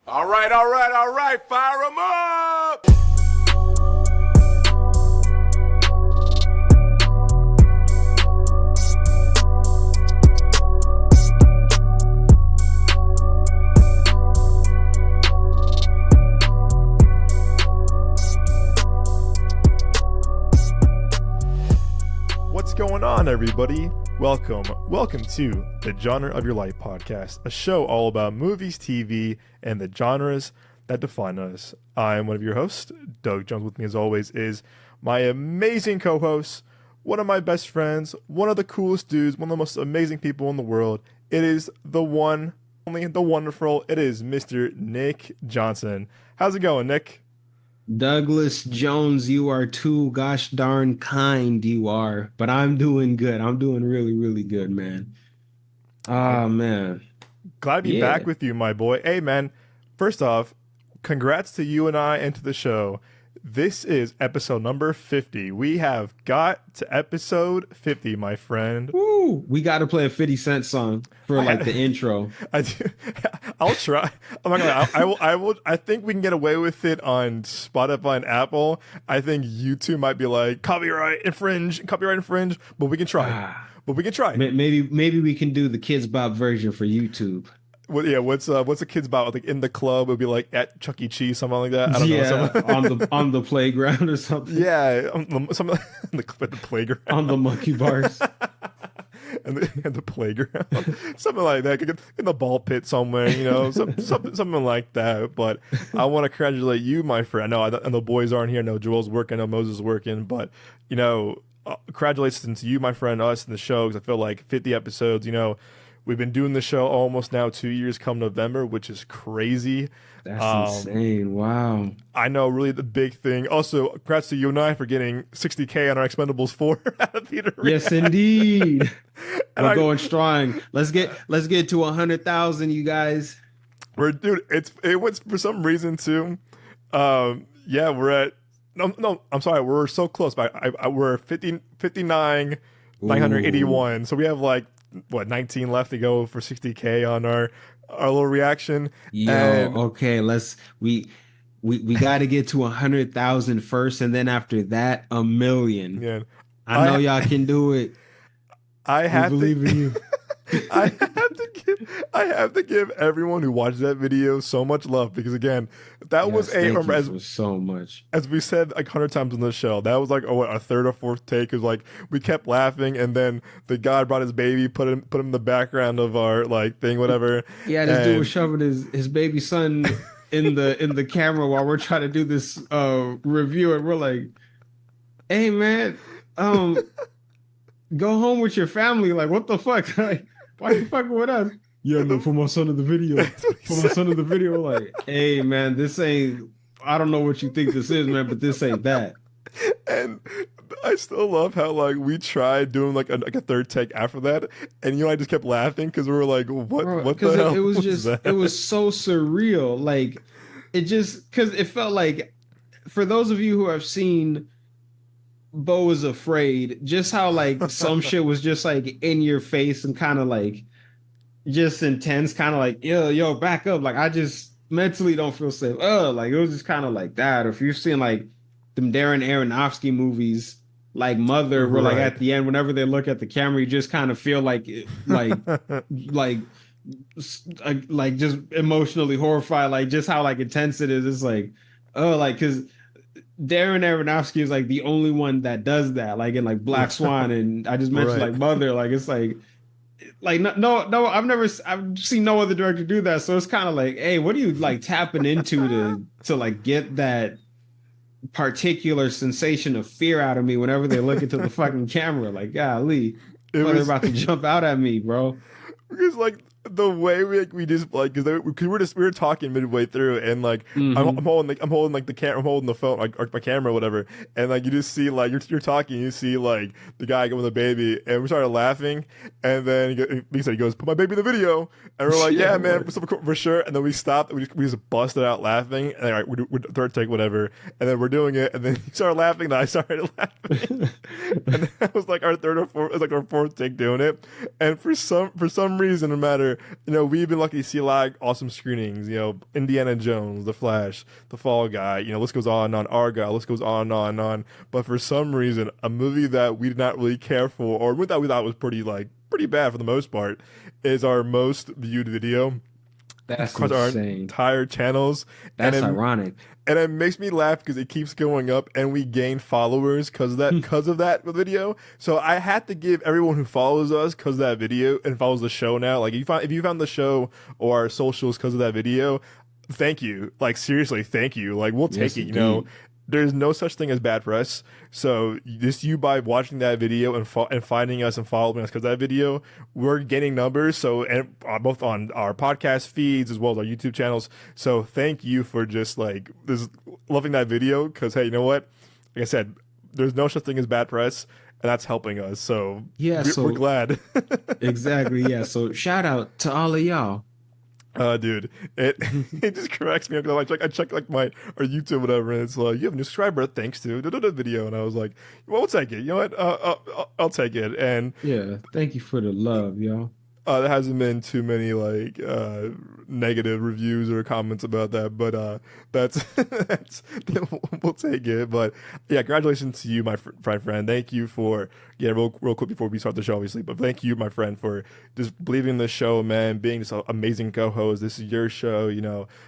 All right, fire them up! What's going on, everybody? Welcome to the Genre of Your Life podcast, a show all about movies, TV, and the genres that define us. I am one of your hosts, Doug Jones. With me, as always, is my amazing co-host, one of my best friends, one of the coolest dudes, one of the most amazing people in the world. It is the one, only the wonderful. It is Mr. Nick Johnson. How's it going, Nick? Douglas Jones, you are too gosh darn kind, you are. But I'm doing good. I'm doing really, really good, man. Oh, man. Glad to be back with you, my boy. Hey, man, first off, congrats to you and I and to the show. This is episode number 50. We have got to episode 50, my friend. Woo! We got to play a 50 Cent song for like the intro. I'll try. I'm not gonna. I will. I think we can get away with it on Spotify and Apple. I think YouTube might be like copyright infringe, but we can try. Maybe we can do the Kids Bop version for YouTube. What's the kids about? Like in the club, it would be like at Chuck E. Cheese, something like that. I don't know. on the playground or something. Yeah, something at the playground. On the monkey bars. and the playground, something like that. Could get in the ball pit somewhere, something like that. But I want to congratulate you, my friend. I know, and the boys aren't here. I know Joel's working. I know Moses is working. But congratulations to you, my friend, us, and the show. Because I feel like 50 episodes. We've been doing the show almost now 2 years come November, which is crazy. That's insane. Wow. I know, really the big thing. Also, congrats to you and I for getting 60K on our Expendables 4 out of theater. Yes, indeed. We're going strong. Let's get to 100,000, you guys. It was for some reason too. We're at no, I'm sorry, we're so close. But we're 59, 981. So we have 19 left to go for 60K on our little reaction. Okay, we got to get to 100,000 first, and then after that, 1 million. Yeah, I know y'all can do it. I believe in you. I have to give everyone who watched that video so much love, because again, that was so much. As we said 100 times on the show, that was a third or fourth take. Is we kept laughing, and then the guy brought his baby, put him in the background of our thing, whatever. Yeah, this dude was shoving his baby son in the camera while we're trying to do this review, and we're like, "Hey, man, go home with your family." Like, what the fuck? Why you fucking with us? Yeah, no, for my son in the video. Like, hey, man, this ain't, I don't know what you think this is, man, but this ain't that. And I still love how we tried doing a third take after that, and I just kept laughing because we were like, what the hell? It was so surreal. Because it felt like, for those of you who have seen Beau is Afraid, just how some shit was just in your face and kind of just intense, kind of yo, back up. I just mentally don't feel safe. It was just kind of like that. Or if you're seeing them Darren Aronofsky movies, Mother, where at the end, whenever they look at the camera, you just kind of feel just emotionally horrified, just how intense it is. It's because Darren Aronofsky is the only one that does that, in Black Swan, and I just mentioned Mother, it's no, I've seen no other director do that, so it's kind of hey, what are you tapping into to get that particular sensation of fear out of me whenever they look into the fucking camera? Golly, they're about to jump out at me, bro. Because the way we just because we were talking midway through, and I'm holding the camera, I'm holding the phone, or my camera or whatever, and you just see you're talking, you see the guy with the baby, and we started laughing, and then he goes, put my baby in the video, and we're yeah, man, for sure, and then we stopped, we just busted out laughing, and we're third take, whatever, and then we're doing it, and then he started laughing, and I started laughing, and that was our third or fourth, it was our fourth take doing it, and for some reason, no matter where, we've been lucky to see a lot of awesome screenings, Indiana Jones, The Flash, The Fall Guy, list goes on and on, Argyle, list goes on and on and on. But for some reason, a movie that we did not really care for, or that we thought was pretty bad for the most part, is our most viewed video. That's across our insane. entire channels. That's ironic. And it makes me laugh because it keeps going up, and we gain followers because of that video. So I had to give everyone who follows us because of that video and follows the show now. Like if you found the show or our socials because of that video, thank you. Like seriously, thank you. Like we'll take it. Indeed. There's no such thing as bad press. So just you by watching that video and finding us and following us because that video, we're gaining numbers. So and both on our podcast feeds as well as our YouTube channels. So thank you for just loving that video because hey, you know what? Like I said, there's no such thing as bad press, and that's helping us. So yeah, we're glad. Exactly. Yeah. So shout out to all of y'all. Dude, it just corrects me. I check our YouTube whatever, and it's like you have a new subscriber thanks to video, and I was like, well, we'll take it. You know what? I'll take it. And yeah, thank you for the love, y'all. There hasn't been too many negative reviews or comments about that, but that's we'll take it. But yeah, congratulations to you, my friend. Thank you for real quick before we start the show, obviously. But thank you, my friend, for just believing in the show, man. Being this amazing co-host. This is your show.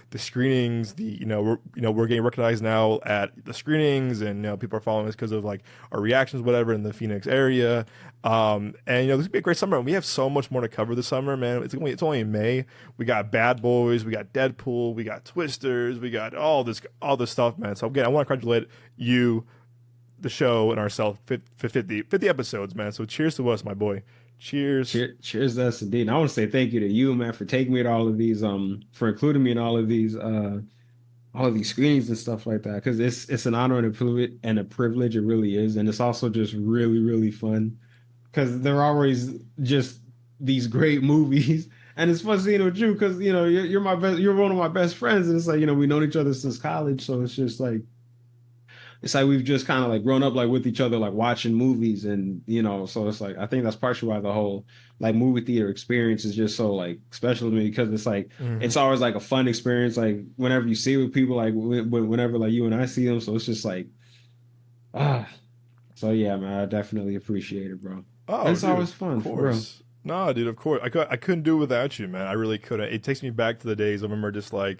The screenings. We're getting recognized now at the screenings, and people are following us because of our reactions, whatever, in the Phoenix area. And this is gonna be a great summer. And we have so much more to cover this summer, man. It's only in May. We got Bad Boys, we got Deadpool, we got Twisters, we got all this stuff, man. So again, I want to congratulate you, the show, and ourselves for 50 episodes, man. So cheers to us, my boy. Cheers. Cheers to us indeed. And I want to say thank you to you, man, for taking me to all of these, for including me in all of these screenings and stuff like that. Because it's an honor and a privilege. It really is, and it's also just really, really fun. Because they're always just these great movies, and it's fun seeing it with you because you're one of my best friends, and it's like we've known each other since college, so it's just we've just kind of grown up with each other watching movies, and so it's I think that's partially why the whole movie theater experience is just so special to me because it's it's always a fun experience whenever you see it with people whenever you and I see them, so it's just so yeah, man, I definitely appreciate it, bro. Oh, it's dude, always fun, of course. No, dude, of course. I couldn't do it without you, man. I really couldn't. It takes me back to the days. I remember this really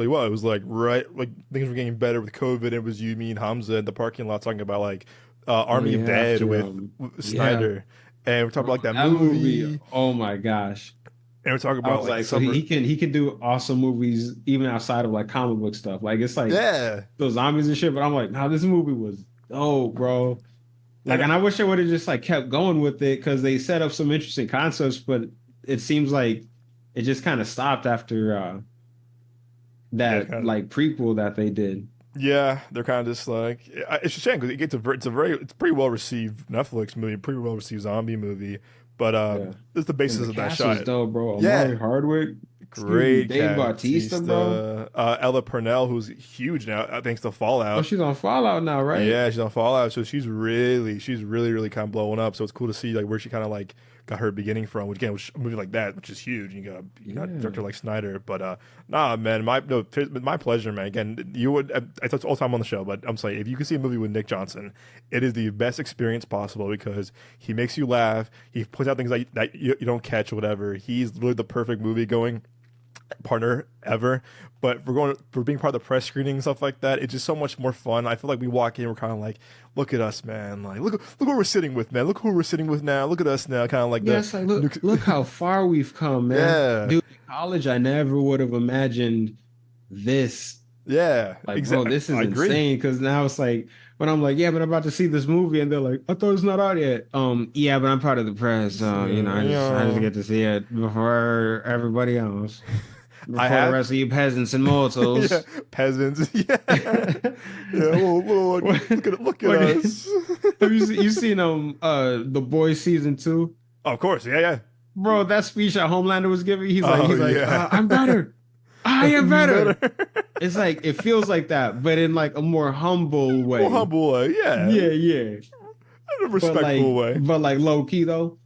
well. It was right, things were getting better with COVID. It was you, me, and Hamza in the parking lot talking about Army of Dead with Snyder, and we're talking about that movie. Oh my gosh! And we're talking about so he can do awesome movies even outside of comic book stuff. It's those zombies and shit. But I'm nah, this movie was bro. And I wish I would have just kept going with it because they set up some interesting concepts, but it seems it just kind of stopped after that prequel that they did. Yeah, they're kind of just it's a shame because it's pretty well received Netflix movie, pretty well received zombie movie, but it's the basis of that shot. Dope, bro. Amari Hardwick. Great. Dave Bautista, bro. Ella Purnell, who's huge now, thanks to Fallout. Oh, she's on Fallout now, right? Yeah, she's on Fallout. So she's really kind of blowing up. So it's cool to see where she kind of got her beginning from. Which again, a movie like that, which is huge. You got a director like Snyder, but nah, man, my pleasure, man. Again, you would I touch all the time on the show, but I'm saying if you can see a movie with Nick Johnson, it is the best experience possible because he makes you laugh. He puts out things that you don't catch or whatever. He's literally the perfect movie going partner ever. But for being part of the press screening and stuff like that, it's just so much more fun. I feel we walk in, we're kind of look at us, man. Look what we're sitting with, man. Look who we're sitting with now. Look at us now. Kind of look how far we've come, man. Yeah. Dude, in college, I never would have imagined this. Yeah, exactly. Bro, this is insane because now it's when I'm yeah, but I'm about to see this movie, and they're I thought it's not out yet. Yeah, but I'm part of the press, so I just get to see it before everybody else. Before the rest of you peasants and mortals. Yeah, peasants. Yeah. Look at us. Have you seen The Boys season 2? Oh, of course, yeah. Bro, that speech that Homelander was giving, he's I'm better. I am better. It's it feels like that, but in a more humble way. More humble way, yeah. Yeah. In a respectful way. But low key though.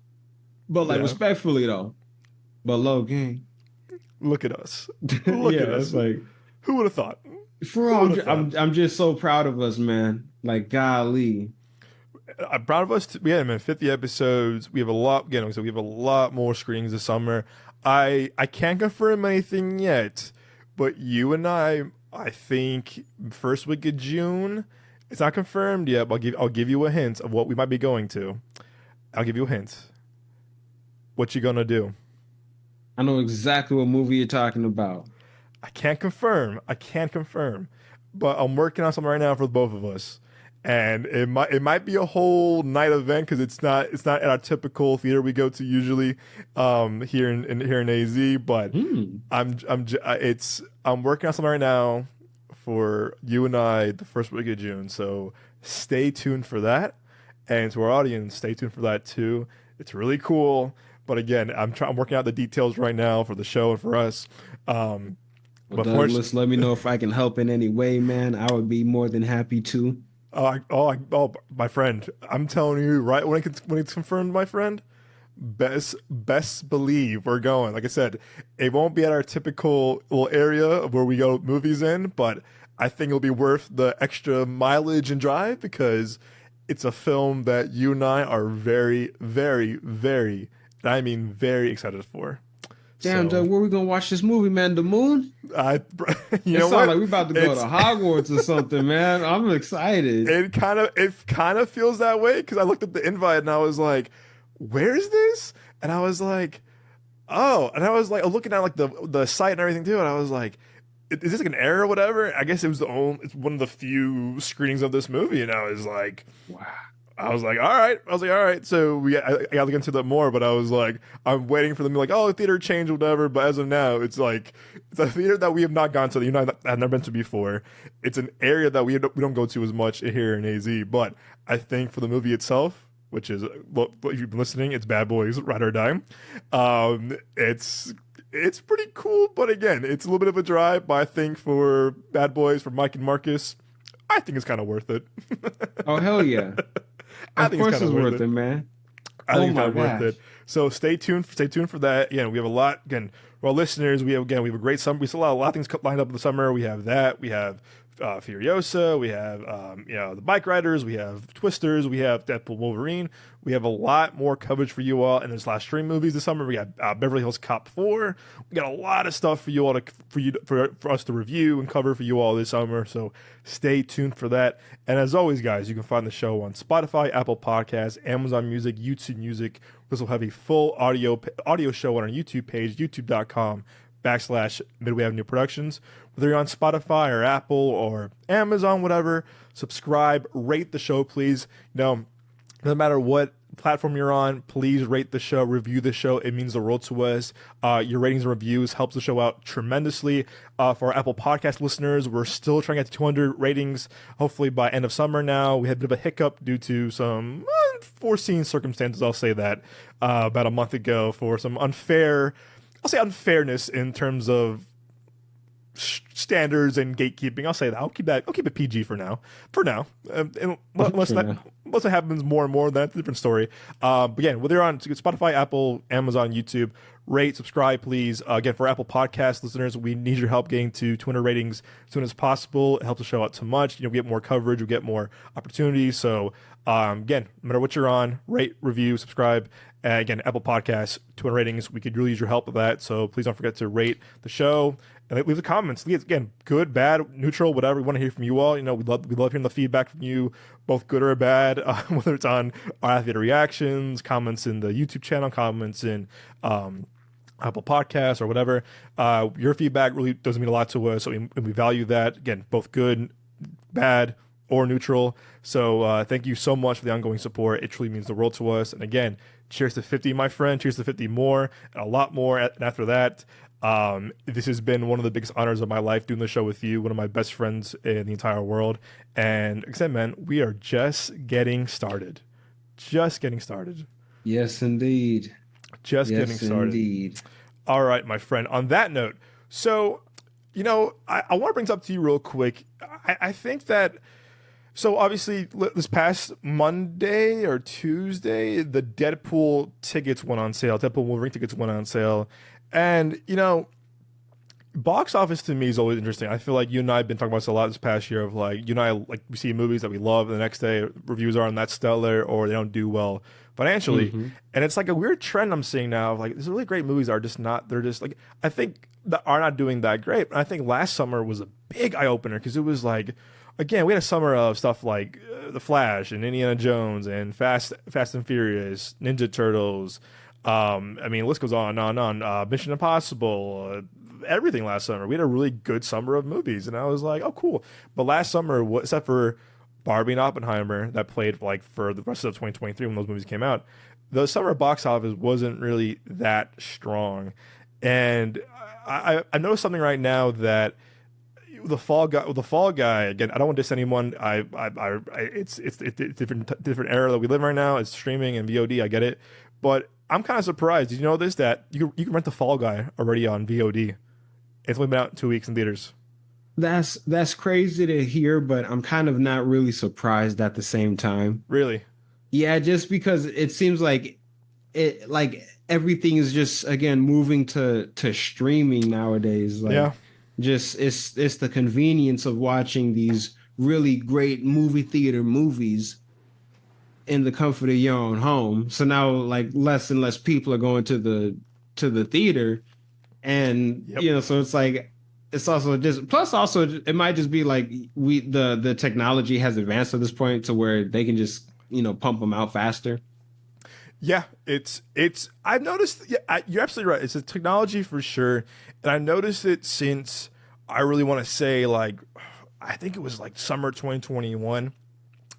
But respectfully though. but low gang. Look at us. Look Yeah, at us. it's like Who would have thought? for Who real, would have thought? I'm just so proud of us, man. Like golly. I'm proud of us. Yeah, man, 50 episodes. We have a lot. Again, so we have a lot more screenings this summer. I can't confirm anything yet, but you and I think first week of June. It's not confirmed yet, but I'll give you a hint of what we might be going to. I'll give you a hint. What you gonna do? I know exactly what movie you're talking about. I can't confirm. I can't confirm, but I'm working on something right now for both of us, and it might be a whole night event because it's not at our typical theater we go to usually, here in AZ. But Hmm. I'm working on something right now for you and I the first week of June. So stay tuned for that, and to our audience, stay tuned for that too. It's really cool. But again, I'm working out the details right now for the show and for us. Um, Well, but first, Douglas, let me know if I can help in any way, man. I would be more than happy to. my friend, I'm telling you, right when it's confirmed, my friend, best believe we're going. Like I said, it won't be at our typical little area where we go movies in, but I think it'll be worth the extra mileage and drive because it's a film that you and I are very, very, very, and I mean very excited for. Damn, So Doug, where we gonna watch this movie, man? The moon? I, you It know sounds what? like we about to go to Hogwarts or something, man. I'm excited. It kind of feels that way because I looked at the invite and I was like, "Where is this?" And I was like, "Oh," and I was like looking at like the site and everything too, and I was like, "Is this like an error or whatever?" I guess it's one of the few screenings of this movie, and Wow. I was like, all right. I was like, all right. So I got to look into that more, but I was like, I'm waiting for them to be like, oh, theater change or whatever. But as of now, it's like, it's a theater that we have not gone to, that you know, I've never been to before. It's an area that we don't go to as much here in AZ. But I think for the movie itself, which is what you've been listening, it's Bad Boys, Ride or Die. It's pretty cool, but again, it's a little bit of a drive. But I think for Bad Boys, for Mike and Marcus, I think it's kind of worth it. Oh hell yeah. I Of think it's course kind it's of worth worth it. it, man. I Oh think it's my kind of worth gosh. it. So stay tuned. Stay tuned for that. Again, we have a lot. Again, for our listeners, we have a great summer. We still have a lot of things lined up in the summer. We have that. We have Furiosa. We have the bike riders. We have Twisters. We have Deadpool, Wolverine. We have a lot more coverage for you all in this last stream movies this summer. We got Beverly Hills Cop 4. We got a lot of stuff for you all for us to review and cover for you all this summer. So stay tuned for that. And as always, guys, you can find the show on Spotify, Apple Podcasts, Amazon Music, YouTube Music. This will have a full audio show on our YouTube page, youtube.com/Midway Avenue Productions. Whether you're on Spotify or Apple or Amazon, whatever, subscribe, rate the show, please. No matter what platform you're on, please rate the show, review the show. It means the world to us. Your ratings and reviews helps the show out tremendously. For our Apple Podcast listeners, we're still trying to get to 200 ratings, hopefully by end of summer now. We had a bit of a hiccup due to some unforeseen circumstances, I'll say that, about a month ago for some unfairness in terms of standards and gatekeeping. I'll say that. I'll keep it PG for now. Unless it happens more and more, that's a different story. But again, whether you're on Spotify, Apple, Amazon, YouTube, rate, subscribe, please. Again, for Apple Podcast listeners, we need your help getting to 200 ratings as soon as possible. It helps the show out so much. We get more coverage, we get more opportunities. So again, no matter what you're on, rate, review, subscribe. Again, Apple Podcasts, 200 ratings. We could really use your help with that. So please don't forget to rate the show and leave the comments. Again, good, bad, neutral, whatever. We want to hear from you all. We love hearing the feedback from you, both good or bad, whether it's on our theater reactions, comments in the YouTube channel, comments in Apple Podcasts or whatever. Your feedback really does mean a lot to us. So we value that. Again, both good, bad, or neutral. So thank you so much for the ongoing support. It truly means the world to us. And again, cheers to 50, my friend. Cheers to 50 more and a lot more. And after that, this has been one of the biggest honors of my life doing the show with you, one of my best friends in the entire world. And like I said, man, we are just getting started. Just getting started. Yes, indeed. Just Yes, getting started. indeed. All right, my friend. On that note, so, I want to bring this up to you real quick. I think that, so obviously this past Monday or Tuesday, the Deadpool tickets went on sale. Deadpool and Wolverine tickets went on sale. And box office to me is always interesting. I feel like you and I have been talking about this a lot this past year of like, you and I, like, we see movies that we love and the next day reviews are on that stellar or they don't do well financially. Mm-hmm. And it's like a weird trend I'm seeing now of like, these really great movies are just not, they're just like, I think that are not doing that great. And I think last summer was a big eye opener because it was like, again, we had a summer of stuff like The Flash and Indiana Jones and Fast and Furious, Ninja Turtles. I mean, the list goes on and on. Mission Impossible, everything last summer. We had a really good summer of movies, and I was like, oh, cool. But last summer, except for Barbie and Oppenheimer, that played like for the rest of 2023 when those movies came out, the summer box office wasn't really that strong. And I noticed something right now that the Fall Guy again. I don't want to diss anyone. It's a different era that we live in right now. It's streaming and VOD. I get it, but I'm kind of surprised. Did you know this? That you can rent the Fall Guy already on VOD. It's only been out 2 weeks in theaters. That's crazy to hear, but I'm kind of not really surprised at the same time. Really? Yeah, just because it seems like everything is just again moving to streaming nowadays. Like, yeah. Just it's the convenience of watching these really great movie theater movies in the comfort of your own home. So now like less and less people are going to the theater, and Yep. so it's like it's also just plus also it might just be like the technology has advanced to this point to where they can just pump them out faster. Yeah, it's. I've noticed. Yeah, you're absolutely right. It's a technology for sure, and I noticed it since I really want to say like, I think it was like summer 2021.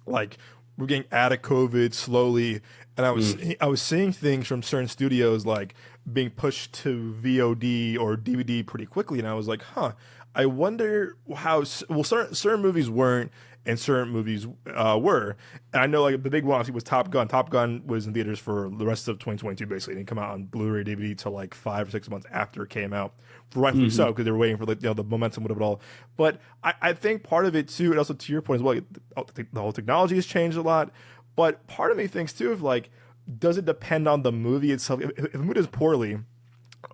Like we're getting out of COVID slowly, and I was seeing things from certain studios like being pushed to VOD or DVD pretty quickly, and I was like, huh. I wonder how certain movies weren't and certain movies were. And I know like the big one obviously was Top Gun. Top Gun was in theaters for the rest of 2022 basically. It didn't come out on Blu-ray DVD till like 5 or 6 months after it came out. Rightfully so, because they were waiting for like the momentum of it all. But I think part of it too, and also to your point as well, the whole technology has changed a lot. But part of me thinks too of like, does it depend on the movie itself? If the movie does poorly,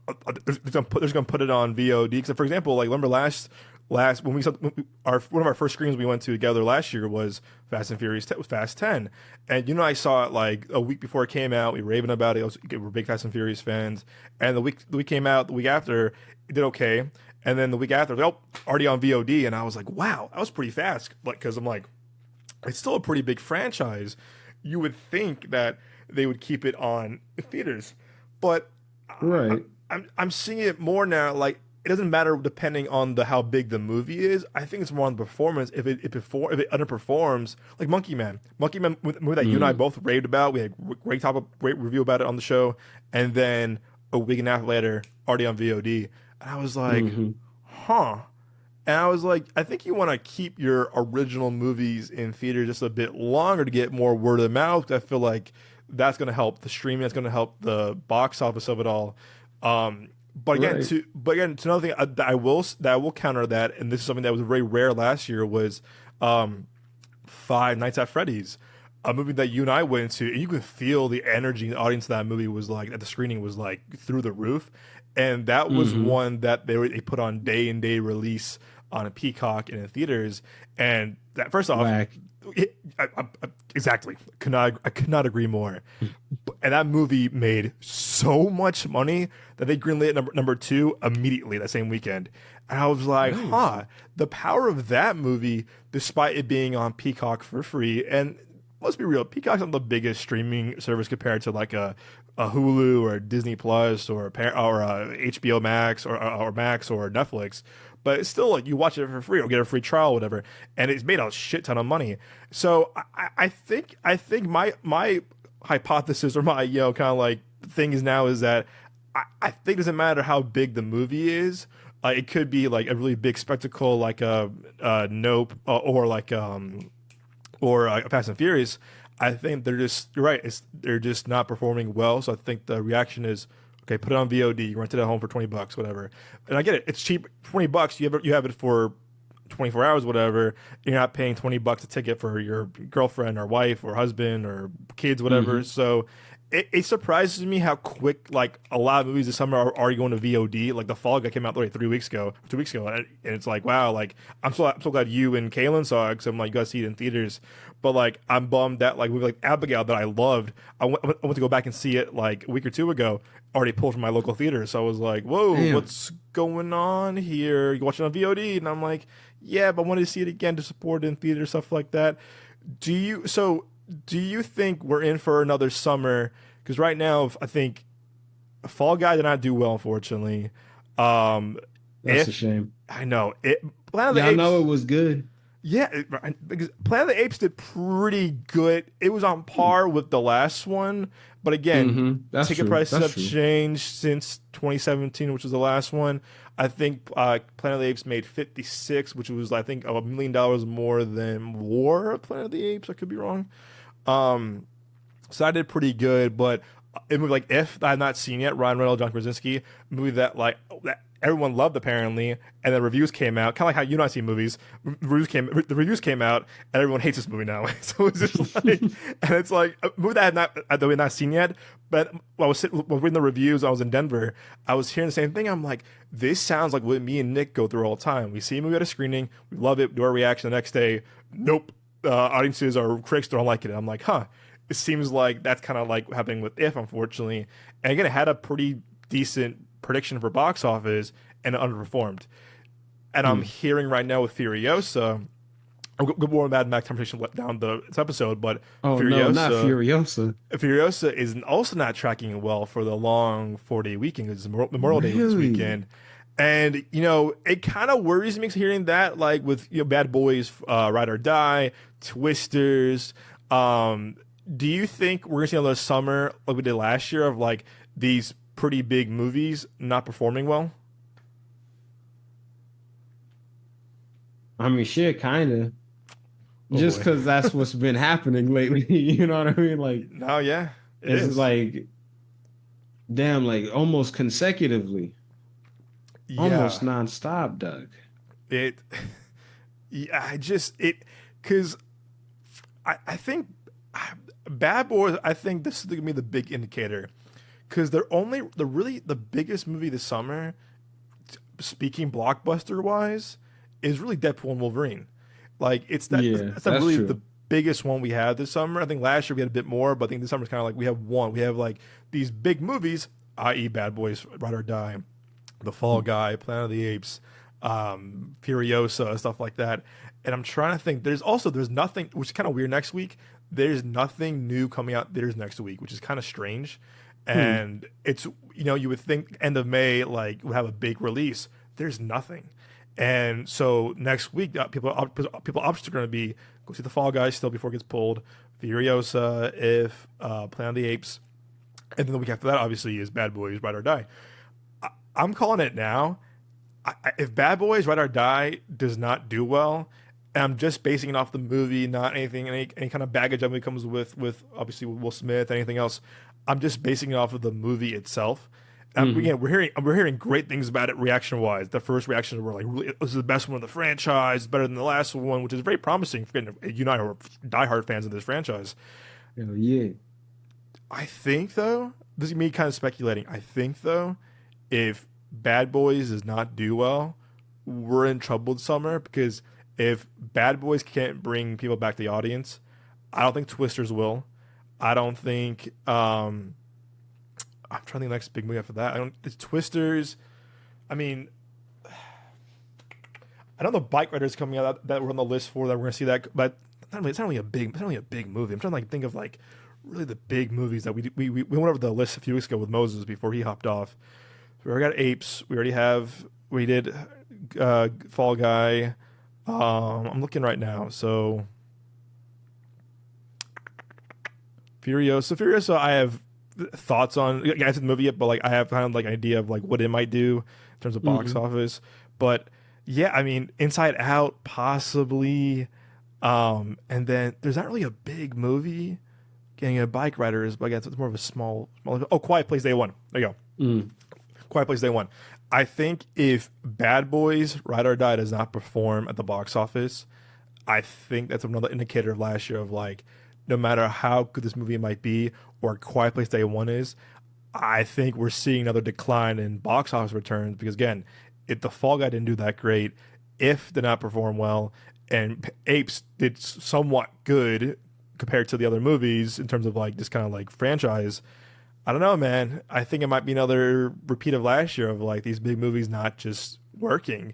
they're going to put it on VOD. Because for example, like remember last when we saw one of our first screens we went to together last year was Fast and Furious Fast 10, and I saw it like a week before it came out. We were raving about it. We're big Fast and Furious fans, and the week came out, the week after it did okay, and then the week after, already on VOD, and I was like, wow, that was pretty fast. Like because I'm like, it's still a pretty big franchise. You would think that they would keep it on theaters, but right. I'm seeing it more now. Like it doesn't matter depending on how big the movie is. I think it's more on the performance. If it underperforms, like Monkey Man, movie that you and I both raved about. We had great review about it on the show, and then a week and a half later, already on VOD, and I was like, huh. And I was like, I think you want to keep your original movies in theater just a bit longer to get more word of mouth. I feel like that's going to help the streaming. That's going to help the box office of it all. But again, to another thing that I will counter that, and this is something that was very rare last year, was Five Nights at Freddy's, a movie that you and I went to, and you could feel the energy in the audience of that movie was like at the screening was like through the roof, and that was one that they put on day and day release on a Peacock and in theaters, and that first off. Exactly. I could not agree more. And that movie made so much money that they greenlit number 2 immediately that same weekend. And I was like, the power of that movie, despite it being on Peacock for free. And let's be real, Peacock's not the biggest streaming service compared to like a Hulu or Disney Plus or HBO Max or Max or Netflix. But it's still like you watch it for free or get a free trial or whatever, and it's made a shit ton of money. So I think my hypothesis or my kind of like thing is that I think it doesn't matter how big the movie is. It could be like a really big spectacle like a Nope or like or Fast and Furious. I think you're right. They're just not performing well. So I think the reaction is, okay, put it on VOD. You rent it at home for $20, whatever. And I get it. It's cheap. $20. You have it for 24 hours, whatever. You're not paying $20 a ticket for your girlfriend or wife or husband or kids, whatever. So it surprises me how quick like a lot of movies this summer are already going to VOD. Like The Fall Guy came out like 3 weeks ago, 2 weeks ago, and it's like wow, like I'm so glad you and Kaylin saw it because I'm like you got to see it in theaters. But like I'm bummed that like movie like Abigail that I loved, I went to go back and see it like a week or two ago. Already pulled from my local theater, so I was like, whoa, Damn. what's going on here? You watching on VOD? And I'm like, yeah, but I wanted to see it again to support it in theater stuff like that. Do you think we're in for another summer? Because right now, I think Fall Guy did not do well, unfortunately. That's a shame. I know it. Planet of the Yeah, I Apes. know it was good. Yeah, because Planet of the Apes did pretty good. It was on par with the last one, but again, That's ticket true. prices That's have true. changed since 2017, which was the last one. I think Planet of the Apes made 56, which was I think $1 million more than War of Planet of the Apes. I could be wrong. So I did pretty good, but a movie like If that I have not seen yet, Ryan Reynolds, John Krasinski, a movie that like that everyone loved apparently, and the reviews came out, kind of like how you not see movies. The reviews came out, and everyone hates this movie now. So it's just like, and it's like a movie that I have not seen yet. But while while reading the reviews, I was in Denver. I was hearing the same thing. I'm like, this sounds like what me and Nick go through all the time. We see a movie at a screening, we love it, do our reaction the next day. Nope, audiences or critics don't like it. I'm like, huh. It seems like that's kind of like happening with If, unfortunately. And again, it had a pretty decent prediction for box office and it underperformed. And I'm hearing right now with Furiosa, I'm going more Mad Max conversation down this episode, but Oh no, not Furiosa. Furiosa is also not tracking well for the long 4-day weekend. It's Memorial Day this Really? weekend. And, you know, it kind of worries me hearing that, like with, you know, Bad Boys, Ride or Die, Twisters, do you think we're gonna see another summer like we did last year of like these pretty big movies not performing well? I mean, shit, kind of. Oh Just boy. because that's what's been happening lately. You know what I mean? Like, No, yeah, it it's is. like, damn, like almost consecutively, Yeah, almost nonstop, Doug. it. Yeah, because I think Bad Boys. I think this is gonna be the big indicator because they're really the biggest movie this summer. Speaking blockbuster wise, is really Deadpool and Wolverine. Like Yeah, that's not that's really true. the biggest one we had this summer. I think last year we had a bit more, but I think this summer's kind of like we have one. We have like these big movies, i.e., Bad Boys, Ride or Die, The Fall Guy, Planet of the Apes, Furiosa, stuff like that. And I'm trying to think. There's nothing, which is kind of weird. Next week, there's nothing new coming out theaters next week, which is kind of strange. Hmm. And it's you would think end of May like we'll have a big release. There's nothing. And so next week, people options are going to be go see The Fall Guys still before it gets pulled, Furiosa, If, Planet of the Apes, and then the week after that, obviously, is Bad Boys, Ride or Die. I'm calling it now. If Bad Boys, Ride or Die does not do well, and I'm just basing it off the movie, not anything, any kind of baggage that movie comes with obviously with Will Smith, anything else. I'm just basing it off of the movie itself. Again, we're hearing great things about it reaction wise. The first reactions were like, really, "This is the best one of the franchise, it's better than the last one," which is very promising for you and I are diehard fans of this franchise. Hell yeah. I think though, this is me kind of speculating. I think though, if Bad Boys does not do well, we're in trouble this summer because if Bad Boys can't bring people back to the audience, I don't think Twisters will. I don't think. I'm trying to think of the next big movie after that. I don't. It's Twisters. I mean, I know the Bike Riders coming out that were on the list for that we're gonna see that, but it's not really a big. It's not really a big movie. I'm trying to like think of like really the big movies that we went over the list a few weeks ago with Moses before he hopped off. We already got Apes. We did Fall Guy. I'm looking right now. So Furiosa, I have thoughts on. I haven't seen the movie yet, but like I have kind of like an idea of like what it might do in terms of box office. But yeah, I mean, Inside Out possibly. And then there's not really a big movie getting a Bike Riders, but I guess it's more of a small. Oh, Quiet Place Day One. There you go. Mm. Quiet Place Day One. I think if Bad Boys Ride or Die does not perform at the box office, I think that's another indicator of last year of like no matter how good this movie might be or Quiet Place Day One is, I think we're seeing another decline in box office returns because again, if the Fall Guy didn't do that great, if did not perform well, and Apes did somewhat good compared to the other movies in terms of like this kind of like franchise. I don't know, man. I think it might be another repeat of last year of like these big movies not just working.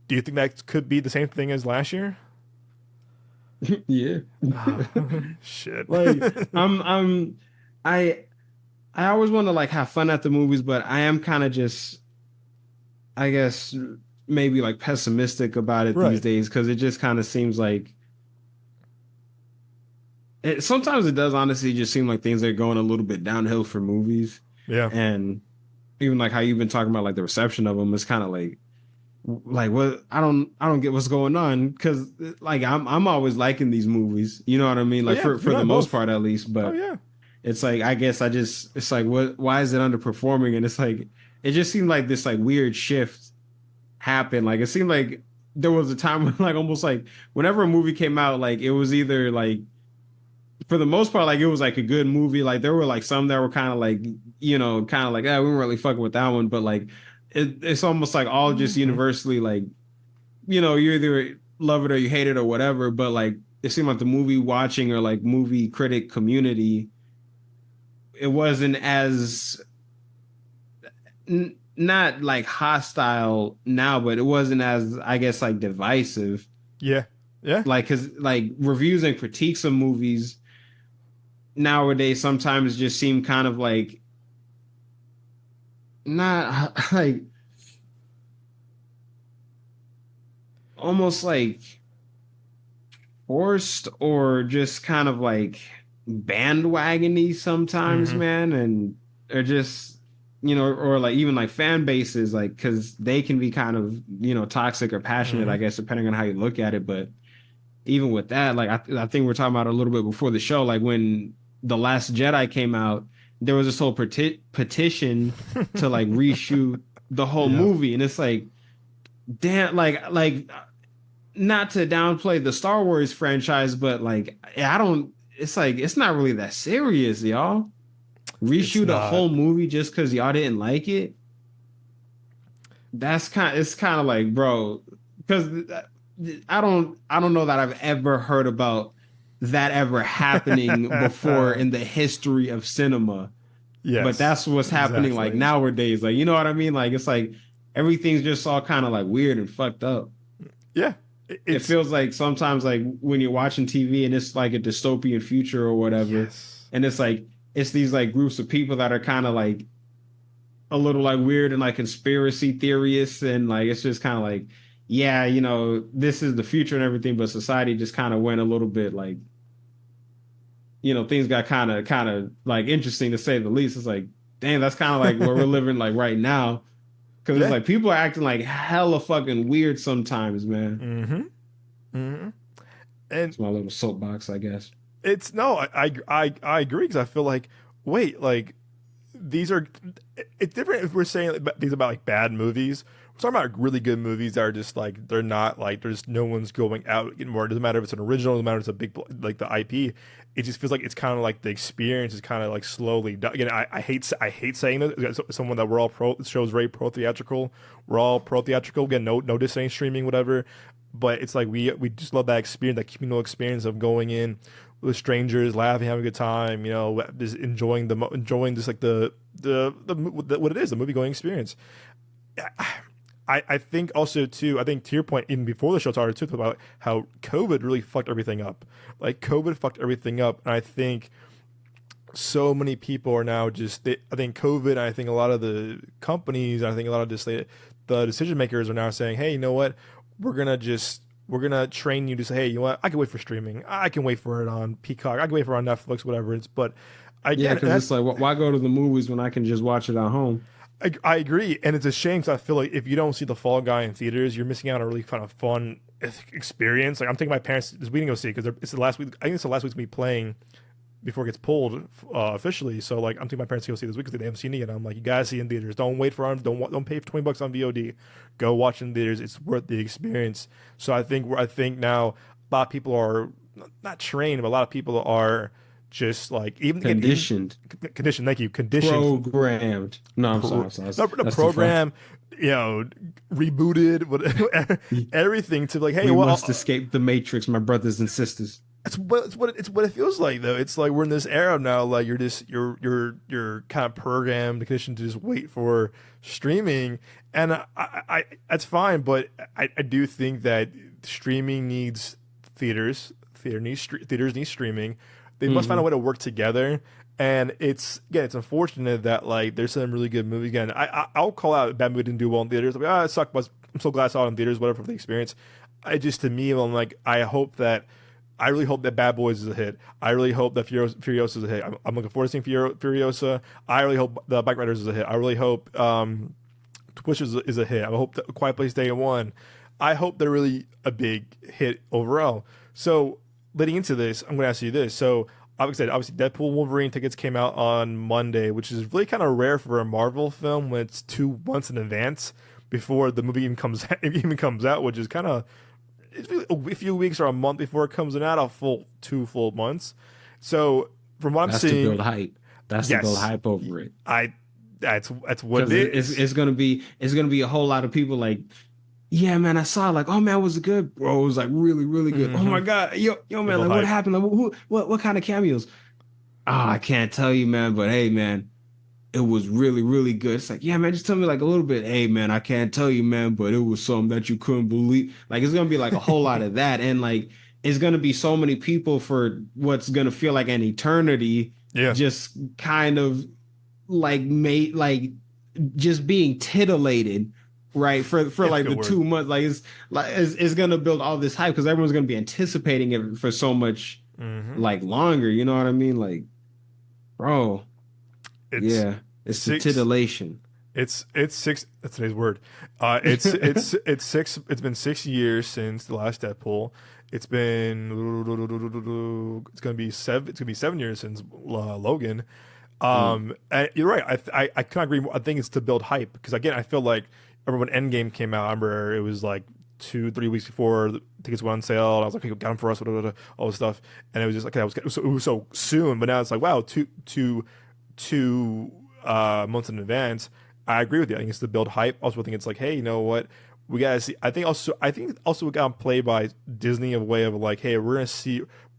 Do you think that could be the same thing as last year? Yeah. Oh, shit. Like I I always want to like have fun at the movies, but I am kind of just, I guess, maybe like pessimistic about it these Right. days because it just kind of seems like sometimes it does honestly just seem like things are going a little bit downhill for movies. Yeah. And even like how you've been talking about like the reception of them is kind of like what I don't get what's going on because like I'm always liking these movies, you know what I mean, Oh like yeah. for You and I the most both. part at least, Oh but yeah. it's like I guess I just it's like what why is it underperforming? And it's like it just seemed like this like weird shift happened. Like it seemed like there was a time when like almost like whenever a movie came out, like it was either like for the most part, like it was like a good movie. Like there were like some that were kind of like, kind of like, we weren't really fucking with that one. But like it's almost like all just Hmm. universally like, you either love it or you hate it or whatever. But like it seemed like the movie watching or like movie critic community, it wasn't as not like hostile now, but it wasn't as I guess like divisive. Yeah. Yeah. Like because like reviews and critiques of movies nowadays sometimes just seem kind of like not like almost like forced or just kind of like bandwagony sometimes, Hmm. man, and they're just or like even like fan bases like because they can be kind of toxic or passionate, I Hmm. guess, depending on how you look at it. But even with that, like I think we are talking about a little bit before the show, like when The Last Jedi came out, there was this whole petition to like reshoot the whole Yeah. movie, and it's like, damn, like not to downplay the Star Wars franchise, but like I don't. It's like it's not really that serious, y'all. It's Reshoot a not. whole movie just because y'all didn't like it. It's kind of like, bro, because I don't know that I've ever heard about that ever happening before in the history of cinema. But Yes. that's what's happening like Exactly. nowadays. Like, you know what I mean? Like it's like everything's just all kind of like weird and fucked up. Yeah. It It's feels like sometimes like when you're watching TV and it's like a dystopian future or whatever, yes. and it's like it's these like groups of people that are kind of like a little like weird and like conspiracy theorists and like it's just kind of like yeah, this is the future and everything, but society just kind of went a little bit like things got kind of like interesting to say the least. It's like damn, that's kind of like where we're living like right now because it's Yeah. like people are acting like hella fucking weird sometimes, man. Hmm. Hmm. And It's my little soapbox, I guess. it's no, I agree because I feel like wait, like these are it's different if we're saying these about like bad movies. We're talking about really good movies that are just like they're not like there's no one's going out getting more. It doesn't matter if it's an original, it doesn't matter if it's a big like the IP. It just feels like it's kind of like the experience is kind of like slowly. Again, I hate saying this. As someone that we're all pro the show's very pro theatrical. We're all pro theatrical. Again, no this ain't streaming whatever. But it's like we just love that experience, that communal experience of going in with strangers, laughing, having a good time, just enjoying just like what it is, the movie going experience. I think also too, I think to your point, even before the show started too, about how COVID really fucked everything up. Like COVID fucked everything up, and I think so many people are now I think COVID, and I think a lot of the companies, and I think a lot of the decision makers are now saying, hey, you know what, we're gonna train you to say, hey, you know what, I can wait for streaming, I can wait for it on Peacock, I can wait for it on Netflix, whatever it's. But Yeah, again, because it's like, why go to the movies when I can just watch it at home? I agree, and it's a shame because I feel like if you don't see the Fall Guy in theaters, you're missing out on a really kind of fun experience. Like I'm taking my parents this week to go see it because it's the last week. I think it's the last week to be playing before it gets pulled officially. So like I'm taking my parents to go see it this week because they haven't seen it yet. I'm like, you guys see it in theaters. Don't wait for don't pay for $20 on VOD. Go watch it in theaters. It's worth the experience. So I think now a lot of people are not trained, but a lot of people are just like Conditioned, conditioned. Thank you, conditioned, programmed. No, I'm sorry. I'm sorry. the That's too far. program, rebooted, what, everything to like, hey, We well, must escape the matrix, my brothers and sisters. it's what it feels like though. It's like we're in this era now. Like you're kind of programmed, conditioned to just wait for streaming, and I that's fine. But I do think that streaming needs theaters. Theaters need streaming. They must find a way to work together. And it's unfortunate that like there's some really good movies. Again, I'll call out bad movie didn't do well in theaters. Like, it sucked, but I'm so glad I saw it in theaters. Whatever for the experience. To me, I'm like, I really hope that Bad Boys is a hit. I really hope that Furiosa is a hit. I'm looking forward to seeing Furiosa. I really hope the Bike Riders is a hit. I really hope Twitch is a hit. I hope that Quiet Place Day One. I hope they're really a big hit overall. So leading into this, I'm going to ask you this. So like I said, obviously Deadpool and Wolverine tickets came out on Monday, which is really kind of rare for a Marvel film when it's 2 months in advance before the movie even comes out, which is kind of a few weeks or a month before it comes out, a full 2 full months. So from what I'm seeing, to build hype. That's to build hype over it. That's what it is. It's gonna be a whole lot of people like, yeah, man, I saw like, oh man, was it good? Bro, it was like really, really good. Oh my God. Yo, man, like what happened? Like what kind of cameos? Oh, I can't tell you, man, but hey, man, it was really, really good. It's like, yeah, man, just tell me like a little bit. Hey, man, I can't tell you, man, but it was something that you couldn't believe. Like, it's gonna be like a whole lot of that. And like it's gonna be so many people for what's gonna feel like an eternity. Yeah. Just kind of like made like just being titillated. Right for like the 2 months, like it's gonna build all this hype because everyone's gonna be anticipating it for so much like longer. You know what I mean? Like, bro, it's the titillation. It's six. That's today's word. It's six. It's been 6 years since the last Deadpool. It's gonna be 7. It's gonna be 7 years since Logan. And you're right. I can't agree more. I think it's to build hype because again, I feel like. I remember when Endgame came out. I remember it was like 2-3 weeks before the tickets went on sale. And I was like, "Okay, got them for us," all this stuff, and it was just like it was so soon. But now it's like, wow, two months in advance. I agree with you. I think it's to build hype. Also, I think it's like, hey, you know what? We gotta see. I think also we got played by Disney a way of like, hey, we're gonna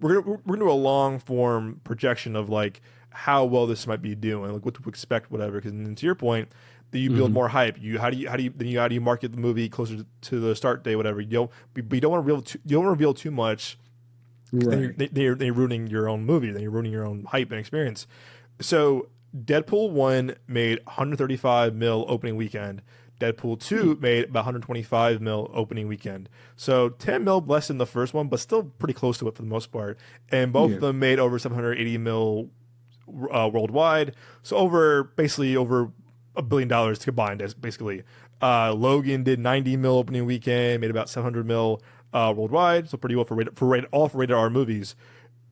do a long form projection of like how well this might be doing, like what to expect, whatever. Because to your point. You build more hype. How do you market the movie closer to the start day, whatever. You don't want to reveal too much. Right. Then you're ruining your own movie. Then you're ruining your own hype and experience. So Deadpool 1 made 135 mil opening weekend. Deadpool 2 made about 125 mil opening weekend. So 10 mil less than the first one, but still pretty close to it for the most part. And both of them made over 780 mil worldwide. So basically over $1 billion combined, as basically. Logan did 90 mil opening weekend, made about 700 mil worldwide, so pretty well for rated R movies.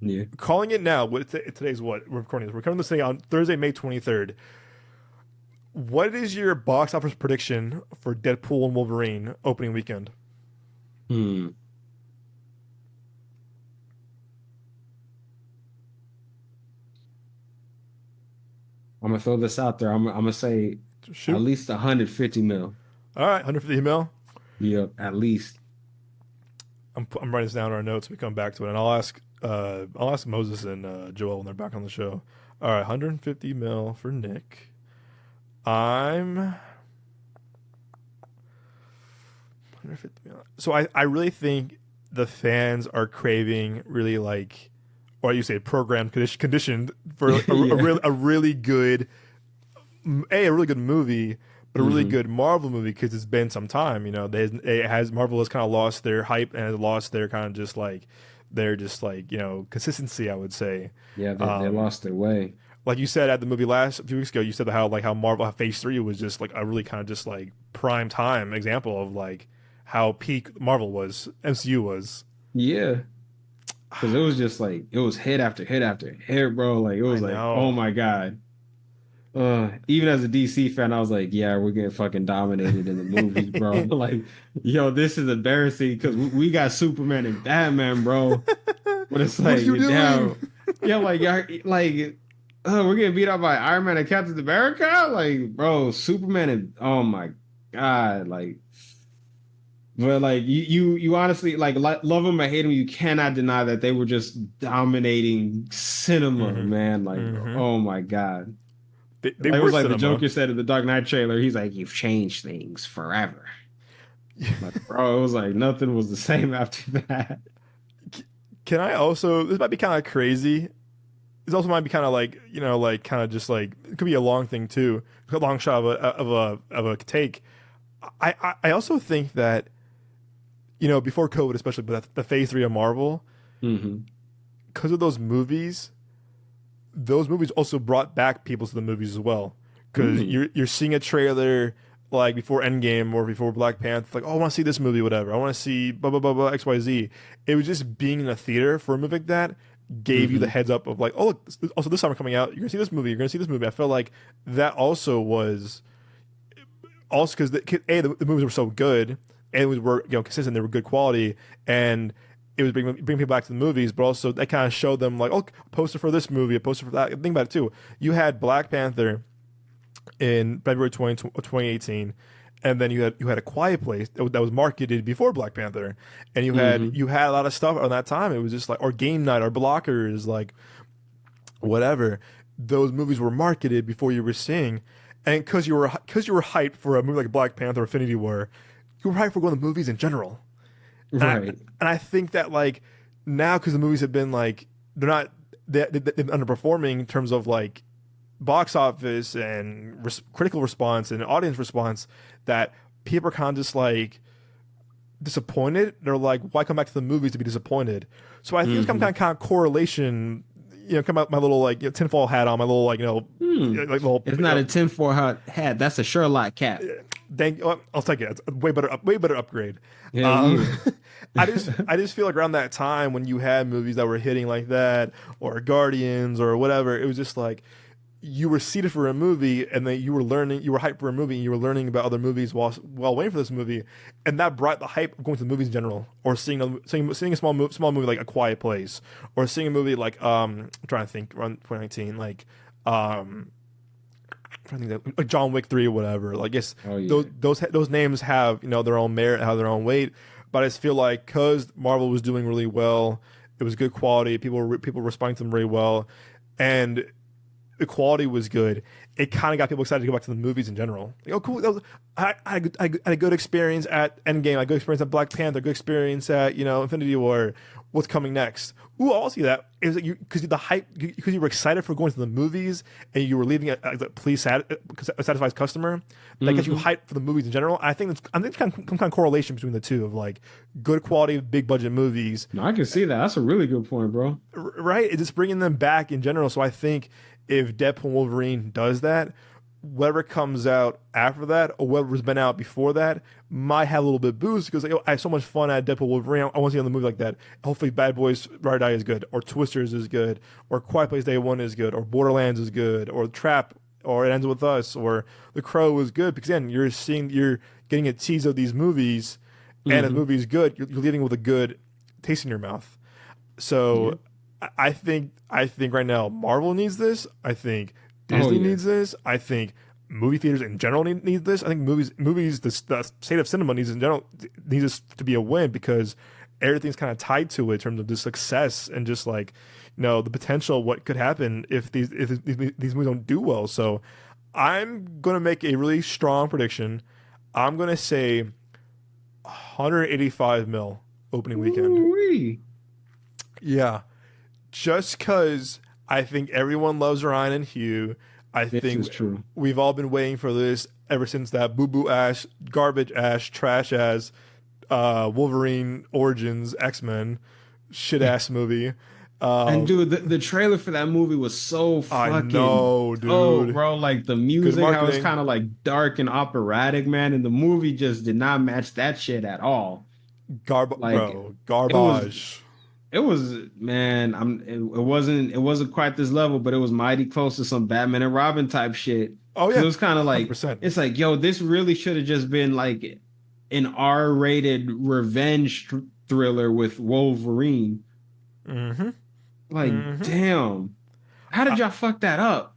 Yeah. Calling it now. Today's what we're recording this. We're recording this thing on Thursday, May 23rd. What is your box office prediction for Deadpool and Wolverine opening weekend? I'm gonna throw this out there. I'm gonna say at least 150 mil. All right, 150 mil. Yep, at least. I'm writing this down in our notes. We come back to it, and I'll ask Moses and Joel when they're back on the show. All right, 150 mil for Nick. I'm 150 mil. So I really think the fans are craving really like. Or you say programmed, conditioned for like a really good, a really good movie, but a really good Marvel movie because it's been some time. You know, Marvel has kind of lost their hype and has lost their kind of just like consistency. I would say. Yeah, they lost their way. Like you said at the movie a few weeks ago, you said how Phase 3 was just like a really kind of just like prime time example of like how peak Marvel was, MCU was. Yeah. Because it was just like, it was hit after hit after hit, bro. Like, it was like, oh my God. Even as a DC fan, I was like, yeah, we're getting fucking dominated in the movies, bro. Like, yo, this is embarrassing because we got Superman and Batman, bro. But it's What are like you doing? now, yeah, we're getting beat up by Iron Man and Captain America. Like, bro, Superman and oh my god, like, but like you honestly like love them or hate them, you cannot deny that they were just dominating cinema, Hmm. man. Like, Hmm. oh my god, They like, it were was like the cinema. Joker said in the Dark Knight trailer. He's like, "You've changed things forever." Like, bro, it was like nothing was the same after that. Can I also? This might be kind of crazy. This also might be kind of like like kind of just like it could be a long thing too, a long shot of a take. I also think that before COVID, especially, but the Phase 3 of Marvel, Hmm. because of those movies also brought back people to the movies as well. Because Mm. you're seeing a trailer like before Endgame or before Black Panther, like, oh, I want to see this movie, whatever. I want to see blah blah blah blah XYZ. It was just being in a theater for a movie like that gave you the Hmm. heads up of like, oh, look, also this summer coming out, you're gonna see this movie, you're gonna see this movie. I felt like that also was also because the movies were so good and were consistent, they were good quality, and it was bringing people back to the movies, but also that kind of showed them like, oh, a poster for this movie, a poster for that. Think about it too. You had Black Panther in February 2018, and then you had a Quiet Place that was marketed before Black Panther, and Hmm. you had a lot of stuff on that time. It was just like, or Game Night or Blockers, like whatever. Those movies were marketed before you were seeing, and because you were hyped for a movie like Black Panther, Infinity War, you were hyped for going to movies in general. And Right. I think that like now because the movies have been like they're not they're underperforming in terms of like box office and critical response and audience response, that people are kind of just like disappointed. They're like, why come back to the movies to be disappointed? So I think there's Hmm. kind of correlation. Come out my little like tinfoil hat on, my little like Hmm. like little It's not a 10-4 hat. That's a Sherlock cap. I'll take it. It's a way better upgrade. Hell Um, yeah. I just feel like around that time when you had movies that were hitting like that, or Guardians or whatever, it was just like you were seated for a movie and then you were hyped for a movie and you were learning about other movies while waiting for this movie, and that brought the hype of going to the movies in general, or seeing a small movie like A Quiet Place, or seeing a movie like I'm trying to think around 2019 like I think that like John Wick 3 or whatever. Like, yes, Oh yeah. those names have their own merit, have their own weight. But I just feel like because Marvel was doing really well, it was good quality. People responding to them really well, and the quality was good. It kind of got people excited to go back to the movies in general. Like, oh, cool! I had a good experience at Endgame. I had a good experience at Black Panther. Good experience at Infinity War. What's coming next? Ooh, I'll see that. It was like because the hype, because you were excited for going to the movies and you were leaving it as a a satisfied customer. That gets you Hmm. hyped for the movies in general. I think kind of correlation between the two of like good quality, big budget movies, No, I can see that. That's a really good point, bro. right? It's just bringing them back in general. So I think if Deadpool and Wolverine does that, whatever comes out after that or whatever's been out before that might have a little bit boost because like, I had so much fun at Deadpool Wolverine. I want to see another movie like that. Hopefully, Bad Boys Ride or Die is good, or Twisters is good, or Quiet Place Day One is good, or Borderlands is good, or Trap, or It Ends with Us, or The Crow is good. Because again, you're getting a tease of these movies, and if the Hmm. movie is good, you're leaving with a good taste in your mouth. Yeah. So I think right now Marvel needs this. I think Oh Disney yeah. needs this. I think movie theaters in general need this. I think the state of cinema needs in general needs this to be a win because everything's kind of tied to it in terms of the success and just like the potential what could happen if these movies don't do well. So I'm gonna make a really strong prediction. I'm gonna say 185 mil opening weekend. Ooh-wee. Yeah, just because I think everyone loves Ryan and Hugh. I This think is true. we've all been waiting for this ever since that boo boo ass, garbage ass, trash ass, Wolverine Origins X Men shit ass movie. And Uh, dude, the trailer for that movie was so I fucking know, dope, dude. bro. Like the Good music, how it's marketing. kind of like dark and operatic, man. And the movie just did not match that shit at all. Like it was, Garbage. it was, man. It wasn't quite this level, but it was mighty close to some Batman and Robin type shit. Oh Because yeah, it was kind of like 100%. it's like, yo, this really should have just been like an R-rated revenge thriller with Wolverine. Mm-hmm. Like, Mm-hmm. damn, how did y'all fuck that up?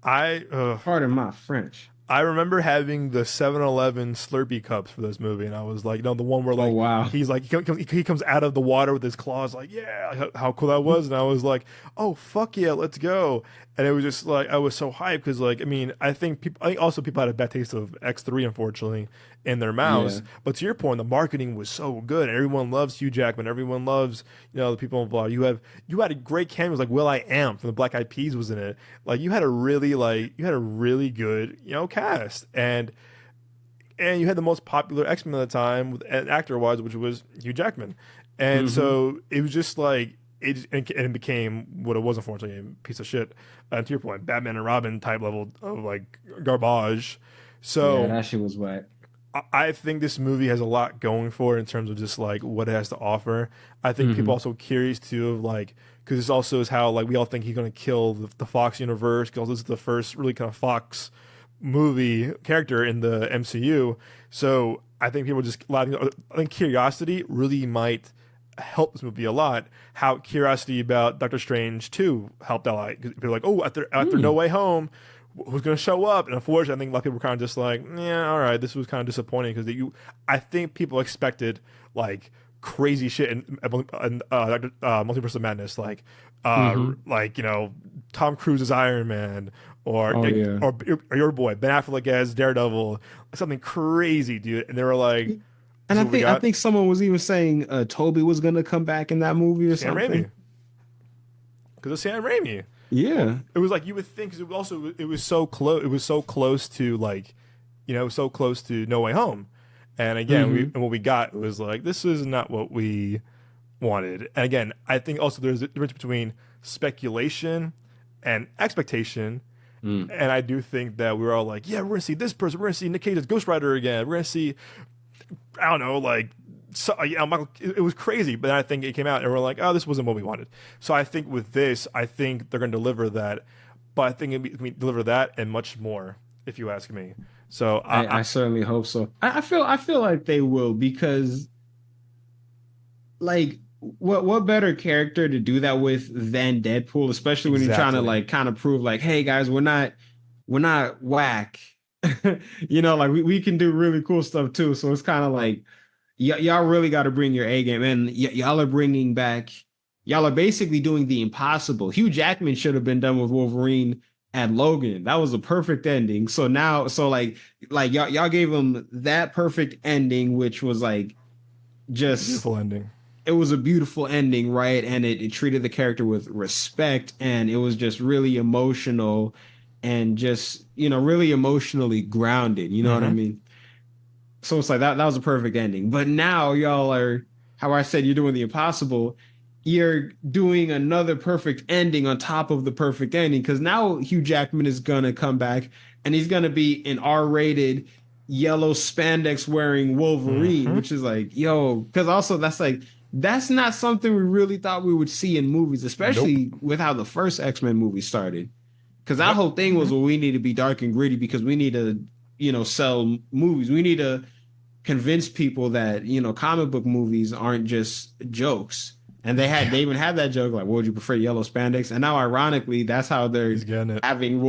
I Pardon my French. I remember having the 7-Eleven Slurpee cups for this movie, and I was like, the one where Oh like wow. he's like he comes out of the water with his claws, like yeah, like, how cool that was, and I was like, oh fuck yeah, let's go, and it was just like I was so hyped because like I mean I think also people had a bad taste of X3 unfortunately in their Yeah. mouths, but to your point, the marketing was so good, everyone loves Hugh Jackman, everyone loves the people involved. You had a great cameos like Will I Am from the Black Eyed Peas was in it. Like you had a really good cast, and you had the most popular X-Men at the time actor wise, which was Hugh Jackman, and Hmm. so it was just like it became what it was, unfortunately, a piece of shit. To your point, Batman and Robin type level of like garbage. Yeah, So that shit was whack. I think this movie has a lot going for it in terms of just like what it has to offer. I think people Hmm. also curious too of like because this also is how like we all think he's going to kill the Fox universe because this is the first really kind of Fox movie character in the MCU. So I think people just I think curiosity really might help this movie a lot. How curiosity about Doctor Strange 2 helped out. Like, 'cause people are like, oh, after No Mm. Way Home, who's going to show up? And unfortunately, I think a lot of people were kind of just like, yeah, all right, this was kind of disappointing because I think people expected like crazy shit Multiverse of Madness, Hmm. like Tom Cruise's Iron Man, or Oh yeah. or your boy Ben Affleck as Daredevil, something crazy, dude. And they were like, "This And is I what we think I got." think someone was even saying Toby was gonna come back in that movie or Sam something. Raimi, because of Sam Raimi. Yeah. It was like you would think, because it was so close. It was so close to like, so close to No Way Home. And again, Hmm. what we got was like this is not what we wanted. And again, I think also there's a difference between speculation and expectation. Mm. And I do think that we were all like, yeah, we're gonna see this person, we're gonna see Nick Cage's Ghost Rider again, we're gonna see, I don't know, like, so, Michael, it was crazy. But then I think it came out and we're like, oh, this wasn't what we wanted. So I think with this, I think they're gonna deliver that, but I think it can deliver that and much more, if you ask me. So I certainly hope so. I feel like they will because like what better character to do that with than Deadpool, especially when you're trying to exactly. like kind of prove like, hey guys, we're not whack. Like we can do really cool stuff too. So it's kind of like y'all really got to bring your A game, and y'all are bringing back. Y'all are basically doing the impossible. Hugh Jackman should have been done with Wolverine at Logan. That was a perfect ending. So now, so like y'all gave him that perfect ending, which was like just Beautiful ending. it was a beautiful ending, right? And it treated the character with respect, and it was just really emotional and just really emotionally grounded. You know what I Mm-hmm. mean? So it's like that was a perfect ending. But now y'all are, how I said, you're doing the impossible. You're doing another perfect ending on top of the perfect ending because now Hugh Jackman is gonna come back and he's gonna be an R-rated yellow spandex wearing Wolverine, Mm-hmm. which is like, yo, because also that's not something we really thought we would see in movies, Nope. especially with how the first X-Men movie started. Because our Yep. whole thing was, well, we need to be dark and gritty because we need to, sell movies. We need to convince people that comic book movies aren't just jokes. And Yeah. they even had that joke like, what would you prefer, yellow spandex? And now ironically that's how they're He's getting it. having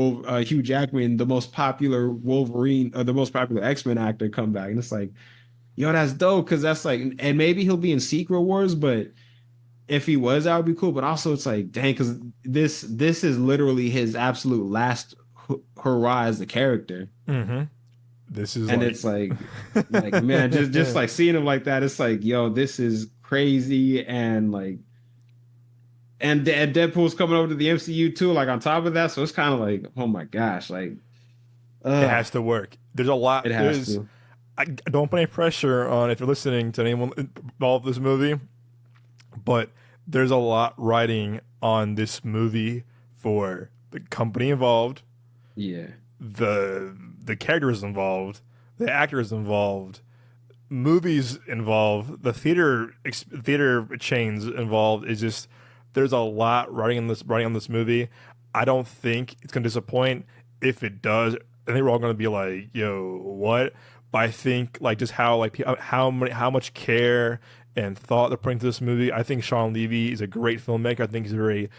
Hugh Jackman, the most popular Wolverine, or the most popular X-Men actor, come back. And it's like, yo, that's dope, because that's like, and maybe he'll be in Secret Wars, but if he was, that would be cool. But also it's like, dang, because this is literally his absolute last hurrah as a character. Mm-hmm. This is And like it's like man, just like seeing him like that, it's like, yo, this is crazy. And like, and Deadpool's coming over to the MCU too, like on top of that. So it's kind of like, oh my gosh, like, it uh has to work. There's a lot. it has to. I don't put any pressure on if you're listening to anyone involved with this movie, but there's a lot riding on this movie for the company involved, Yeah. the characters involved, the actors involved, movies involved, the theater chains involved. Is just there's a lot riding on this movie. I don't think it's gonna disappoint. If it does, I think we're all gonna be like, "Yo, what?" But I think like just how much care and thought they're putting into this movie. I think Sean Levy is a great filmmaker. I think he's a very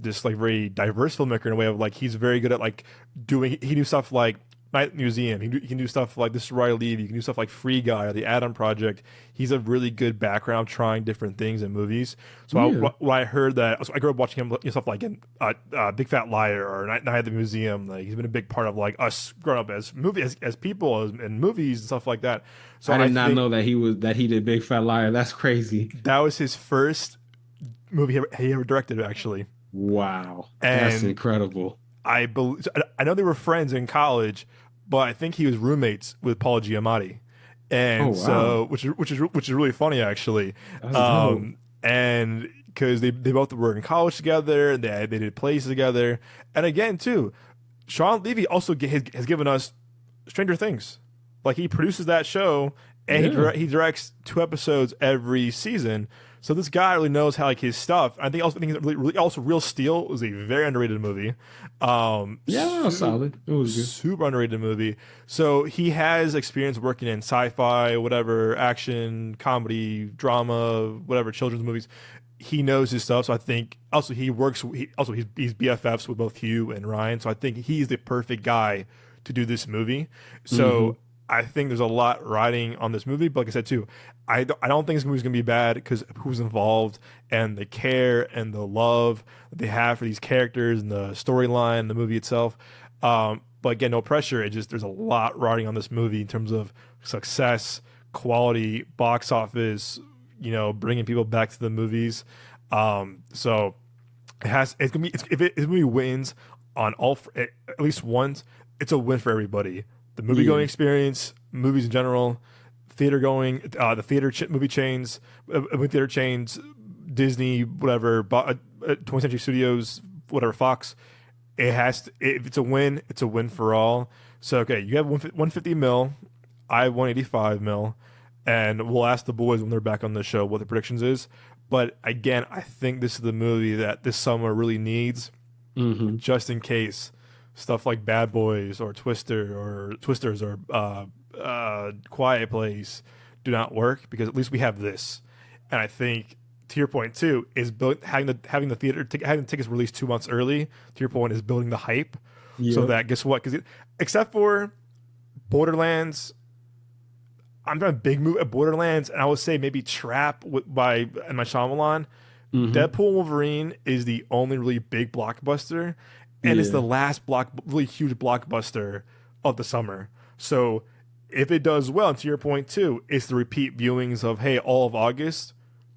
just like very diverse filmmaker in a way of like he's very good at like doing. He do stuff like Night Museum. He can do stuff like This Is Where I Leave. He can do stuff like Free Guy or The Adam Project. He's a really good background trying different things in movies. So when I heard that, so I grew up watching him stuff like in Big Fat Liar or Night at the Museum. Like he's been a big part of like us growing up as people in movies and stuff like that. So I did not know that he did Big Fat Liar. That's crazy. That was his first movie he ever directed, actually. Wow, and that's incredible. I know they were friends in college, but I think he was roommates with Paul Giamatti, and so which is really funny actually. And because they both were in college together, and they did plays together, and again too, Sean Levy also has given us Stranger Things. Like he produces that show, and he directs 2 episodes every season. So this guy really knows how like his stuff. I think also Real Steel was a very underrated movie. It was solid. It was good. Super underrated movie. So he has experience working in sci-fi, whatever, action, comedy, drama, whatever, children's movies. He knows his stuff. So I think also he's BFFs with both Hugh and Ryan. So I think he's the perfect guy to do this movie. So I think there's a lot riding on this movie, but like I said too, I don't think this movie's gonna be bad because who's involved and the care and the love that they have for these characters and the storyline, the movie itself. But again, no pressure. There's a lot riding on this movie in terms of success, quality, box office. Bringing people back to the movies. So if this movie wins on at least once, it's a win for everybody. The movie going experience, movies in general, theater going, the movie chains, movie theater chains, Disney, whatever, 20th Century Studios, whatever, Fox. If it's a win, it's a win for all. So okay, you have 150 mil, I have 185 mil, and we'll ask the boys when they're back on the show what the predictions is. But again, I think this is the movie that this summer really needs, just in case stuff like Bad Boys or Twisters or Quiet Place do not work, because at least we have this. And I think, to your point too, is having the tickets released 2 months early. To your point, is building the hype, so that guess what? Because except for Borderlands, I'm doing a big move at Borderlands, and I would say maybe Trap by M. Night Shyamalan. Deadpool and Wolverine is the only really big blockbuster. And it's the last really huge blockbuster of the summer. So if it does well, and to your point too, it's the repeat viewings of, hey, all of August,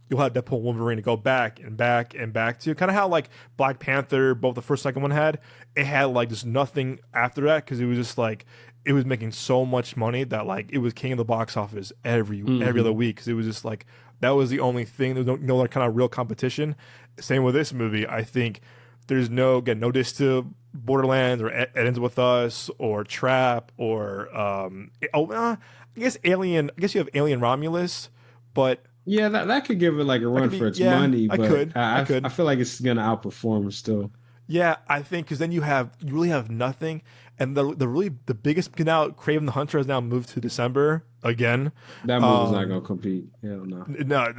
you'll have Deadpool and Wolverine to go back and back and back to. Kind of how like Black Panther, both the first and second one had. It had like just nothing after that, because it was just like, it was making so much money that like it was king of the box office every other week. Because it was just like, that was the only thing. There was no kind of real competition. Same with this movie. I think there's no diss to Borderlands or It Ends With Us or Trap or I guess Alien. I guess you have Alien Romulus, but that could give it like a run for its money. But I feel like it's gonna outperform still. Yeah, I think because then you really have nothing, and the biggest now, Kraven the Hunter has now moved to December again. That movie's not gonna compete. Hell no. No,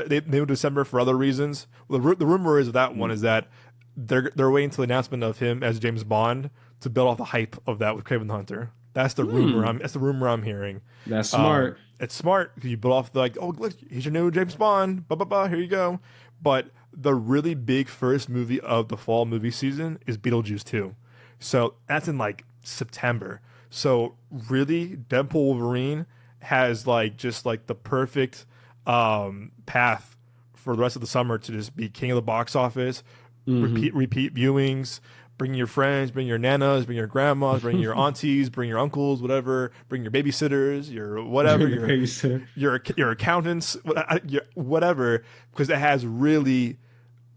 they moved December for other reasons. Well, the rumor is that one is that they're waiting until the announcement of him as James Bond to build off the hype of that with Kraven the Hunter. That's the rumor. That's the rumor I'm hearing. That's smart. It's smart because you build off the like, oh look, here's your new James Bond. Here you go. But the really big first movie of the fall movie season is Beetlejuice 2. So that's in like September. So really, Deadpool Wolverine has like just like the perfect path for the rest of the summer to just be king of the box office. Repeat viewings, bring your friends, bring your nanas, bring your grandmas, bring your aunties, bring your uncles, whatever, bring your babysitters, your whatever, your accountants, whatever, because it has really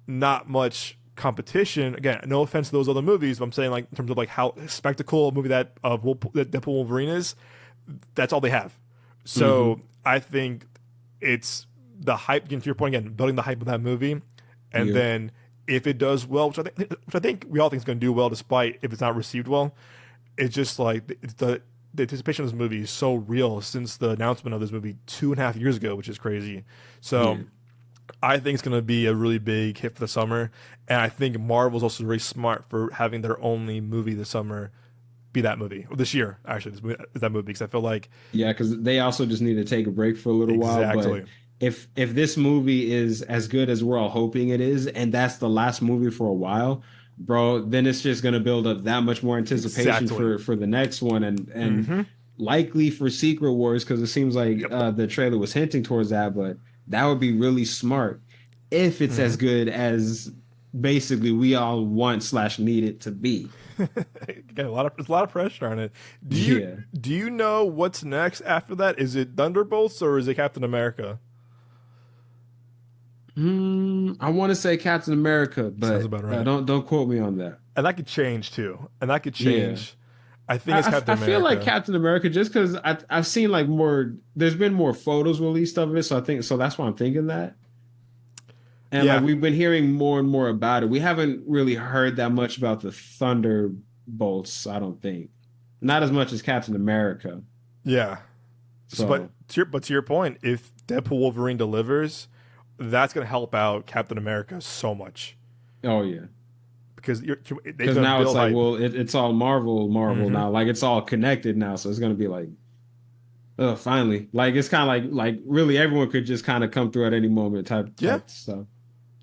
not much competition. Again, no offense to those other movies, but I'm saying like in terms of like how spectacle a movie that Deadpool Wolverine is, that's all they have. So I think it's the hype, to your point again, building the hype of that movie, and then if it does well, which I think we all think is going to do well, despite if it's not received well, it's just like the anticipation of this movie is so real since the announcement of this movie 2.5 years ago, which is crazy. So Yeah. I think it's going to be a really big hit for the summer, and I think Marvel's also very smart for having their only movie this summer be that movie, or this year actually, is that movie, because I feel like Yeah, because they also just need to take a break for a little while. But exactly, if this movie is as good as we're all hoping it is, and that's the last movie for a while, bro, then it's just gonna build up that much more anticipation exactly. for the next one, and Mm-hmm. likely for Secret Wars, because it seems like Yep. the trailer was hinting towards that. But that would be really smart if it's Mm-hmm. as good as basically we all want slash need it to be. Again, there's a lot of pressure on it. Do you Yeah. do you know what's next after that? Is it Thunderbolts or is it Captain America? I want to say Captain America, Sounds but about right. don't quote me on that. And that could change too. And that could Yeah, change. I think it's Captain I feel like America. Captain America just because I've seen like more. There's been more photos released of it, so I think so. That's why I'm thinking that. And like Yeah, we've been hearing more and more about it. We haven't really heard that much about the Thunderbolts. I don't think, not as much as Captain America. yeah. So, So but to your point, if Deadpool Wolverine delivers, that's gonna help out Captain America so much oh yeah, because they're because gonna now it's build like hype. well it's all Marvel Hmm. now. Like it's all connected now, so it's gonna be like. Finally, like it's kind of like really everyone could just kind of come through at any moment Yeah, type stuff.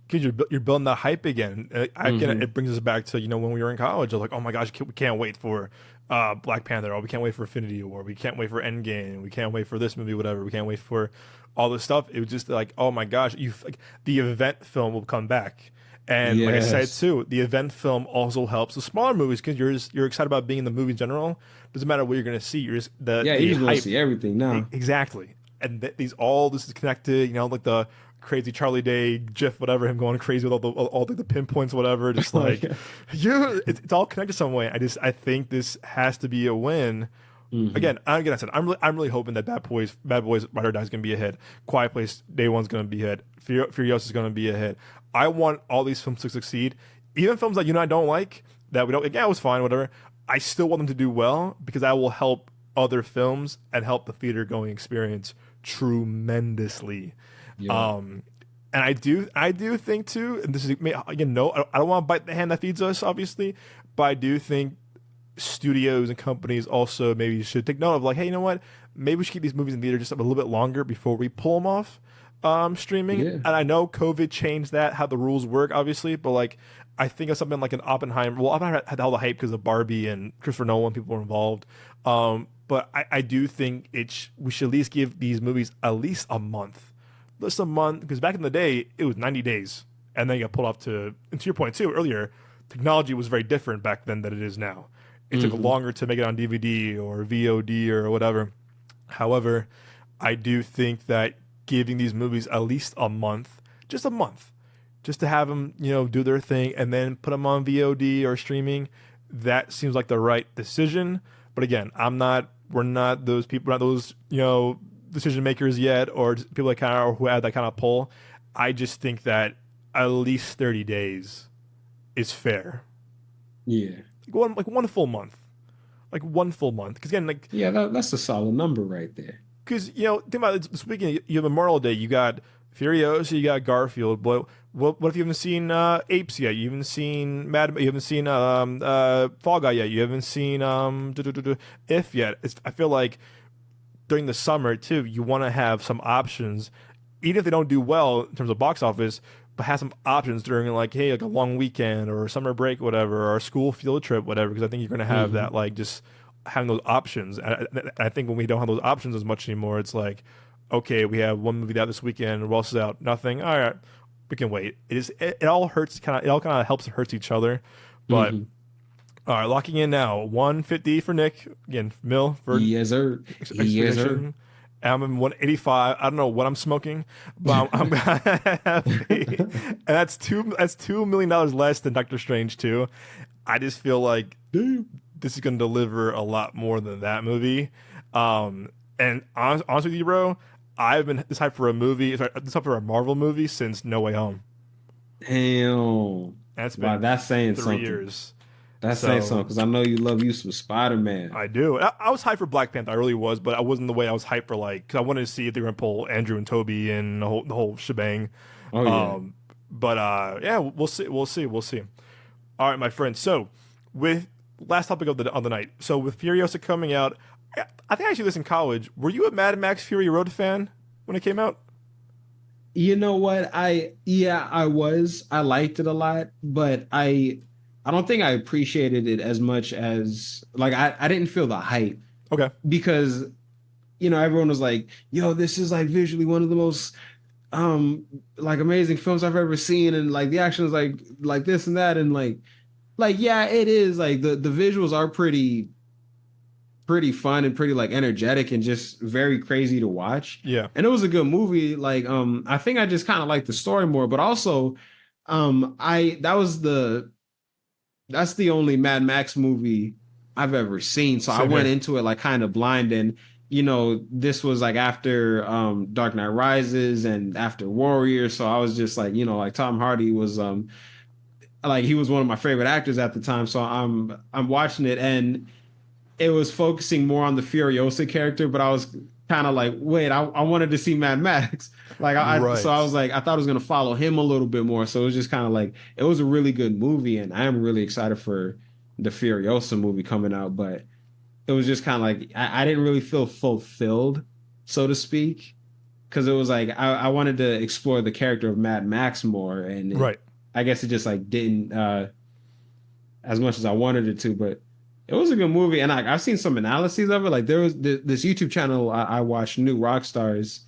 because you're building that hype again. Again, Hmm. it brings us back to when we were in college. Like, oh my gosh, we can't wait for Black Panther. Or we can't wait for Infinity War. We can't wait for Endgame. We can't wait for this movie. Whatever. We can't wait for all this stuff. It was just like, oh my gosh, like the event film will come back. And like I said Yes. too, the event film also helps the smaller movies because you're excited about being in the movie in general. Doesn't matter what you're gonna see. You're just Yeah, you the just want to hype. see everything now. Exactly. And this is connected, like the crazy Charlie Day GIF, whatever, him going crazy with all the pinpoints, whatever, just Oh, like yeah. it's all connected some way. I think this has to be a win. Hmm. Again, I said I'm really hoping that Bad Boys Ride or Die is gonna be a hit. Quiet Place Day One's gonna be a hit. Furiosa is gonna be a hit. I want all these films to succeed, even films that I don't like, that we don't. Like, yeah, it was fine, whatever. I still want them to do well because that will help other films and help the theater going experience tremendously. Yeah. Um, and I do think too, and this is again, no, I don't want to bite the hand that feeds us, obviously, but I do think studios and companies also maybe should take note of like, hey, you know what? Maybe we should keep these movies in theater just a little bit longer before we pull them off streaming. Yeah. And I know COVID changed that, how the rules work, obviously, but like I think of something like an Oppenheimer. Well, Oppenheimer had all the hype because of Barbie and Christopher Nolan, people were involved. But I do think we should at least give these movies at least a month. Just a month, because back in the day, it was 90 days. And then you got pulled off and to your point too, earlier, technology was very different back then than it is now. It took Hmm. longer to make it on DVD or VOD or whatever. However, I do think that giving these movies at least a month, just a month, just to have them, do their thing and then put them on VOD or streaming, that seems like the right decision. But again, we're not those people, not those, decision makers yet, or just people that who have that kind of pull. I just think that at least 30 days is fair. Yeah. One full month. Like one full month. Because again, like, Yeah, that's a solid number right there. because think about it, this weekend. You have Memorial Day. You got Furiosa. You got Garfield. But what if you haven't seen Apes yet? You haven't seen Mad. You haven't seen Fall Guy yet. You haven't seen If yet. I feel like during the summer too, you want to have some options, even if they don't do well in terms of box office. But have some options during like, hey, like a long weekend or a summer break, whatever, or a school field trip, whatever. Because I think you're going to have Hmm. that, like, just having those options. And I think when we don't have those options as much anymore, it's like, okay, we have one movie out this weekend. What else is out? Nothing. All right, we can wait. It all hurts. It all kind of helps and hurts each other. But Hmm. all right, locking in now. 150 for Nick again. Mil for Yes, sir. Yes, sir. expectation. I'm in 185. I don't know what I'm smoking, but I'm happy. And that's $2 million less than Doctor Strange 2. I just feel like this is going to deliver a lot more than that movie. And honest with you, bro, I've been this hyped for a movie, this hyped for a Marvel movie since No Way Home. Damn. That's Wow, been that's saying 3 something. years. That's saying something So because I know you love you some Spider-Man. I do. I was hyped for Black Panther. I really was, but I wasn't the way I was hyped for like because I wanted to see if they were gonna pull Andrew and Toby and the whole shebang. Oh yeah. Um, but yeah, we'll see. We'll see. We'll see. All right, my friend. So with last topic of the night. So with Furiosa coming out, I think I actually this in college. Were you a Mad Max Fury Road fan when it came out? You know what? I was. I liked it a lot, but I don't think I appreciated it as much as like I didn't feel the hype Okay. because everyone was like, yo, this is like visually one of the most like amazing films I've ever seen, and like the action is like this and that, and like yeah, it is like the visuals are pretty fun and pretty like energetic and just very crazy to watch. Yeah. And it was a good movie. Like I think I just kind of liked the story more, but also I that's the only Mad Max movie I've ever seen. So I Same went here. into it like kind of blind, and this was like after Dark Knight Rises and after Warrior. So I was just like, like Tom Hardy was like he was one of my favorite actors at the time. So I'm watching it, and it was focusing more on the Furiosa character, but I was kind of like, wait, I wanted to see Mad Max. Like so I Right. was like, I thought I was gonna follow him a little bit more. So it was just kind of like it was a really good movie, and I am really excited for the Furiosa movie coming out. But it was just kind of like I didn't really feel fulfilled, so to speak, because it was like I wanted to explore the character of Mad Max more, and Right. I guess it just like didn't as much as I wanted it to, but it was a good movie. And I've seen some analyses of it. Like there was this YouTube channel I watched, New Rockstars.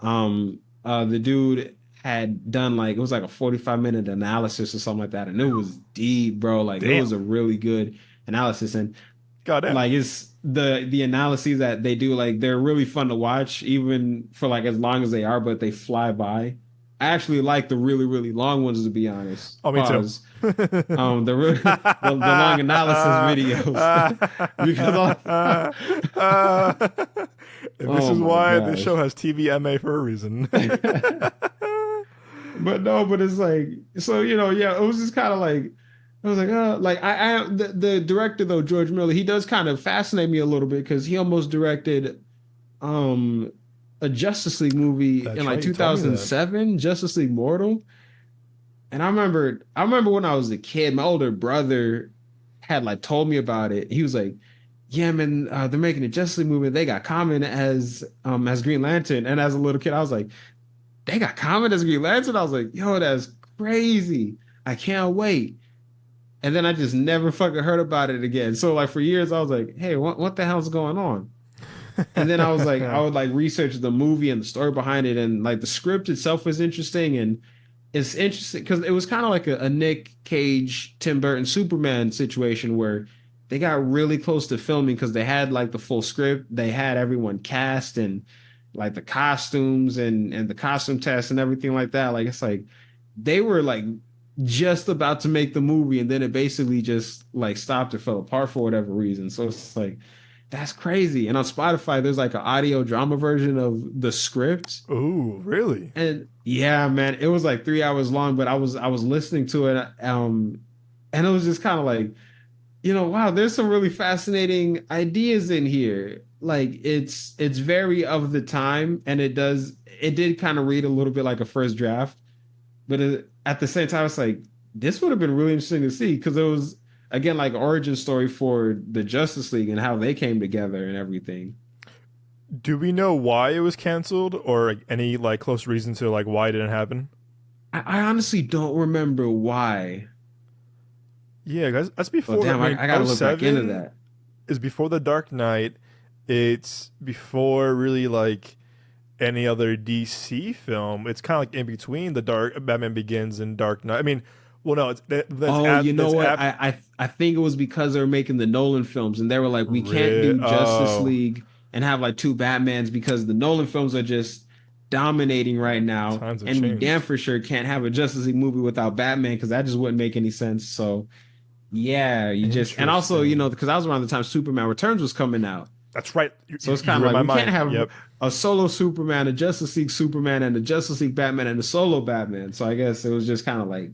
The dude had done like it was like a 45-minute analysis or something like that, and it was deep, bro. Like it was Damn. a really good analysis, and Goddamn. like it's the analyses that they do, like they're really fun to watch, even for like as long as they are, but they fly by. I actually like the really, really long ones, to be honest. Oh, me too. Pause. The long analysis videos because And this oh is my why this show gosh. has TVMA for a reason. But it's like so yeah, it was just kind of like I was like the director though, George Miller, he does kind of fascinate me a little bit because he almost directed um a Justice League movie in That's like right. You told me that. 2007, Justice League Mortal. And I remember when I was a kid, my older brother had like told me about it. He was like, "Yeah, man, they're making a Justice League movie. They got Common as Green Lantern." And as a little kid, I was like, "They got Common as Green Lantern." I was like, "Yo, that's crazy! I can't wait." And then I just never fucking heard about it again. So like for years, I was like, "Hey, what the hell's going on?" And then I was like, I would like research the movie and the story behind it, and like the script itself was interesting, and it's interesting because it was kind of like a Nick Cage, Tim Burton Superman situation where they got really close to filming because they had like the full script, they had everyone cast and like the costumes and the costume tests and everything like that. Like it's like they were like just about to make the movie, and then it basically just like stopped or fell apart for whatever reason. So it's like that's crazy. And on Spotify, there's like an audio drama version of the script. Ooh, really? And yeah, man, it was like 3 hours long, but I was listening to it, and it was just kind of like, wow, there's some really fascinating ideas in here. Like it's very of the time, and it did kind of read a little bit like a first draft, but at the same time, it's like this would have been really interesting to see because it was again like origin story for the Justice League and how they came together and everything. Do we know why it was canceled or like, any like close reason to like why it didn't happen? I honestly don't remember why, Yeah, guys, that's but before. I damn, mean, I got to oh look back into 07 that. is before the Dark Knight. It's before really like any other DC film. It's kind of like in between the Dark Batman Begins and Dark Knight. I mean, well, no, Oh, you know that's what? app. I think it was because they were making the Nolan films, and they were like, we can't do Justice Oh, League and have like two Batmans because the Nolan films are just dominating right now, times have and we damn changed. for sure can't have a Justice League movie without Batman because that just wouldn't make any sense. So yeah, you just and also Interesting. because I was around the time Superman Returns was coming out, That's right. so it's You kind of read like my we can't mind. have Yep. a solo Superman, a Justice League Superman, and a Justice League Batman and a solo Batman. So I guess it was just kind of like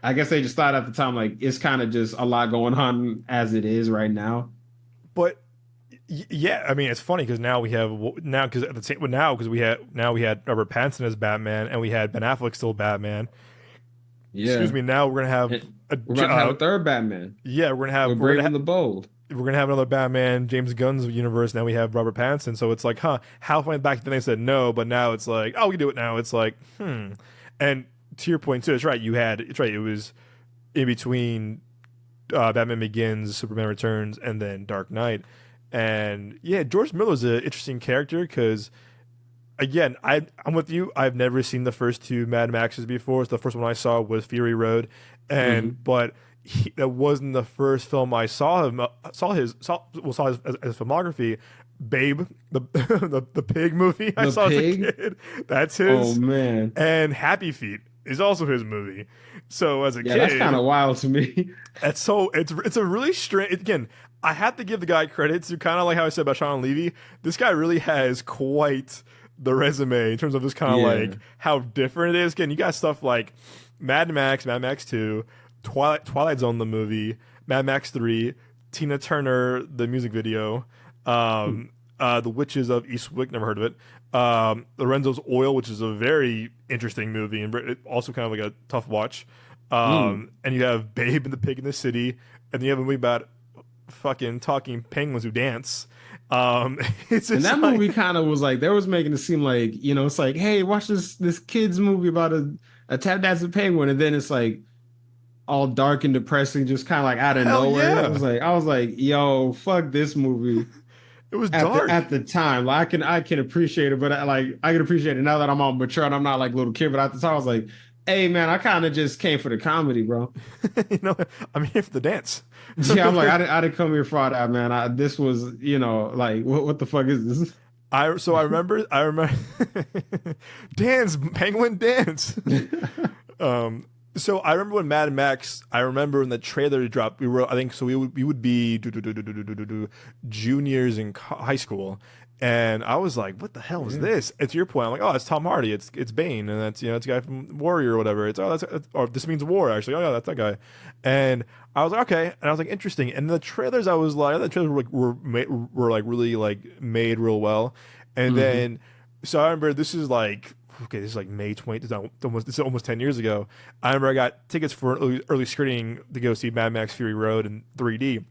I guess they just thought at the time like it's kind of just a lot going on as it is right now. But yeah, I mean, it's funny because now we have now because at the same now because we had Robert Pattinson as Batman and we had Ben Affleck still Batman. Yeah. Excuse me. Now we're gonna have we're about to have a third Batman. Yeah, We're Brave and the Bold. We're gonna have another Batman, James Gunn's universe. Now we have Robert Pattinson, so it's like, how far back then they said no, but now it's like, oh, we do it now. It's like, And to your point too, it's right. It was in between Batman Begins, Superman Returns, and then Dark Knight. And yeah, George Miller's an interesting character because, again, I'm with you. I've never seen the first two Mad Maxes before. So the first one I saw was Fury Road, and but that wasn't the first film I saw him saw his as filmography. Babe, the pig movie I saw Pig? as a kid. That's his. Oh man. And Happy Feet is also his movie. So as a kid, that's kind of wild to me. it's a really strange. Again, I have to give the guy credit to kind of like how I said about Sean Levy. This guy really has quite the resume in terms of just kind of like how different it is. Again, you got stuff like Mad Max 2, Twilight Zone the movie, Mad Max 3, Tina Turner the music video, The Witches of Eastwick, never heard of it. Lorenzo's Oil, which is a very interesting movie and also kind of like a tough watch. And you have Babe and the Pig in the City, and then you have a movie about fucking talking penguins who dance. It's and that like, movie kind of was like they was making it seem like, it's like, hey, watch this kids movie about a tap dancing penguin, and then it's like all dark and depressing, just kind of like out of nowhere. Yeah. I was like, yo, fuck this movie. It was dark at the time. Like I can appreciate it, but I can appreciate it now that I'm all mature and I'm not like a little kid. But at the time, I was like, hey man, I kind of just came for the comedy, bro. I'm here for the dance. Yeah, I'm like, I didn't come here for all that, man. This was, like, what the fuck is this? I remember dance, penguin dance. So I remember when Mad Max, I remember when the trailer dropped, we would be juniors in high school. And I was like, what the hell is this? And to your point, I'm like, oh, it's Tom Hardy. It's Bane. And that's, it's a guy from Warrior or whatever. Or this means war, actually. Oh, yeah, that's that guy. And I was like, okay. And I was like, interesting. And the trailers, I was like, the trailers were like really like made real well. And then, so I remember this is like May 20th. This is almost 10 years ago. I remember I got tickets for an early screening to go see Mad Max Fury Road in 3D.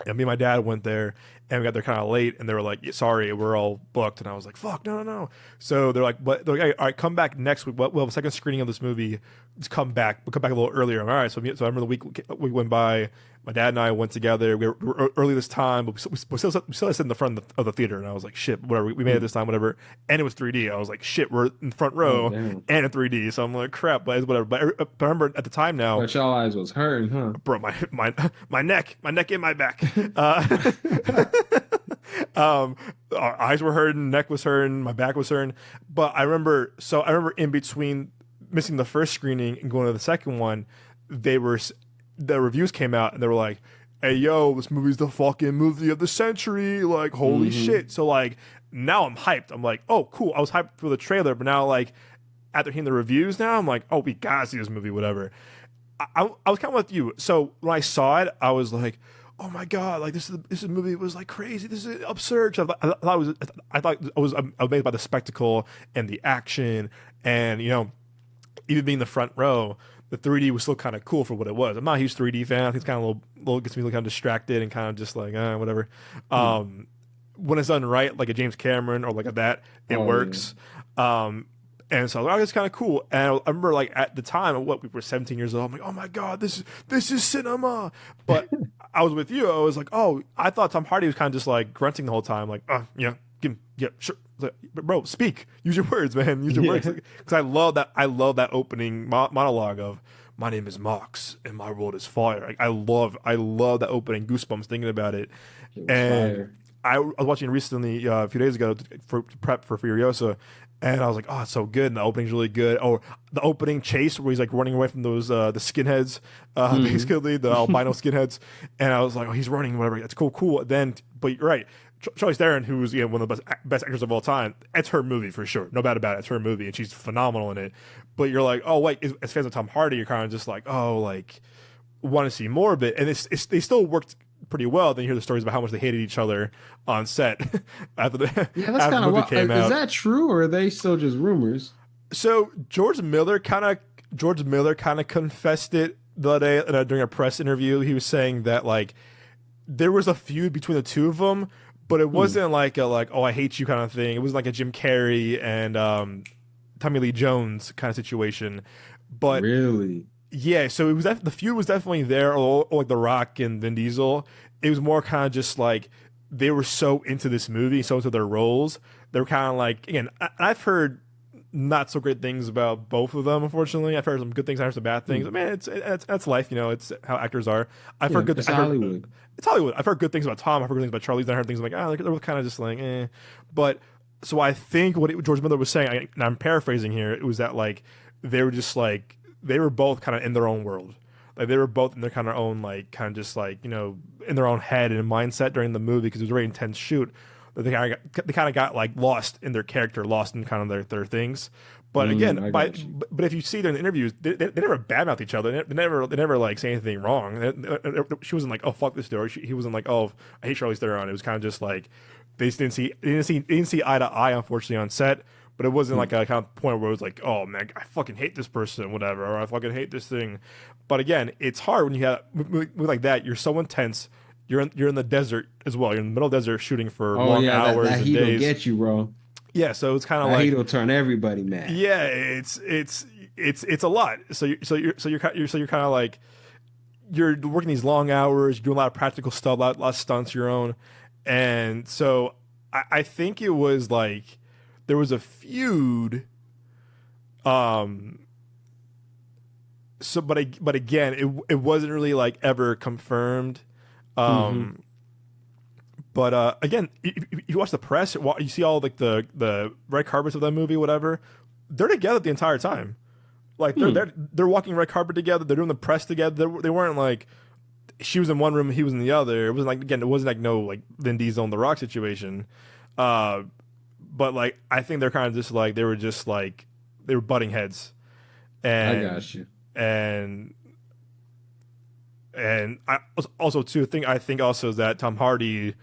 And me and my dad went there, and we got there kind of late, and they were like, sorry, we're all booked. And I was like, fuck, no. So they're like, hey, all right, come back next week. We'll have a second screening of this movie. Just come back. We'll come back a little earlier. All right. So I remember the week went by. My dad and I went together. We were early this time, but we still sat in the front of the theater. And I was like, shit, whatever. We made it this time, whatever. And it was 3D. I was like, shit, we're in the front row and in 3D. So I'm like, crap, but whatever. But I remember at the time now. But y'all eyes was hurting, huh? Bro, my neck and my back. Our eyes were hurting, neck was hurting, my back was hurting. But I remember in between missing the first screening and going to the second one, the reviews came out and they were like, hey yo, this movie's the fucking movie of the century, like holy shit. So like now I'm hyped. I'm like, oh cool, I was hyped for the trailer, but now like after hearing the reviews now I'm like, oh, we gotta see this movie, whatever. I was kind of with you. So when I saw it, I was like, oh my god, like this movie was like crazy. This is absurd. I thought I was amazed by the spectacle and the action, and even being the front row, the 3D was still kind of cool for what it was. I'm not a huge 3D fan. I think it's kind of a little gets me kind of distracted and kind of just like whatever. When it's done right, like a James Cameron or like that, it works. Yeah. And so it's kind of cool. And I remember like at the time, we were 17 years old. I'm like, oh my god, this is cinema. But I was with you. I was like, oh, I thought Tom Hardy was kind of just like grunting the whole time, like, yeah, sure. Like, bro, speak, use your words, man, use your words. Because I love that opening monologue of, my name is Mox and my world is fire. Like, I love that opening. Goosebumps thinking about it. And fire. I was watching recently a few days ago to prep for Furiosa. And I was like, oh, it's so good. And the opening's really good. Or the opening chase where he's like running away from those the skinheads, basically the albino skinheads. And I was like, oh, he's running, whatever. That's cool. Then, but you're right. Charlize Theron, who's one of the best actors of all time, it's her movie for sure, no doubt about it. It's her movie, and she's phenomenal in it. But you're like, oh wait, as fans of Tom Hardy, you're kind of just like, oh, like want to see more of it, and they still worked pretty well. Then you hear the stories about how much they hated each other on set after that's kind of what came out. Is that true, or are they still just rumors? So George Miller kind of confessed it the other day during a press interview. He was saying that like there was a feud between the two of them, but it wasn't like oh I hate you kind of thing. It wasn't like a Jim Carrey and Tommy Lee Jones kind of situation. But really, yeah. So it was the feud was definitely there, or like The Rock and Vin Diesel. It was more kind of just like they were so into this movie, so into their roles. They were kind of like, again, I've heard not so great things about both of them. Unfortunately, I've heard some good things, I've heard some bad things. Man, it's life, it's how actors are. I've heard good. It's Hollywood. It's Hollywood. I've heard good things about Tom. I've heard good things about Charlize. I heard things like, they're kind of just like, eh. But so I think what George Miller was saying, and I'm paraphrasing here, it was that like they were just like they were both kind of in their own world. Like they were both in their kind of own like kind of just like in their own head and mindset during the movie, because it was a very intense shoot. They kind of got like lost in their character, lost in kind of their things. But again, but if you see during the interviews, they never badmouth each other. They never like say anything wrong. She wasn't like, oh fuck this dude. He wasn't like, oh I hate Charlize Theron. It was kind of just like they didn't see eye to eye, unfortunately, on set. But it wasn't like a kind of point where it was like, oh man, I fucking hate this person, whatever, or I fucking hate this thing. But again, it's hard when you have with like that. You're so intense. You're in the desert as well. You're in the middle of the desert shooting for long hours that and heat days. Will get you, bro. Yeah, so it's kind of like heat will turn everybody mad. Yeah, it's a lot. So you're kind of like you're working these long hours. You're doing a lot of practical stuff, a lot of stunts your own, and so I think it was like there was a feud. So, but again, it wasn't really like ever confirmed. But again, if you watch the press, you see all like the red carpets of that movie, whatever. They're together the entire time. Like they're walking red carpet together. They're doing the press together. They weren't like she was in one room, he was in the other. It wasn't like, again, it wasn't like no like Vin Diesel and The Rock situation. But like I think they're kind of just like they were butting heads. And I got you. And I also too I think also is that Tom Hardy,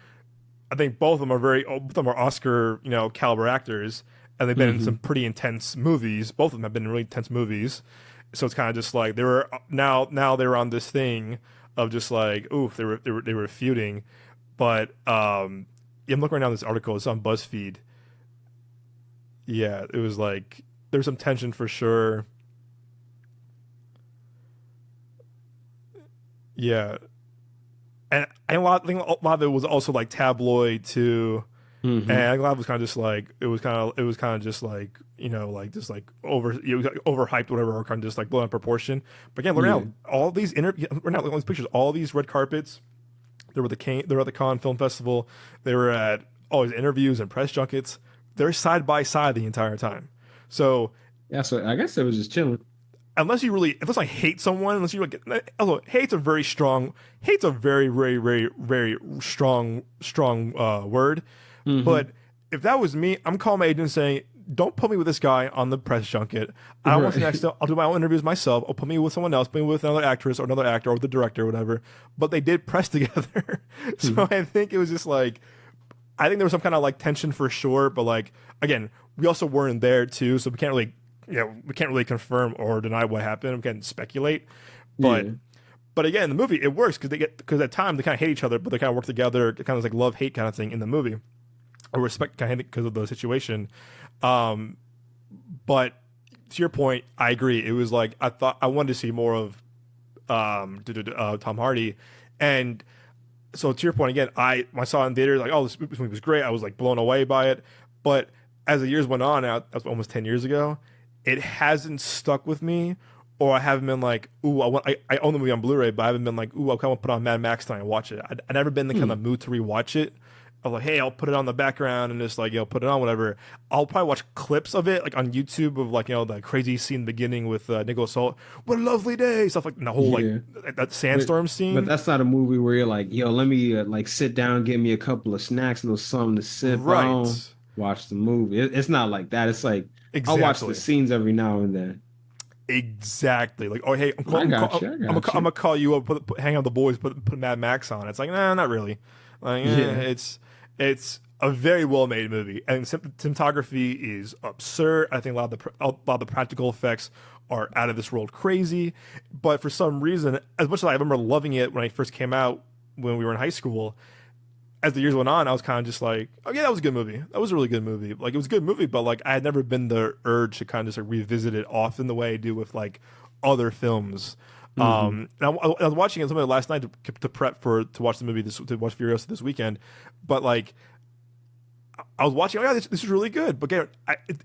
I think both of them are Oscar caliber actors, and they've been in some pretty intense movies. Both of them have been in really intense movies, so it's kind of just like they were now they're on this thing of just like oof they were feuding, but I'm looking right now at this article. It's on BuzzFeed. Yeah, it was like there's some tension for sure. Yeah, and I think a lot of it was also like tabloid too, and a lot of it was kind of just like it was kind of just like like just like overhyped whatever, or kind of just like blown out of proportion. But again, now all these all these pictures, all these red carpets, they were at the Cannes Film Festival, they were at all these interviews and press junkets. They're side by side the entire time. So yeah, so I guess it was just chilling. Unless I hate someone, unless you like, although hate's a very, very, very, very strong word. But if that was me, I'm calling my agent and saying, don't put me with this guy on the press junket. I don't want to next. I'll do my own interviews myself. Or put me with someone else. Put me with another actress or another actor or the director or whatever. But they did press together, so I think it was just like, I think there was some kind of like tension for sure. But like again, we also weren't there too, so we can't really confirm or deny what happened. We can speculate, but again, the movie it works because at times they kind of hate each other, but they kind of work together, kind of like love hate kind of thing in the movie, or respect kind of because of the situation. But to your point, I agree. It was like I wanted to see more of Tom Hardy, and so to your point again, I saw it in theaters like, oh, this movie was great. I was like blown away by it, but as the years went on, now that's almost 10 years ago. It hasn't stuck with me, or I haven't been like, ooh, I own the movie on Blu-ray, but I haven't been like, ooh, I kind of put on Mad Max tonight and watch it. I've never been in the kind of mood to rewatch it of like, hey, I'll put it on the background and just like, put it on, whatever. I'll probably watch clips of it like on YouTube of like, the crazy scene in the beginning with Nicholas Hoult. What a lovely day, stuff like the whole like Yeah. that sandstorm But scene. that's not a movie where you're like, yo, let me like sit down, get me a couple of snacks, a little something to sip on, Right. watch the movie. It's not like that. It's like I'll watch the Exactly. scenes every now and then. Exactly. Like, oh hey, I got you. I got I'm gonna you. call you up, hang out with the boys, put Mad Max on. It's like, nah, not really. Like, Yeah. it's a very well made movie, and cinematography is absurd. I think a lot of the practical effects are out of this world crazy. But for some reason, as much as I remember loving it when it first came out when we were in high school, as the years went on, I was kind of just like, oh yeah, that was a good movie. That was a really good movie. Like it was a good movie, but like I had never been the urge to kind of just like revisit it often the way I do with like other films. Hmm. And I was watching it something last night to prep to watch the movie to watch Furiosa this weekend, but like I was watching, oh yeah, this is really good, but again,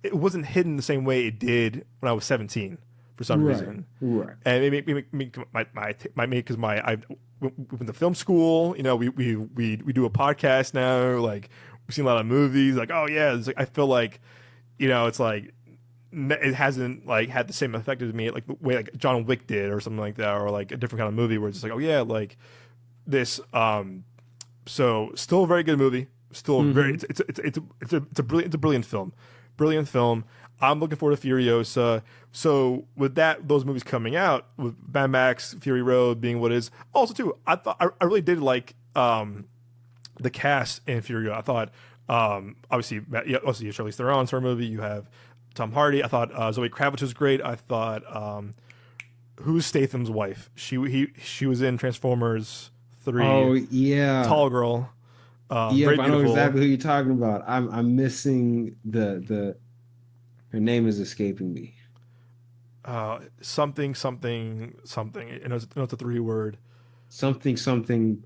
it wasn't hidden the same way it did when I was 17 for some Right. reason. Right. And maybe my because I went to film school. We do a podcast now. Like we've seen a lot of movies. Like oh yeah, it's like I feel like it's like it hasn't like had the same effect as me like the way like John Wick did or something like that, or like a different kind of movie where it's just like oh yeah, like this. So still a very good movie. Still very Hmm. it's a brilliant film, brilliant film. I'm looking forward to Furiosa. So with those movies coming out, with Mad Max, Fury Road being what it is, also too, I really did like the cast in Fury Road. I thought obviously also you have Charlize Theron's her movie. You have Tom Hardy. I thought Zoe Kravitz was great. I thought who's Statham's wife? She was in Transformers 3. Oh yeah. Tall girl, very Yep, I know beautiful. exactly who you're talking about. I'm missing her name is escaping me. Something. It's a three word. Something something.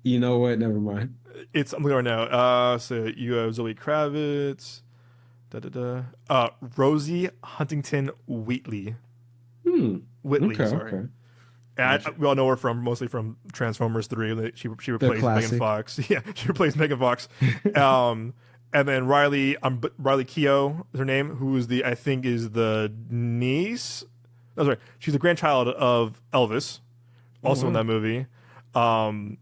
You know what? Never mind. It's I'm looking right now. So you have Zoe Kravitz, da da da. Rosie Huntington Hmm. Whitley, Okay. sorry. Okay. And Gotcha. we all know her from mostly from Transformers 3. She The replaced Megan classic. Fox. Yeah, she replaced Megan Fox. And then Riley Keough is her name, who is I think is the niece. Oh, sorry, she's the grandchild of Elvis, Oh also in wow. that movie. Um,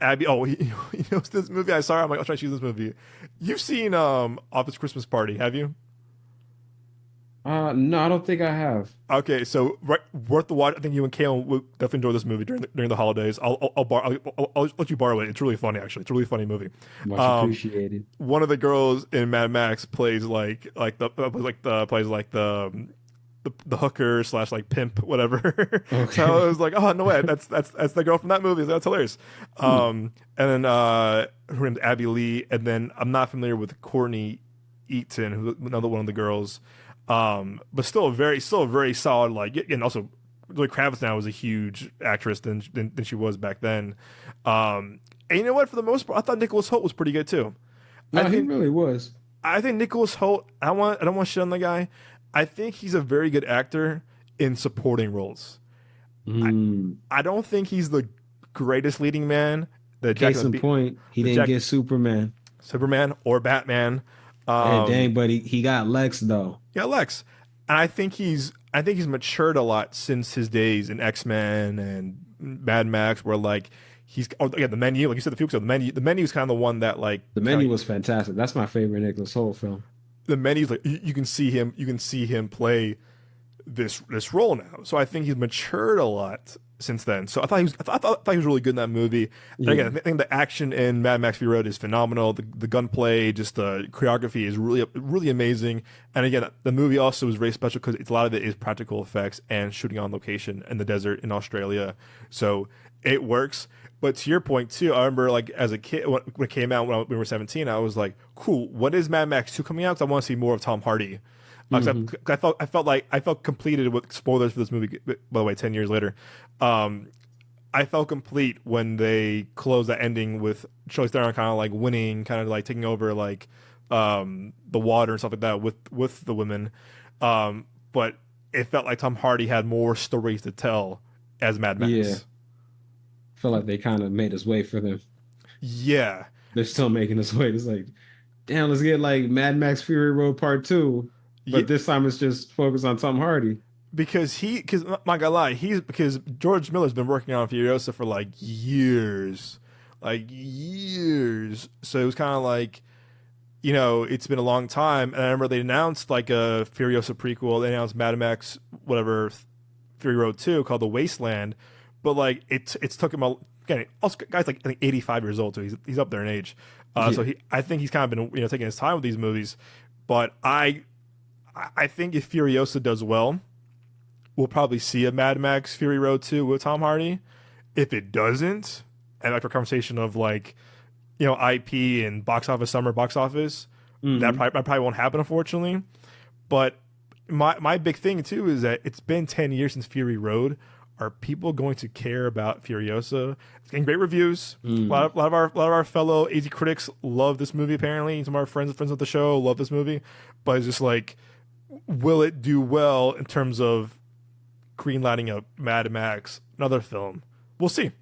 Abby. Oh, this movie I saw. I'm like, I'll try to choose this movie. You've seen Office Christmas Party, have you? No, I don't think I have. Okay, so worth the watch. I think you and Kale would definitely enjoy this movie during the holidays. I'll let you borrow it. It's really funny, actually. It's a really funny movie. Much Um, appreciated. One of the girls in Mad Max plays the hooker slash like pimp whatever. So I Okay. was like, oh no way, that's the girl from that movie. That's hilarious. Hmm. And then her name's Abby Lee, and then I'm not familiar with Courtney Eaton, who's another one of the girls. But still a very solid like, and also Zoe Kravitz now is a huge actress than she was back then. And you know what? For the most part, I thought Nicholas Hoult was pretty good too. I No, he think really was. I think Nicholas Hoult. I don't want to shit on the guy. I think he's a very good actor in supporting roles. I Hmm. I don't think he's the greatest leading man that Case in point, he the didn't Jack get Superman. Superman or Batman. Hey, dang, Um, but he got Lex though. yeah, Lex. And I think he's matured a lot since his days in X-Men and Mad Max, where like yeah, the menu, like you said, the menu is kind of the one that like The kind Menu of was fantastic. That's my favorite Nicholas Hoult film. the menu's like you can see him play this role now. So I think he's matured a lot since then. So I thought he was really good in that movie. And Yeah. again, I think the action in Mad Max Fury Road is phenomenal. The gunplay, just the choreography is really amazing. And again, the movie also is very special because a lot of it is practical effects and shooting on location in the desert in Australia. So it works. But to your point too, I remember like as a kid when it came out when we were 17, I was like, cool. When is Mad Max 2 coming out? Because I want to see more of Tom Hardy. 'Cause Hmm. I felt completed with spoilers for this movie. By the way, 10 years later, um, I felt complete when they closed that ending with Charlize Theron kind of like winning, kind of like taking over like the water and stuff like that with the women. But it felt like Tom Hardy had more stories to tell as Mad Yeah. Max. Feel like they kind of made us wait for them. Yeah. they're still making us wait. It's like, damn, let's get like Mad Max Fury Road Part 2, Yeah, but this time it's just focused on Tom Hardy. because I'm not gonna lie, he's because George Miller's been working on Furiosa for like years. So it was kind of like, it's been a long time. And I remember they announced like a Furiosa prequel. They announced Mad Max, whatever, Fury Road 2 called The Wasteland. But like it's took him again. Also, guy's like I think 85 years old, so he's up there in age. Yeah. So I think he's kind of been taking his time with these movies. But I think if Furiosa does well, we'll probably see a Mad Max Fury Road 2 with Tom Hardy. If it doesn't, and like a conversation of like, IP and box office, summer box office, that probably won't happen, unfortunately. But my big thing too is that it's been 10 years since Fury Road. Are people going to care about Furiosa? It's getting great reviews. A lot of our fellow AZ critics love this movie. Apparently, some of our friends of the show love this movie. But it's just like, will it do well in terms of greenlighting a Mad Max, another film? We'll see.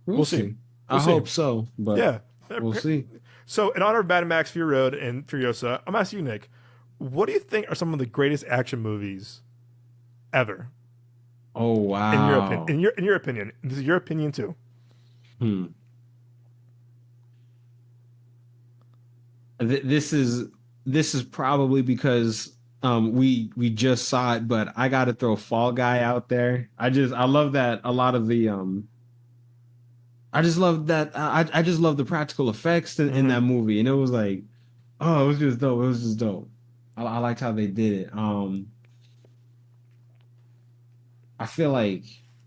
We'll see. I hope so, but Yeah. we'll see. So, in honor of Mad Max Fury Road and Furiosa, I'm asking you, Nick, what do you think are some of the greatest action movies ever? Oh wow! In your opinion, this is your opinion too. Hmm. This is probably because we just saw it, but I got to throw Fall Guy out there. I love that a lot of the I just love that I just love the practical effects in that movie, and it was like, oh, it was just dope. It was just dope. I liked how they did it. I feel like,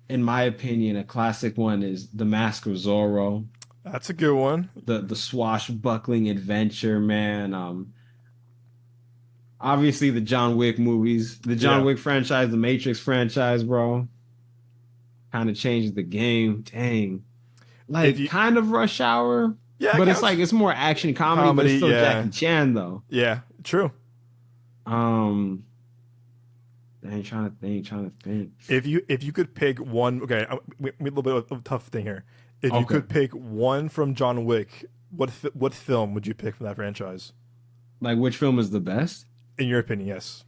in my opinion, a classic one is The Mask of Zorro. That's a good one. The swashbuckling adventure, man. Obviously the John Wick movies, the John Wick franchise, the Matrix franchise, bro. Kind of changed the game. Dang. Like kind of Rush Hour. Yeah, but it's like it's more action comedy, but it's still Jackie Chan though. Yeah, true. Trying to think. If you could pick one, okay, we have a little bit of a tough thing here. If you could pick one from John Wick, what film would you pick from that franchise? Like which film is the best? In your opinion, yes.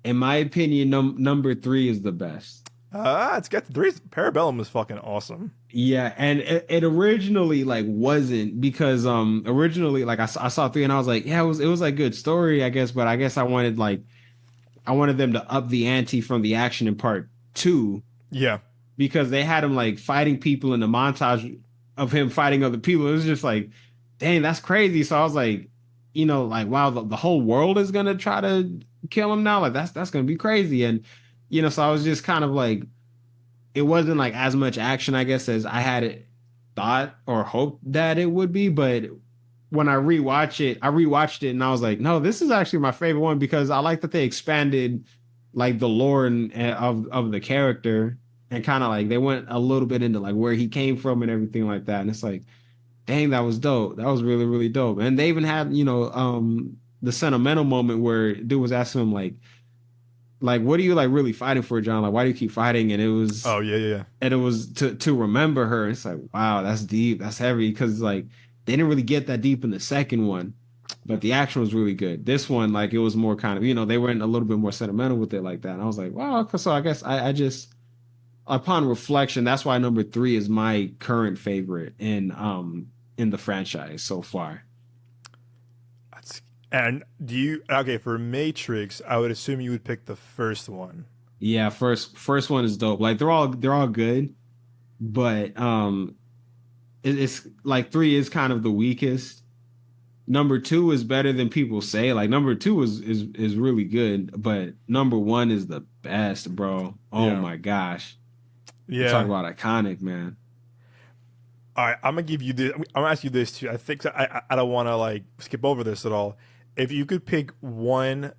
In my opinion, number 3 is the best. It's got three. Parabellum is fucking awesome. Yeah, and it originally like wasn't because originally like I saw 3 and I was like, yeah, it was like good story, I guess, but I guess I wanted them to up the ante from the action in part 2. Yeah. Because they had him like fighting people in the montage of him fighting other people. It was just like, dang, that's crazy. So I was like, like, wow, the whole world is gonna try to kill him now. Like that's gonna be crazy. And so I was just kind of like, it wasn't like as much action, I guess, as I had it thought or hoped that it would be. But when I rewatched it and I was like, no, this is actually my favorite one because I like that they expanded like the lore of the character and kind of like they went a little bit into like where he came from and everything like that. And it's like, dang, that was dope. That was really, really dope. And they even had, the sentimental moment where dude was asking him like, what are you like really fighting for, John? Like, why do you keep fighting? And it was, oh yeah. And it was to remember her. It's like, wow, that's deep. That's heavy. Because like, they didn't really get that deep in the second one, but the action was really good. This one, like, it was more kind of, they went a little bit more sentimental with it like that. And I was like, wow. So I guess I just, upon reflection, that's why number 3 is my current favorite in the franchise so far. And for Matrix, I would assume you would pick the first one. Yeah, first one is dope. Like they're all good, but it's like 3 is kind of the weakest. Number 2 is better than people say. Like number 2 is really good, but number 1 is the best, bro. Oh my gosh. Yeah. Talk about iconic, man. All right, I'm gonna give you this. I'm gonna ask you this too. I think I don't want to like skip over this at all. If you could pick one,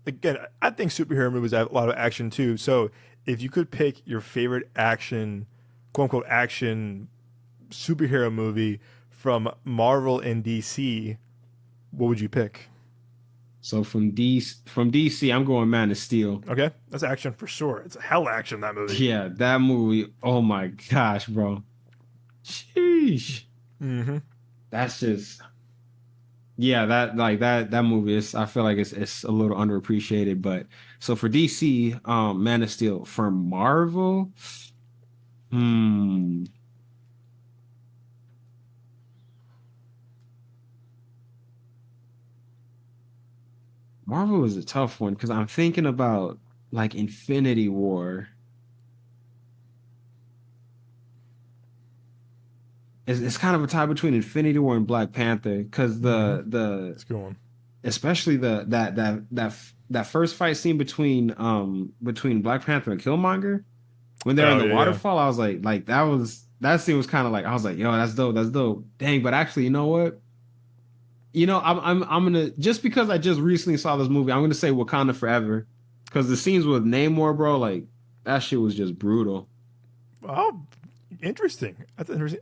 again, I think superhero movies have a lot of action too. So if you could pick your favorite action, quote unquote action superhero movie from Marvel and DC, what would you pick? So from DC, I'm going Man of Steel. Okay, that's action for sure. It's a hell action, that movie. Yeah, that movie. Oh my gosh, bro. Sheesh. Mm-hmm. that's just yeah, that movie is I feel like it's a little underappreciated. But so for DC, Man of Steel. For Marvel, hmm, Marvel is a tough one because I'm thinking about like Infinity War. It's kind of a tie between Infinity War and Black Panther because Mm-hmm. the Let's go on. especially that first fight scene between Black Panther and Killmonger when they're in Oh the yeah, yeah. waterfall. I was like that scene was kind of like I was like, yo, that's dope. Dang, but actually, you know what? I'm gonna just because I just recently saw this movie, I'm gonna say Wakanda Forever because the scenes with Namor, bro, like that shit was just brutal. Oh, interesting. That's interesting.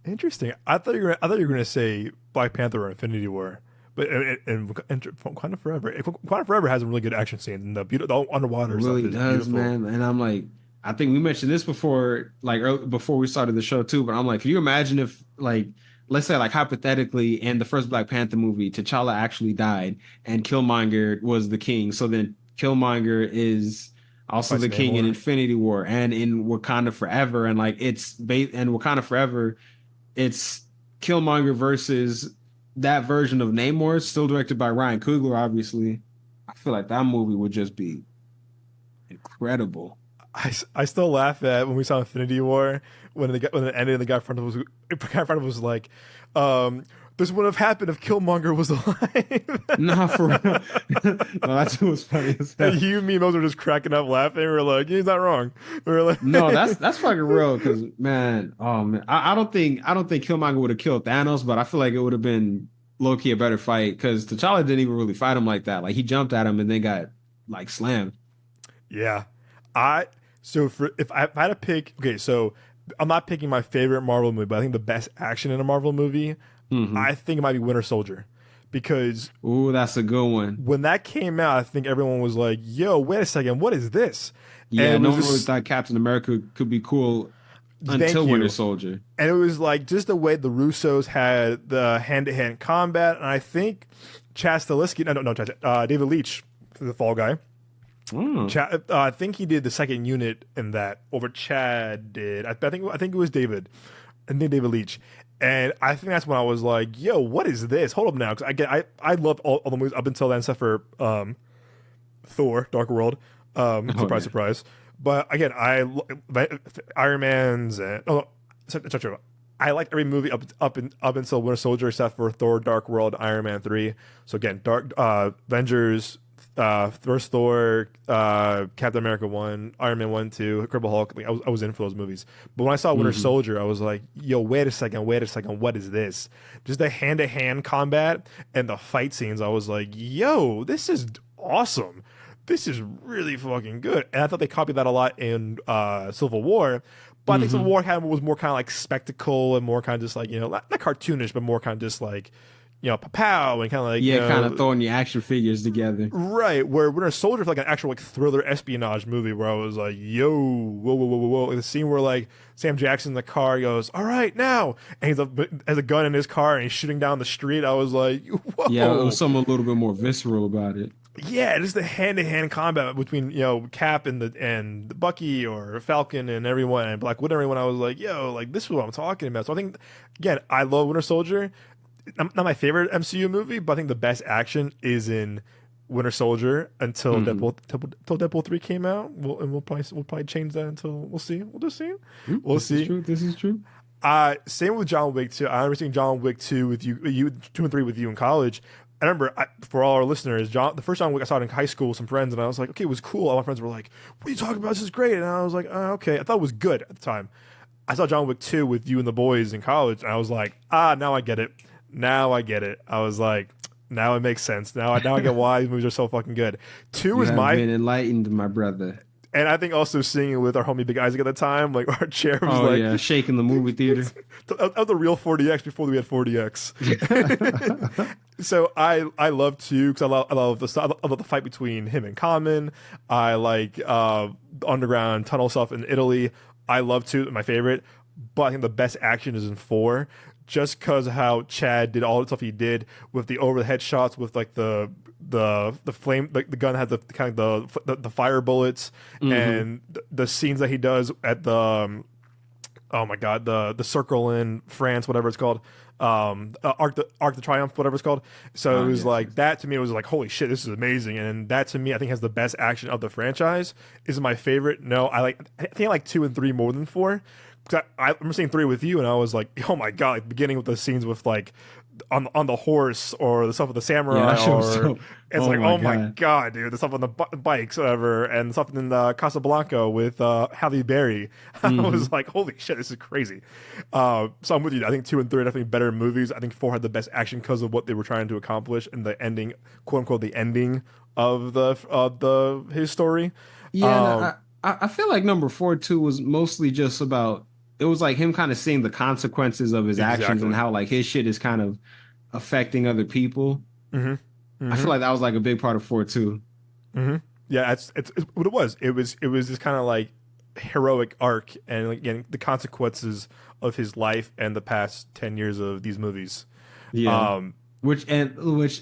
Interesting. I thought you were gonna say Black Panther or Infinity War, but and Wakanda Forever. Wakanda Forever has a really good action scene, and the It underwater stuff really is does, beautiful. man. And I'm like, I think we mentioned this before, like before we started the show too. But I'm like, can you imagine if, like, let's say, like hypothetically, in the first Black Panther movie, T'Challa actually died and Killmonger was the king. So then Killmonger is also Fights the king in Namor. Infinity War and in Wakanda Forever, and like and Wakanda Forever, it's Killmonger versus that version of Namor, still directed by Ryan Coogler, obviously. I feel like that movie would just be incredible. I still laugh at when we saw Infinity War when it ended and the guy in front of us was like, this wouldn't have happened if Killmonger was alive. Nah, for real. No, that shit was funny as And hell. you, me, and Moses were just cracking up laughing. We were like, he's not wrong. We were like, No, that's fucking real. Because man, oh man, I don't think Killmonger would have killed Thanos, but I feel like it would have been low key a better fight because T'Challa didn't even really fight him like that. Like he jumped at him and then got like slammed. yeah. I so for if I had to pick, okay, so I'm not picking my favorite Marvel movie, but I think the best action in a Marvel movie, Hmm. I think it might be Winter Soldier, because Ooh, that's a good one. when that came out, I think everyone was like, "Yo, wait a second, what is this?" And Yeah, it no was one really just thought Captain America could be cool thank until Winter you, Soldier. and it was like just the way the Russos had the hand-to-hand combat, and I think Chad Stahelski, no, David Leitch, the Fall Guy. Mm. I think he did the second unit in that over Chad did. I think it was David, and then David Leitch, and I think that's when I was like, "Yo, what is this? Hold up now," because I loved all the movies up until then, except for Thor: Dark World. Oh Surprise, yeah. surprise. But again, Iron Man's and it's not true. I liked every movie up until Winter Soldier, except for Thor: Dark World, Iron Man 3. So again, Dark Avengers, first Thor, Captain America 1, Iron Man 1, 2, Incredible Hulk. Like, I was in for those movies. But when I saw Winter Hmm. Soldier, I was like, yo, wait a second, what is this? Just the hand to hand combat and the fight scenes. I was like, yo, this is awesome. This is really fucking good. And I thought they copied that a lot in Civil War. But I think Civil Hmm. War was more kind of like spectacle and more kind of just like, not cartoonish, but more kind of just like, pow and kind of like, Yeah, kind of throwing the action figures together. right. Where Winter Soldier felt like an actual like thriller espionage movie where I was like, yo, whoa, whoa, whoa, whoa, whoa. Like the scene where like Sam Jackson in the car goes, all right, now. And has a gun in his car and he's shooting down the street. I was like, Yeah, it was whoa. something a little bit more visceral about it. Yeah, just the hand to hand combat between Cap and Bucky or Falcon and everyone and Black Widow and everyone. I was like, yo, like this is what I'm talking about. So I think again, I love Winter Soldier. Not my favorite MCU movie, but I think the best action is in Winter Soldier until Hmm. Deadpool 3 came out. We'll probably change that until we'll see. We'll just see. We'll This is see. true. This is true. Same with John Wick 2. I remember seeing John Wick 2 with you 2 and 3 with you in college. I remember for all our listeners, the first John Wick I saw it in high school with some friends, and I was like, okay, it was cool. All my friends were like, what are you talking about? This is great. And I was like, okay. I thought it was good at the time. I saw John Wick 2 with you and the boys in college, and I was like, now I get it. Now I get it. I was like, now it makes sense. Now I get why these movies are so fucking good. Two You is have my, been enlightened, my brother. and I think also seeing it with our homie Big Isaac at the time, like our chair was Oh like, yeah, shaking the movie theater. of the real 40X before we had 40X. So I love two because I love the fight between him and Common. I like the underground tunnel stuff in Italy. I love two, my favorite. But I think the best action is in four. just because how Chad did all the stuff he did with the over the head shots, with like the flame, like the gun had the kind of the fire bullets, and the scenes that he does at the oh my god, the circle in France, whatever it's called, Arc de Triomphe, whatever it's called. So it was like that to me. It was like, holy shit, this is amazing. And that to me, I think has the best action of the franchise. Is my favorite. No, I think I like 2 and 3 more than 4. I remember seeing 3 with you, and I was like, oh my god, like, beginning with the scenes with like on the horse, or the stuff with the samurai, oh my god, dude, the stuff on the bikes, whatever, and stuff in Casablanca with Halle Berry. I was like, holy shit, this is crazy. So I'm with you. I think 2 and 3 are definitely better movies. I think 4 had the best action because of what they were trying to accomplish and the ending, quote unquote, the ending of his story. I feel like number 4 too was mostly just about, it was like him kind of seeing the consequences of his actions and how like his shit is kind of affecting other people. I feel like that was like a big part of 4 too. Yeah, it's what it was. It was this kind of like heroic arc, and like, again, the consequences of his life and the past 10 years of these movies. Which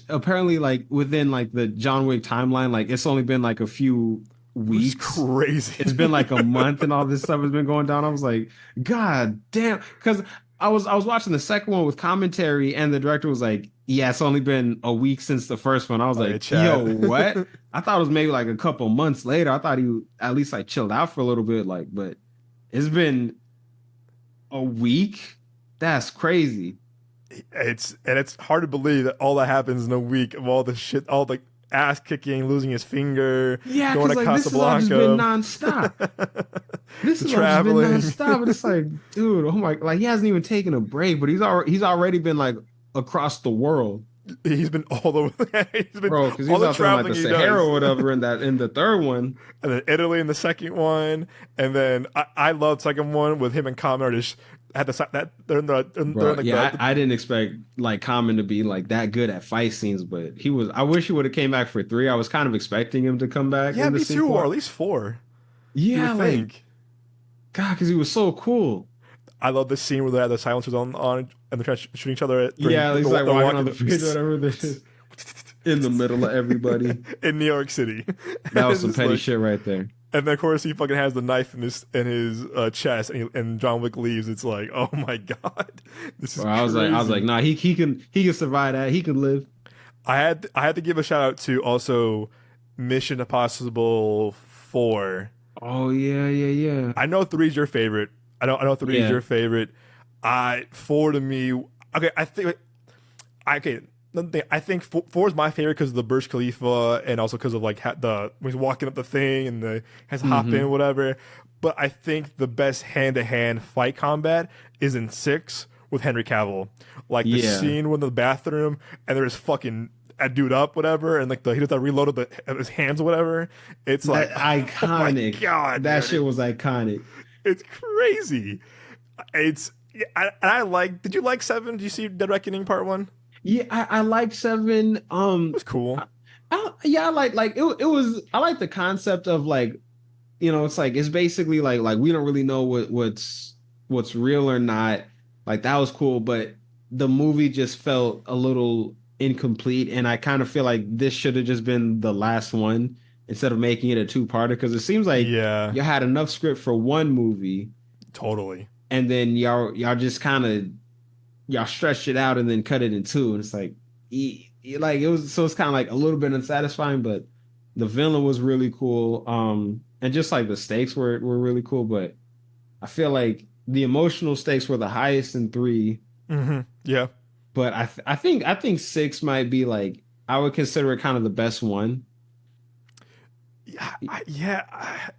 apparently like within like the John Wick timeline, like it's only been like a few weeks. It's crazy. It's been like a month and all this stuff has been going down. I was like, God damn. Because I was watching the second one with commentary, and the director was like, yeah, it's only been a week since the first one. I was like, yo, what? I thought it was maybe like a couple months later. I thought he at least like chilled out for a little bit, like, but it's been a week. That's crazy. It's hard to believe that all that happens in a week of all the shit, all the ass kicking, losing his finger, going to like, Casablanca. This has been nonstop. This has been nonstop. And it's like, dude, oh my, like he hasn't even taken a break, but he's already been like across the world. He's been all over. He's been bro, because he's out there like the Sahara or whatever in the third one, and then Italy in the second one, and then I love the second one with him and Common just had that they're in the I didn't expect like Common to be like that good at fight scenes, but he was. I wish he would have came back for 3. I was kind of expecting him to come back. Yeah, me too, or at least 4. Yeah, like God, because he was so cool. I love the scene where they had the silencers on and they're trying to shoot each other. He's like walking on the bridge or whatever this is. In the middle of everybody. In New York City. That was some petty shit right there. And then of course he fucking has the knife in his chest, and John Wick leaves. It's like, oh my god, this is. I was like, nah, he can survive that. He can live. I had to give a shout out to also Mission Impossible 4. Oh yeah. I know 3 is your favorite. I know 3 is your favorite. 4 to me. Okay, I think 4 is my favorite because of the Burj Khalifa, and also because of like when he's walking up the thing and has to hop in, whatever. But I think the best hand-to-hand fight combat is in 6 with Henry Cavill. Like the scene when the bathroom and there's fucking a dude up, whatever, and like he does that reload of his hands, or whatever. It's like iconic. Oh my god, that shit was iconic. It's crazy. I like. Did you like 7? Did you see Dead Reckoning Part 1? Yeah, I like 7. It was cool. I like it was. I like the concept of like, it's like it's basically like we don't really know what's real or not. Like that was cool, but the movie just felt a little incomplete, and I kind of feel like this should have just been the last one instead of making it a 2-parter, because it seems like you had enough script for one movie, totally, and then y'all just kind of y'all stretched it out and then cut it in 2, and it's like it was, so it's kind of like a little bit unsatisfying. But the villain was really cool, and just like the stakes were really cool. But I feel like the emotional stakes were the highest in 3. Yeah, but I think 6 might be like, I would consider it kind of the best one.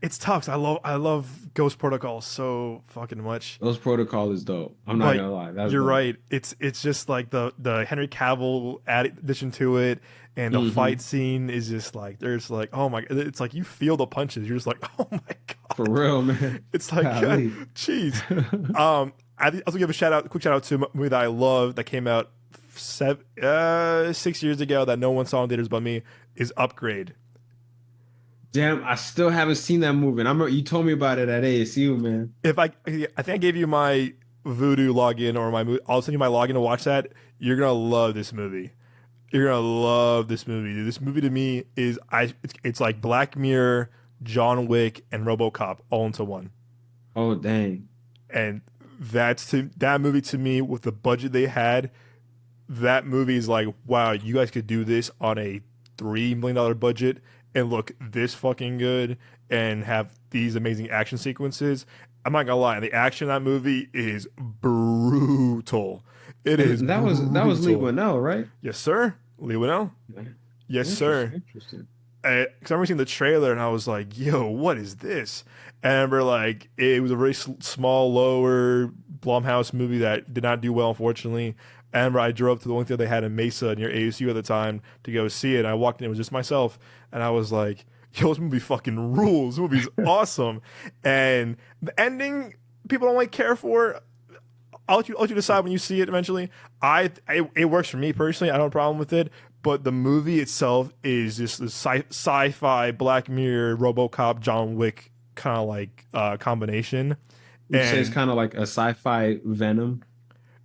It's tough. I love Ghost Protocol so fucking much. Ghost Protocol is dope. I'm not gonna lie. You're right. It's just like the Henry Cavill addition to it, and the fight scene is just like, there's like, oh my, it's like you feel the punches. You're just like, oh my god, for real, man. It's like, jeez. I also give a quick shout out to a movie that I love that came out 6 years ago that no one saw in theaters but me, is Upgrade. Damn, I still haven't seen that movie. And you told me about it at ASU, man. I think I gave you my Voodoo login or I'll send you my login to watch that. You're gonna love this movie. You're gonna love this movie. Dude, this movie to me is it's like Black Mirror, John Wick, and RoboCop all into one. Oh dang. And that movie to me with the budget they had, that movie is like, wow, you guys could do this on a $3 million budget and look this fucking good and have these amazing action sequences. I'm not gonna lie, the action in that movie is brutal. It is. That was Lee Winnell, right? Yes, sir. Lee Winnell. Yes, sir. Interesting. Because I remember seeing the trailer and I was like, yo, what is this? And I remember like it was a very small, lower Blumhouse movie that did not do well, unfortunately. I remember I drove to the only theater they had in Mesa near ASU at the time to go see it. And I walked in, it was just myself. And I was like, yo, this movie fucking rules. This movie's awesome. And the ending, people don't like care for. I'll let you decide when you see it eventually. It works for me personally. I don't have a problem with it. But the movie itself is just the sci-fi, Black Mirror, RoboCop, John Wick kind of like combination. You say it's kind of like a sci-fi Venom?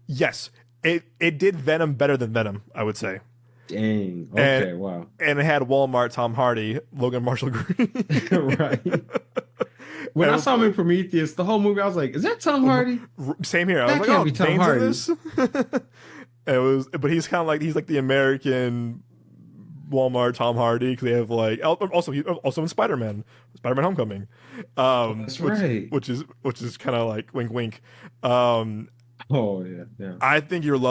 Yes. It did Venom better than Venom, I would say. Dang. Okay, wow. And it had Walmart, Tom Hardy, Logan Marshall Green. Right. When I saw him in Prometheus, the whole movie, I was like, is that Tom Hardy? Same here. I That was can't like, be Tom Dane's Hardy. in this? But he's kind of like, he's like the American Walmart Tom Hardy, because they have like, also in Spider-Man Homecoming. That's right. Which is kind of like wink wink. Oh yeah. I think you would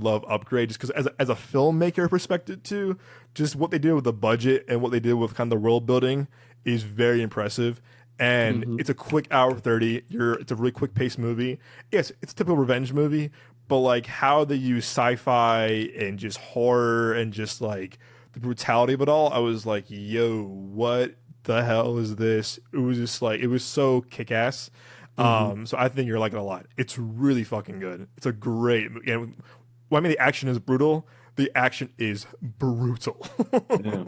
love Upgrade, just because as a filmmaker perspective too, just what they did with the budget and what they did with kind of the world building is very impressive. And it's a quick hour 30. It's a really quick paced movie. Yes, it's a typical revenge movie, but like how they use sci-fi and just horror and just like the brutality of it all, I was like, yo, what the hell is this? It was just like, it was so kick-ass. So I think you're liking it a lot. It's really fucking good. It's a great, and well, I mean, the action is brutal. The action is brutal. Yeah.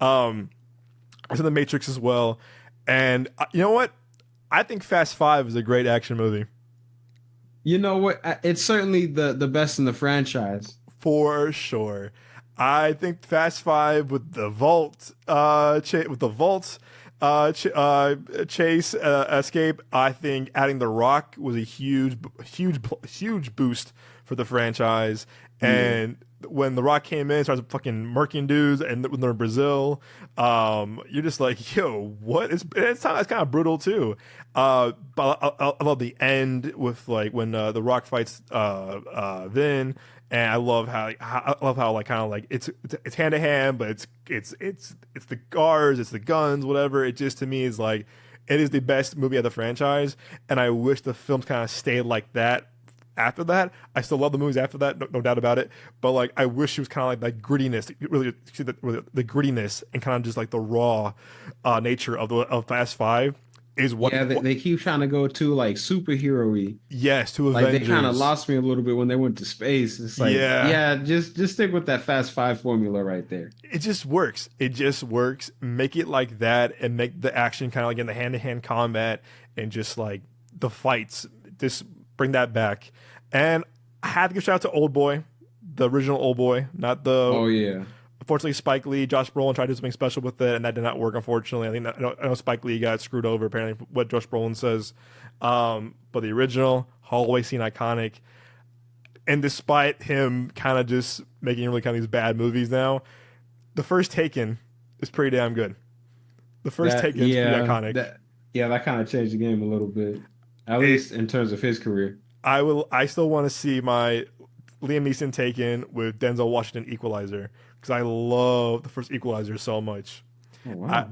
I said The Matrix as well. And you know what? I think Fast 5 is a great action movie. You know what? It's certainly the best in the franchise. For sure. I think Fast 5 with the chase escape. I think adding The Rock was a huge boost for the franchise. And when The Rock came in, starts fucking murking dudes, and when they're in Brazil, you're just like, yo, what? It's kind of brutal too. But I love the end with like when The Rock fights Vin. And I love how like kind of like it's hand to hand, but it's the guards, it's the guns, whatever. It just to me is like it is the best movie of the franchise, and I wish the films kind of stayed like that after that. I still love the movies after that, no doubt about it. But like I wish it was kind of like that grittiness, really the grittiness, and kind of just like the raw nature of Fast 5. Is what they keep trying to go to like superhero-y. Yes, to Avengers. Avengers. Like they kind of lost me a little bit when they went to space. It's like just stick with that Fast 5 formula right there. It just works. Make it like that, and make the action kind of like in the hand-to-hand combat, and just like the fights. Just bring that back. And I had to give a shout out to Old Boy, the original Old Boy, not the. Oh yeah. Unfortunately, Spike Lee, Josh Brolin tried to do something special with it, and that did not work, unfortunately. I know Spike Lee got screwed over, apparently, what Josh Brolin says. But the original, hallway scene, iconic. And despite him kind of just making really kind of these bad movies now, the first Taken is pretty damn good. The first Taken is pretty iconic. That kind of changed the game a little bit, at least in terms of his career. I still want to see my Liam Neeson Taken with Denzel Washington Equalizer, because I love the first Equalizer so much. Oh, wow.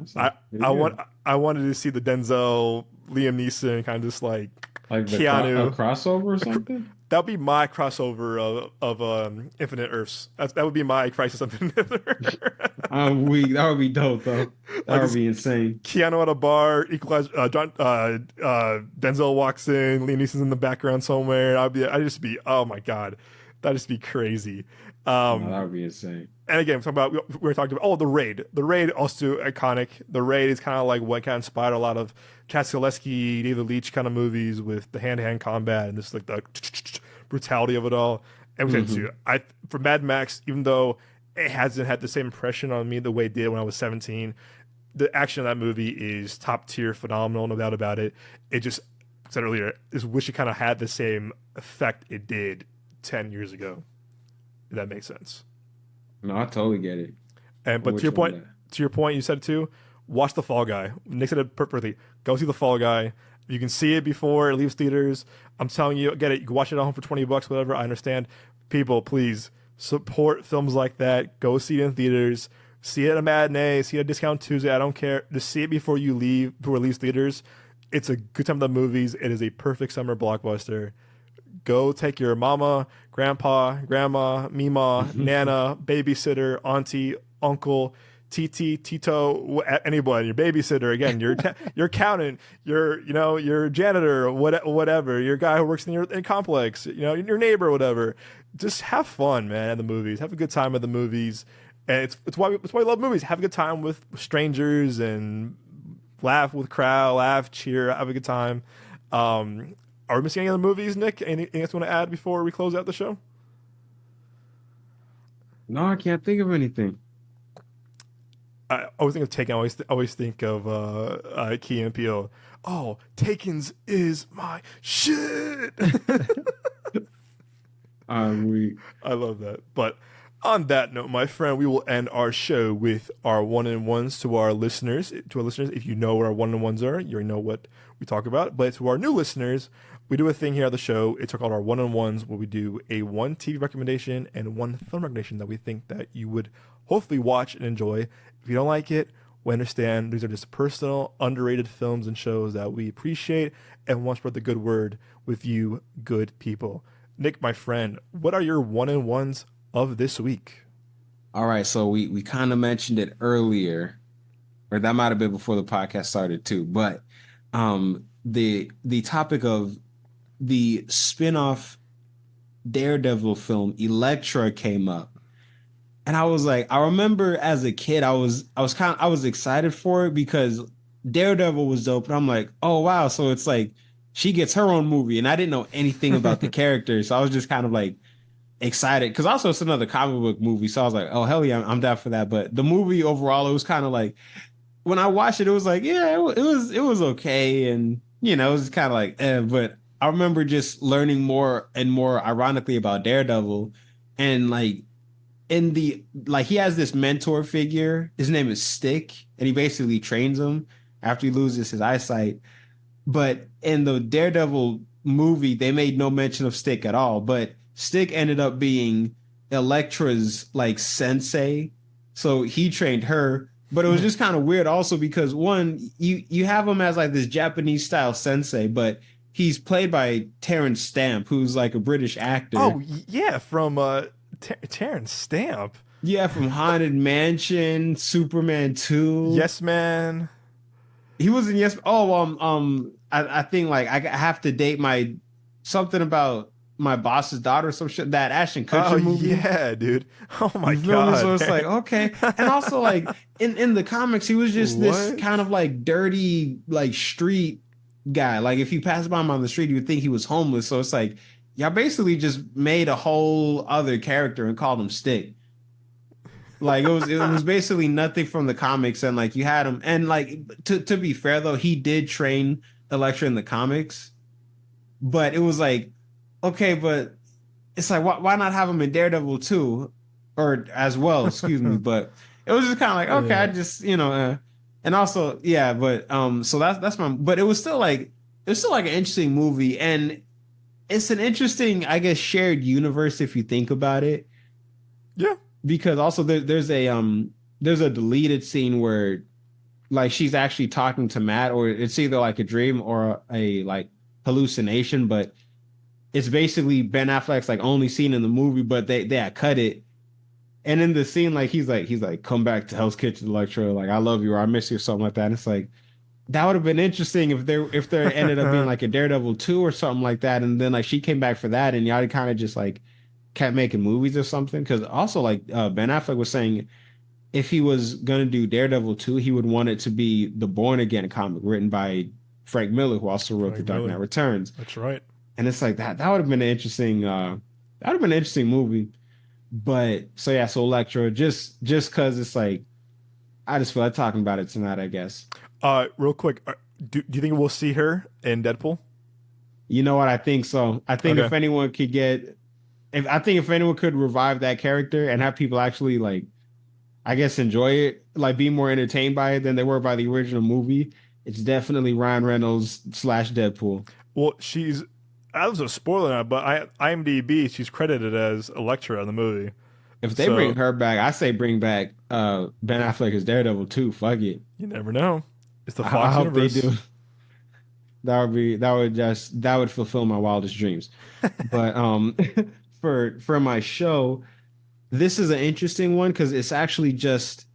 I wanted to see the Denzel Liam Neeson kind of just like Keanu a crossover or something. That would be my crossover of Infinite Earths. That would be my Crisis on Infinite Earths. That would be dope though. That would be insane. Keanu at a bar, Equalizer. Denzel walks in, Liam Neeson's in the background somewhere. I'd just be, oh my god, that'd just be crazy. That would be insane. and again, we were talking about the Raid. The Raid also iconic. The Raid is kind of like what kind of inspired a lot of Chad Stahelski, David Leitch kind of movies with the hand-to-hand combat and just like the brutality of it all. And we said too, for Mad Max, even though it hasn't had the same impression on me the way it did when I was 17, the action of that movie is top tier, phenomenal, no doubt about it. It just, I said earlier, I just wish it kind of had the same effect it did 10 years ago. If that makes sense. No, I totally get it. But to your point, you said too, watch The Fall Guy. Nick said it perfectly. Go see The Fall Guy. You can see it before it leaves theaters. I'm telling you, get it. You can watch it at home for $20, whatever. I understand. People, please support films like that. Go see it in theaters. See it at a matinee. See it at Discount Tuesday. I don't care. Just see it before you leave. Before it leaves theaters. It's a good time at the movies. It is a perfect summer blockbuster. Go take your mama, grandpa, grandma, mima, nana, babysitter, auntie, uncle, Titi, Tito, anybody, your babysitter, again, your accountant, your janitor, whatever, your guy who works in your complex, your neighbor, whatever. Just have fun, man, at the movies. Have a good time at the movies. And it's why we love movies. Have a good time with strangers and laugh with crowd, laugh, cheer, have a good time. Are we missing any other movies, Nick? Anything else you want to add before we close out the show? No, I can't think of anything. I always think of Taken. I always think of Key and Peele. Oh, Taken's is my shit. I love that. But on that note, my friend, we will end our show with our one-on-ones to our listeners. If you know what our one-on-ones are, you already know what we talk about. But to our new listeners, we do a thing here on the show. It's called our one-on-ones, where we do a one TV recommendation and one film recommendation that we think that you would hopefully watch and enjoy. If you don't like it, we understand. These are just personal, underrated films and shows that we appreciate and want to spread the good word with you good people. Nick, my friend, what are your one-on-ones of this week? All right, so we kind of mentioned it earlier, or that might have been before the podcast started too, but the topic of the spin-off Daredevil film Elektra came up. And I was like, I remember as a kid, I was excited for it because Daredevil was dope. And I'm like, oh wow, so it's like she gets her own movie, and I didn't know anything about the character, so I was just kind of like excited because also it's another comic book movie, so I was like, oh hell yeah, I'm down for that. But the movie overall, it was kind of like, when I watched it, it was like, yeah, it was okay, and it was kind of like, but I remember just learning more and more, ironically, about Daredevil, and like he has this mentor figure. His name is Stick, and he basically trains him after he loses his eyesight. But in the Daredevil movie, they made no mention of Stick at all. But Stick ended up being Elektra's like sensei, so he trained her. But it was just kind of weird also because one, you have him as like this Japanese style sensei, but he's played by Terrence Stamp, who's like a British actor. Oh yeah, from Terrence Stamp. Yeah, from Haunted Mansion, Superman 2. Yes Man. He was in Yes. Oh, I think like I have to date my something about my boss's daughter or some shit. That Ashton Kutcher movie. Yeah, dude. Oh my god. So it's like, okay. And also like in the comics, he was just this kind of like dirty, like street guy. Like if you pass by him on the street, you would think he was homeless. So it's like, y'all basically just made a whole other character and called him Stick. Like it was basically nothing from the comics, and like you had him, and like to be fair though, he did train Elektra in the comics, but it was like, okay, but it's like why not have him in Daredevil too, or as well, excuse me. But it was just kind of like, okay, yeah. I just and also yeah, but so that's my, but it was still like an interesting movie, and it's an interesting, I guess, shared universe if you think about it. Yeah. Because also there's a deleted scene where like she's actually talking to Matt, or it's either like a dream or a like hallucination, but it's basically Ben Affleck's like only scene in the movie, but they had cut it. And in the scene, like he's like come back to Hell's Kitchen, Electra, like I love you or I miss you or something like that. And it's like that would have been interesting if there ended up being like a Daredevil 2 or something like that, and then like she came back for that, and y'all kind of just like kept making movies or something. Because also, like Ben Affleck was saying, if he was gonna do Daredevil 2, he would want it to be the Born Again comic written by Frank Miller, who also wrote The Frank Dark Knight Miller. Returns. That's right. And it's like that would have been an interesting that would have been an interesting movie. But so yeah, so Electro, just cause it's like I just feel like talking about it tonight, I guess. Real quick, do you think we'll see her in Deadpool? You know what? I think so. I think Okay. if anyone could if anyone could revive that character and have people actually like, I guess, enjoy it, like be more entertained by it than they were by the original movie, it's definitely Ryan Reynolds slash Deadpool. Well, that was a spoiler now, but IMDb, she's credited as Elektra in the movie. If they So bring her back, I say bring back Ben Affleck as Daredevil too. Fuck it. you never know. It's the I Fox hope they universe. do. That would fulfill my wildest dreams. But for my show, this is an interesting one because it's actually just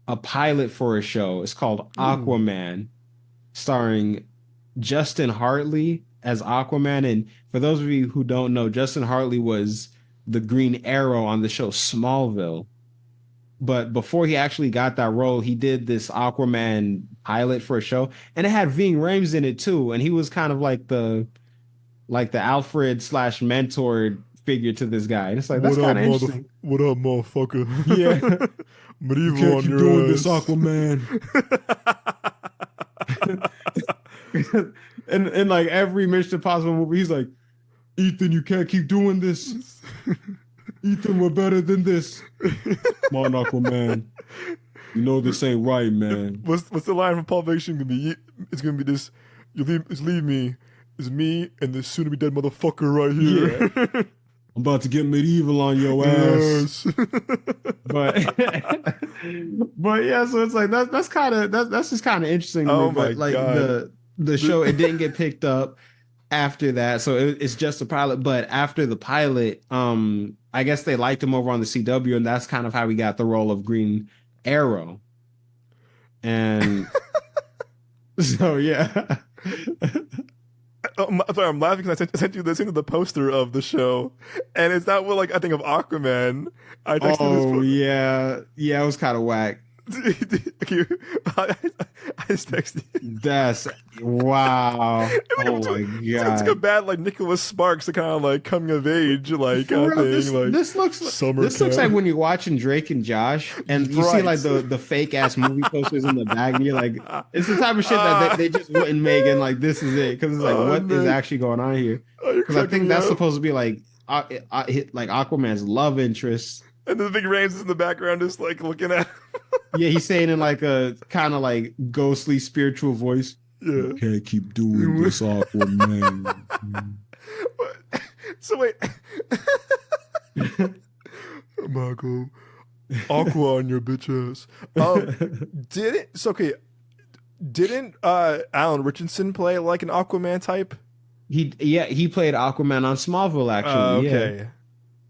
a pilot for a show. It's called Ooh. Aquaman, starring Justin Hartley as Aquaman. And for those of you who don't know, Justin Hartley was the Green Arrow on the show Smallville. But before he actually got that role, he did this Aquaman pilot for a show, and it had Ving Rhames in it too. And he was kind of like the Alfred slash mentor figure to this guy. And it's like that's What up, kind of interesting. What up, motherfucker? Yeah, you Medieval can't on keep your doing ass. this, Aquaman. and like every Mission Impossible movie, he's like, Ethan, you can't keep doing this. Ethan, we're better than this. Come on, Aquaman. You know this ain't right, man. What's the line from Pulp Fiction gonna be? It's gonna be this. Leave me. It's me and this soon to be dead motherfucker right here. Yeah. I'm about to get medieval on your ass. Yes. But but yeah, so it's like that's just kind of interesting to Oh me. my But like God. the show, it didn't get picked up after that, so it's just a pilot. But after the pilot, I guess they liked him over on the CW, and that's kind of how he got the role of Green Arrow. And so yeah. I'm sorry, I'm laughing because I sent you the poster of the show, and it's not what like I think of Aquaman. I texted Oh yeah, it was kind of whack. Okay, I just texted you. That's wow. Oh my It's like a god. bad like Nicholas Sparks, the kind of like coming of age like For real, thing, like this looks summer this looks like camp. when you're watching Drake and Josh and you see Right. like the fake ass movie posters in the back and you're like, it's the type of shit that they just wouldn't make and like this is it because it's like Oh, what is man. actually going on here? Oh, you're Because I cracking think me that's up. supposed to be like like Aquaman's love interest. And the big Rams is in the background, just like looking at. Yeah, he's saying in like a kind of like ghostly spiritual voice. Yeah. Can't keep doing this, Aquaman. So wait, Marco, Aqua on your bitch ass. Didn't Alan Richardson play like an Aquaman type? He played Aquaman on Smallville actually.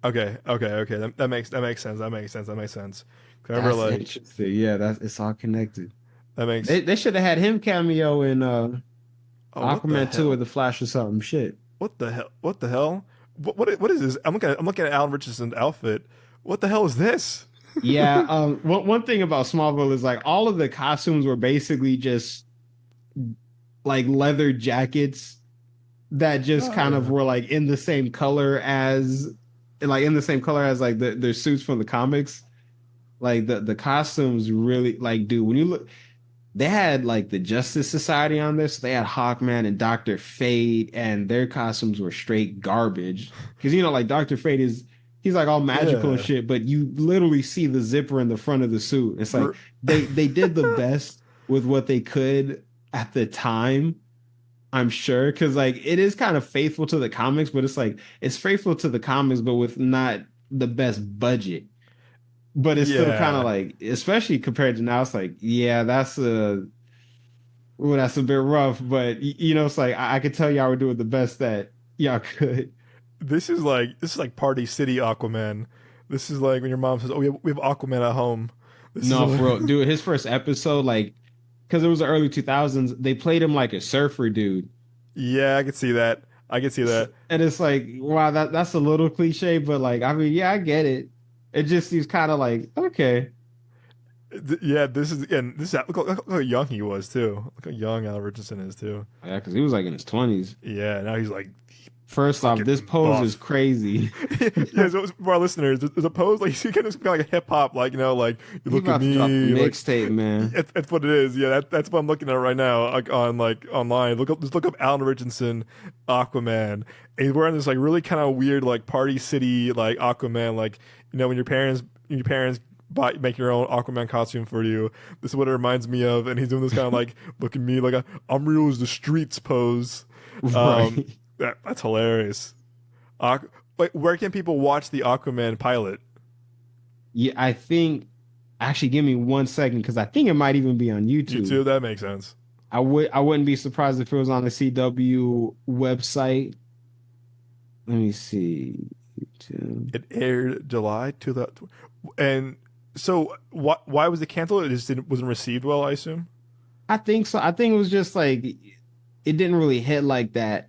Okay. Okay. That makes sense. That makes sense. I remember That's like interesting. Yeah, it's all connected. that makes. They should have had him cameo in Oh, what the Aquaman 2 hell? or The Flash or something. Shit. What the hell? What the hell? What is this? I'm looking at Alan Richardson's outfit. What the hell is this? Yeah. One thing about Smallville is like all of the costumes were basically just like leather jackets that just kind of were like in the same color as like their suits from the comics. Like the costumes really like, dude, when you look, they had like the Justice Society on this. So they had Hawkman and Dr. Fate, and their costumes were straight garbage. Because like Dr. Fate he's like all magical and Yeah. shit, but you literally see the zipper in the front of the suit. It's like they did the best with what they could at the time, I'm sure. Cause like it is kind of faithful to the comics, but it's like it's faithful to the comics, but with not the best budget. But it's still Yeah. kind of like, especially compared to now, it's like, yeah, that's a bit rough. But it's like I could tell y'all were doing the best that y'all could. This is like Party City Aquaman. This is like when your mom says, "Oh, we have Aquaman at home." This No, is for real, dude. His first episode, like, because it was the early 2000s, they played him like a surfer dude. Yeah, I could see that. I can see that. And it's like, wow, that's a little cliche, but like, I mean, yeah, I get it. It just seems kind of like, okay. Yeah, this is again. This is, look how young he was too. Look how young Al Richardson is too. Yeah, because he was like in his 20s. Yeah, now he's like First off, this fucking pose is buff. crazy. Yeah, so for our listeners, there's a pose like you kind of like a hip hop, like like you He look at about to drop a me, like mixtape, man. that's what it is. Yeah, that's what I'm looking at right now, like online. Just look up Alan Richardson, Aquaman. And he's wearing this like really kind of weird like Party City like Aquaman, like when your parents make your own Aquaman costume for you. This is what it reminds me of, and he's doing this kind of like look at me like I'm real as the streets pose. Right. That's hilarious. Wait, where can people watch the Aquaman pilot? Yeah, I think actually give me 1 second because I think it might even be on YouTube. YouTube, that makes sense. I wouldn't be surprised if it was on the CW website. Let me see. YouTube. It aired July 2000. And so why was it canceled? It just wasn't received well, I assume. I think so. I think it was just like it didn't really hit like that.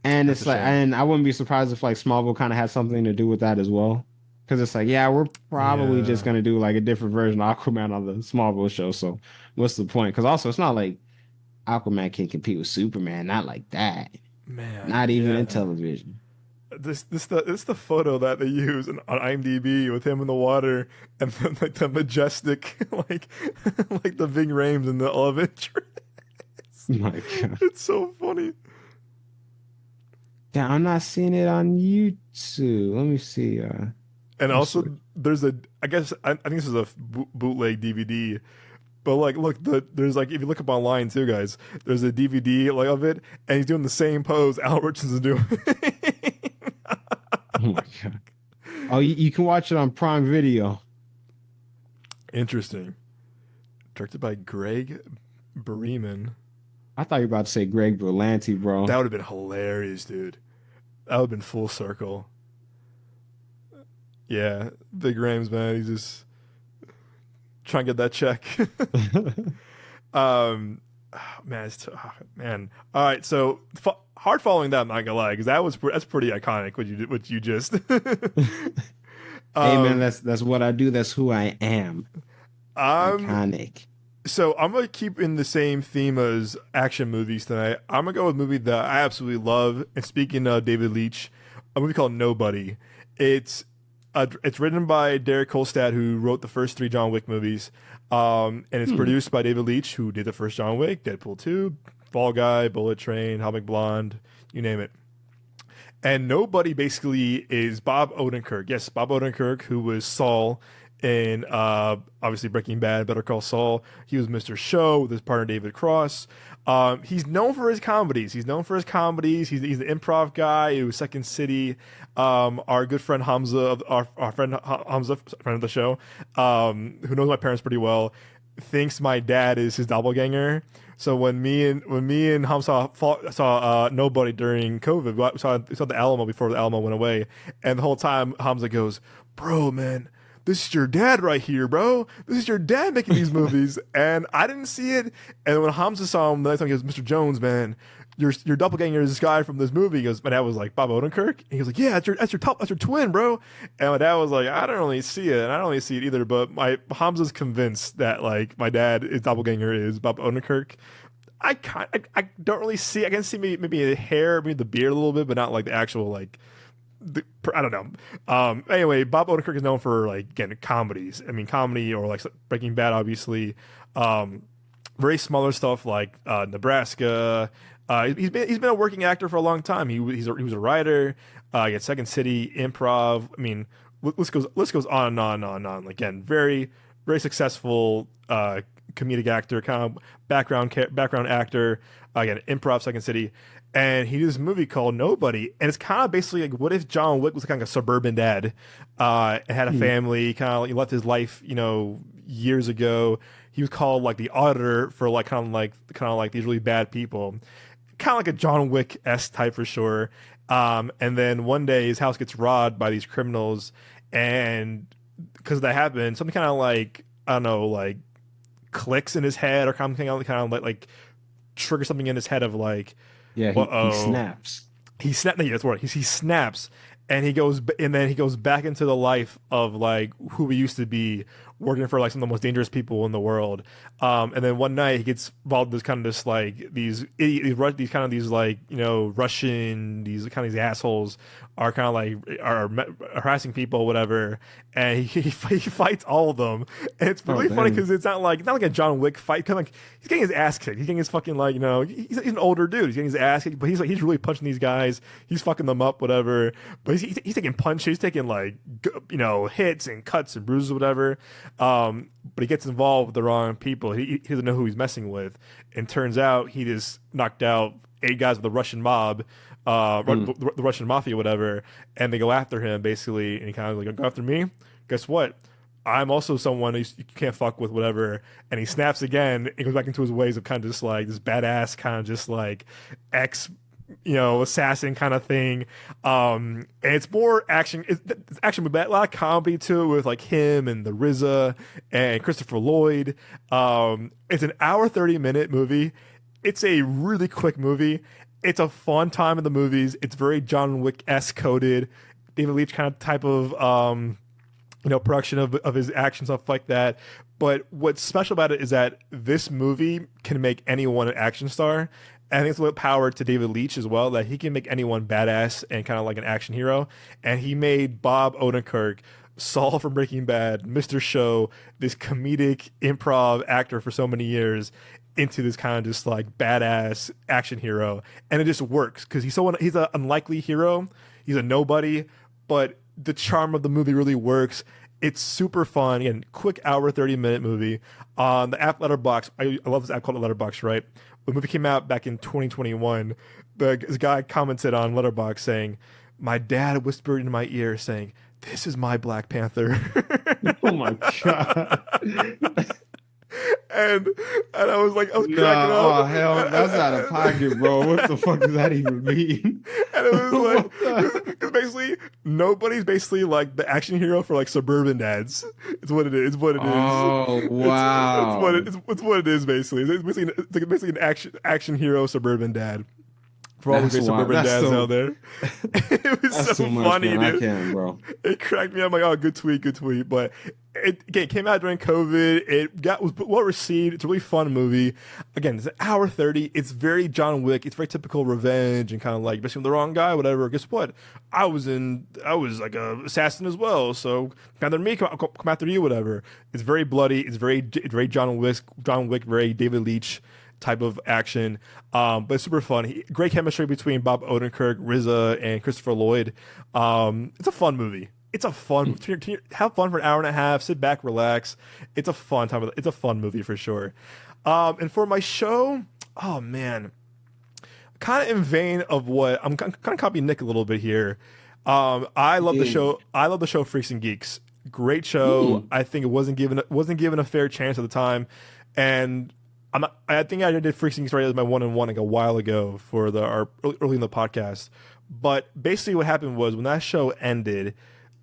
And That's it's a like, shame. and I wouldn't be surprised if like Smallville kind of had something to do with that as well. Because it's like, yeah, we're probably just Yeah. gonna do like a different version of Aquaman on the Smallville show. So what's the point? Because also, it's not like Aquaman can compete with Superman. Not like that. Man, Not even in yeah. television. This the photo that they use on IMDb with him in the water and then like the majestic like the Ving Rhames in the elevator. My God. It's so funny. Yeah, I'm not seeing it on YouTube. Let me see. And I'm sorry. also, there's I think this is a bootleg DVD, but like, look, there's like, if you look up online too, guys, there's a DVD like of it, and he's doing the same pose Al Richardson's doing. Oh my God. Oh, you can watch it on Prime Video. Interesting. Directed by Greg Berman. I thought you were about to say Greg Berlanti, bro. That would have been hilarious, dude. That would have been full circle. Yeah, Big Rams, man. He's just trying to get that check. um, man, man. All right, so hard following that. I'm not gonna lie, because that's pretty iconic. What you just. Hey man, um, that's what I do. That's who I am. um, Iconic. so I'm gonna keep in the same theme as action movies tonight. I'm gonna go with a movie that I absolutely love. And speaking of David Leitch, a movie called Nobody. It's written by Derek Kolstad, who wrote the first three John Wick movies, and it's produced by David Leitch, who did the first John Wick, Deadpool 2, Fall Guy, Bullet Train, Hot Blonde, you name it. And Nobody basically is Bob Odenkirk. Yes, Bob Odenkirk, who was Saul in obviously Breaking Bad, Better Call Saul. He was Mr. Show with his partner David Cross. He's known for his comedies. He's the improv guy. He was Second City. Our good friend Hamza, our friend Hamza, friend of the show, who knows my parents pretty well, thinks my dad is his doppelganger. So when me and Hamza saw Nobody during COVID, we saw the Alamo before the Alamo went away, and the whole time Hamza goes, "Bro, man, this is your dad right here, bro. This is your dad making these movies." And I didn't see it. And when Hamza saw him the next time, he goes, "Mr. Jones, man, your doppelganger is this guy from this movie." He goes, my dad was like, "Bob Odenkirk?" And he was like, "Yeah, that's your twin, bro." And my dad was like, "I don't really see it. And I don't really see it either." But Hamza's convinced that like my dad is doppelganger is Bob Odenkirk. I don't really see. I can see maybe a hair, maybe the beard a little bit, but not like the actual like. I don't know. Anyway, Bob Odenkirk is known for like again comedies. I mean, comedy or like Breaking Bad, obviously. Very smaller stuff like Nebraska. He's been a working actor for a long time. He was a writer. He Second City, improv. I mean, list goes on and on and on. Again, very very successful comedic actor, kind of background actor. Again, improv, Second City. And he did this movie called Nobody, and it's kind of basically like, what if John Wick was kind of a suburban dad, and had a family, kind of like, he left his life, years ago. He was called like the auditor for like kind of like these really bad people, kind of like a John Wick-esque type for sure. And then one day his house gets robbed by these criminals, and because that happened, something kind of like, I don't know, like clicks in his head or kind of like trigger something in his head of like, Yeah, he snaps. He snapped. Yeah, that's right. He snaps, and then he goes back into the life of like who he used to be, working for like some of the most dangerous people in the world. And then one night he gets involved in this kind of this like these kind of these like Russian these assholes are kind of like are harassing people, whatever. And he fights all of them, and it's really funny because it's not like a John Wick fight. Kind of like he's getting his ass kicked. He's getting his fucking like he's an older dude. He's getting his ass kicked, but he's really punching these guys. He's fucking them up, whatever. But he's taking punches. He's taking like hits and cuts and bruises, whatever. But he gets involved with the wrong people. He doesn't know who he's messing with, and turns out he just knocked out 8 guys with the Russian mob. The Russian mafia, whatever, and they go after him basically, and he kind of like, go after me. Guess what? I'm also someone you can't fuck with, whatever. And he snaps again and goes back into his ways of kind of just like this badass kind of just like assassin kind of thing. And it's more action. It's action, but a lot of comedy to it with like him and the RZA and Christopher Lloyd. It's an hour 30-minute movie. It's a really quick movie. It's a fun time in the movies. It's very John Wick-esque coded, David Leitch kind of type of production of his action, stuff like that. But what's special about it is that this movie can make anyone an action star. And I think it's a little power to David Leitch as well, that he can make anyone badass and kind of like an action hero. And he made Bob Odenkirk, Saul from Breaking Bad, Mr. Show, this comedic improv actor for so many years, into this kind of just like badass action hero. And it just works because he's an unlikely hero. He's a nobody, but the charm of the movie really works. It's super fun. Again, quick hour 30-minute movie. On the app Letterboxd, I love this app called Letterboxd, right? When the movie came out back in 2021, this guy commented on Letterboxd saying, "My dad whispered in my ear saying, 'This is my Black Panther.'" Oh my God. And I was cracking up. Oh hell, that's out of pocket, bro. What the fuck does that even mean? And it was like, it's basically nobody's basically like the action hero for like suburban dads. It's what it is. It's what it is. Oh wow. It's what it is basically. It's basically an action hero suburban dad. For all the great suburban dads out there. It was so funny, man. dude. I can't, bro. It cracked me up. I'm like, oh, good tweet. But it came out during COVID. It was well received. It's a really fun movie. Again, it's an hour 30. It's very John Wick. It's very typical revenge and kind of like, especially with the wrong guy, whatever. Guess what? I was like a assassin as well. So come after me, come after you, whatever. It's very bloody. It's very John Wick, very David Leitch type of action, but it's super fun. Great chemistry between Bob Odenkirk, RZA, and Christopher Lloyd. It's a fun movie. It's a fun have fun for an hour and a half. Sit back, relax. It's a fun time. It's a fun movie for sure. And for my show, oh man, kind of in vein of what I'm kind of copying Nick a little bit here. I love the show. I love the show Freaks and Geeks. Great show. I think it wasn't given a fair chance at the time, and I think I did Freaks and Geeks right as my 1-on-1 like a while ago for our early in the podcast. But basically, what happened was when that show ended,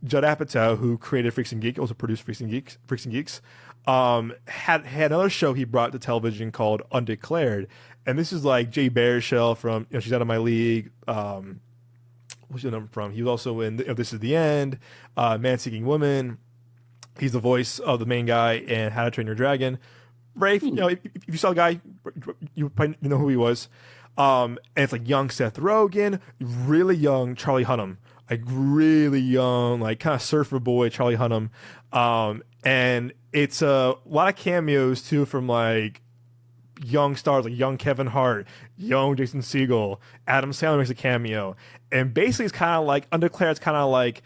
Judd Apatow, who created Freaks and Geeks, also produced Freaks and Geeks, had another show he brought to television called Undeclared, and this is like Jay Baruchel from She's Out of My League. What's the number from? He was also in This Is the End, Man Seeking Woman. He's the voice of the main guy in How to Train Your Dragon. Rafe, if you saw the guy, you probably know who he was. And it's like young Seth Rogen, really young Charlie Hunnam, like really young, like kind of surfer boy Charlie Hunnam. And it's a lot of cameos too from like young stars, like young Kevin Hart, young Jason Segel, Adam Sandler makes a cameo. And basically it's kind of like Undeclared. It's kind of like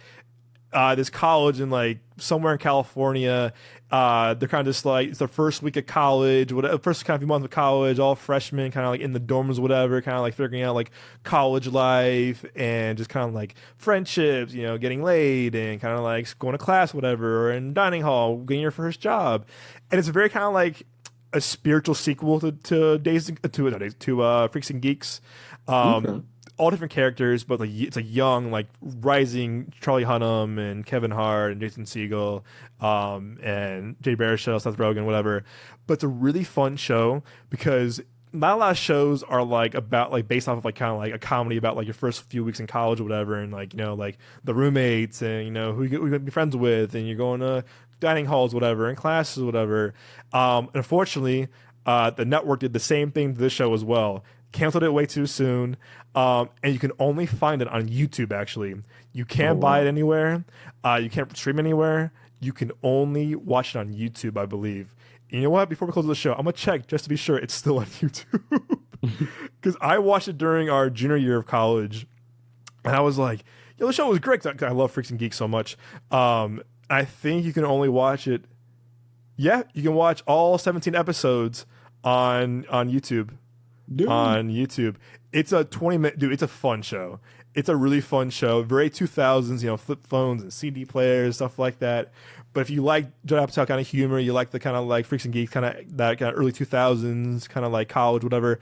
this college in like somewhere in California. They're kind of just like, it's their first week of college, whatever, first kind of few months of college, all freshmen, kind of like in the dorms, whatever, kind of like figuring out like college life and just kind of like friendships, getting laid and kind of like going to class, whatever, or in dining hall, getting your first job. And it's very kind of like a spiritual sequel to Freaks and Geeks. Okay. All different characters, but like it's a young, like rising Charlie Hunnam and Kevin Hart and Jason Segel, and Jay Baruchel, Seth Rogen, whatever. But it's a really fun show because not a lot of shows are like about like based off of like kind of like a comedy about like your first few weeks in college or whatever, and like like the roommates and who you're gonna be friends with, and you're going to dining halls, whatever, and classes, whatever. Unfortunately, the network did the same thing to this show as well. Canceled it way too soon, and you can only find it on YouTube. Actually, you Oh can't buy it wow. anywhere. You can't stream anywhere. You can only watch it on YouTube, I believe. You know what? Before we close the show, I'm gonna check just to be sure it's still on YouTube because I watched it during our junior year of college, and I was like, "Yo, the show was great." 'Cause I love Freaks and Geeks so much. I think you can only watch it. Yeah, you can watch all 17 episodes on YouTube. Dude. On YouTube, it's a 20-minute dude. It's a fun show. It's a really fun show. Very 2000s, flip phones and CD players, stuff like that. But if you like Judd Apatow kind of humor, you like the kind of like Freaks and Geeks kind of that kind of early 2000s kind of like college, whatever.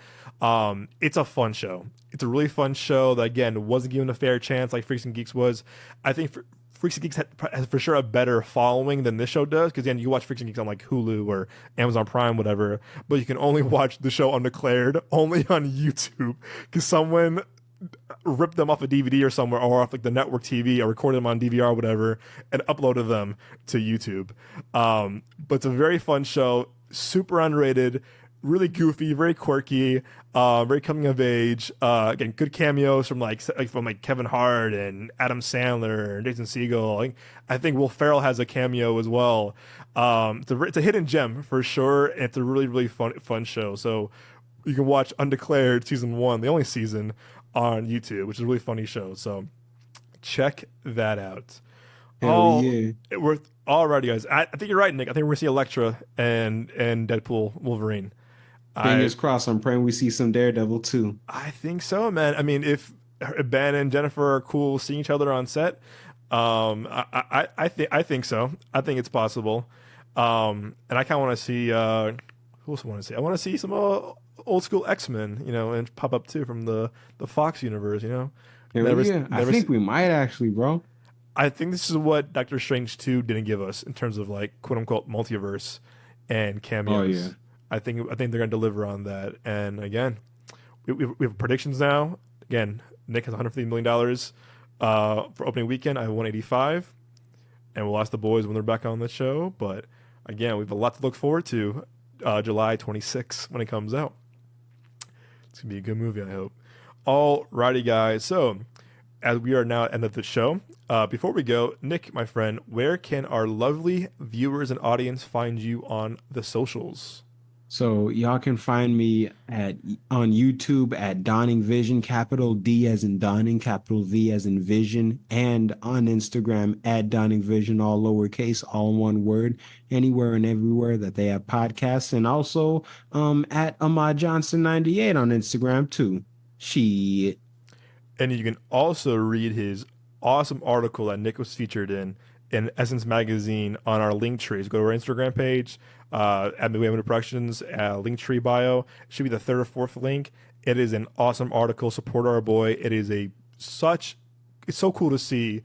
It's a fun show. It's a really fun show that again wasn't given a fair chance like Freaks and Geeks was. I think Freaks and Geeks has for sure a better following than this show does because again you watch Freaks and Geeks on like Hulu or Amazon Prime, whatever, but you can only watch the show undeclared only on YouTube because someone ripped them off a DVD or somewhere or off like the network TV or recorded them on DVR or whatever and uploaded them to YouTube. But it's a very fun show, super underrated, really goofy, very quirky, very coming of age. Again, good cameos from from Kevin Hart and Adam Sandler and Jason Segel. I think Will Ferrell has a cameo as well. It's a hidden gem for sure, and it's a really really fun show. So you can watch Undeclared season 1, the only season, on YouTube, which is a really funny show. So check that out. Hell yeah. We're alrighty, guys. I think you're right, Nick. I think we're gonna see Elektra and Deadpool, Wolverine. I Fingers crossed. I'm praying we see some Daredevil too. I think so, man. I mean, if Ben and Jennifer are cool seeing each other on set, I think so. I think it's possible. And I kind of want to see who else I want to see. I want to see some old school X-Men, and pop up too from the Fox universe. Hell Never, yeah. I never. think we might actually, bro. I think this is what Doctor Strange 2 didn't give us in terms of like quote unquote multiverse and Oh cameos. yeah. I think they're gonna deliver on that. And again, we have predictions now. Again, Nick has $150 million for opening weekend. I have 185, and we'll ask the boys when they're back on the show. But again, we have a lot to look forward to. July 26th when it comes out. It's gonna be a good movie, I hope. Alrighty, guys. So as we are now at the end of the show, before we go, Nick, my friend, where can our lovely viewers and audience find you on the socials? So y'all can find me on YouTube at Dawning Vision, capital D as in Dawning, capital V as in Vision, and on Instagram at Dawning Vision, all lowercase, all one word, anywhere and everywhere that they have podcasts, and also at Ahmad Johnson 98 on Instagram too. Shit. And you can also read his awesome article that Nick was featured in Essence Magazine on our link trees. Go to our Instagram page, at Midway Productions, link tree bio. It should be the third or fourth link. It is an awesome article. Support our boy. It is it's so cool to see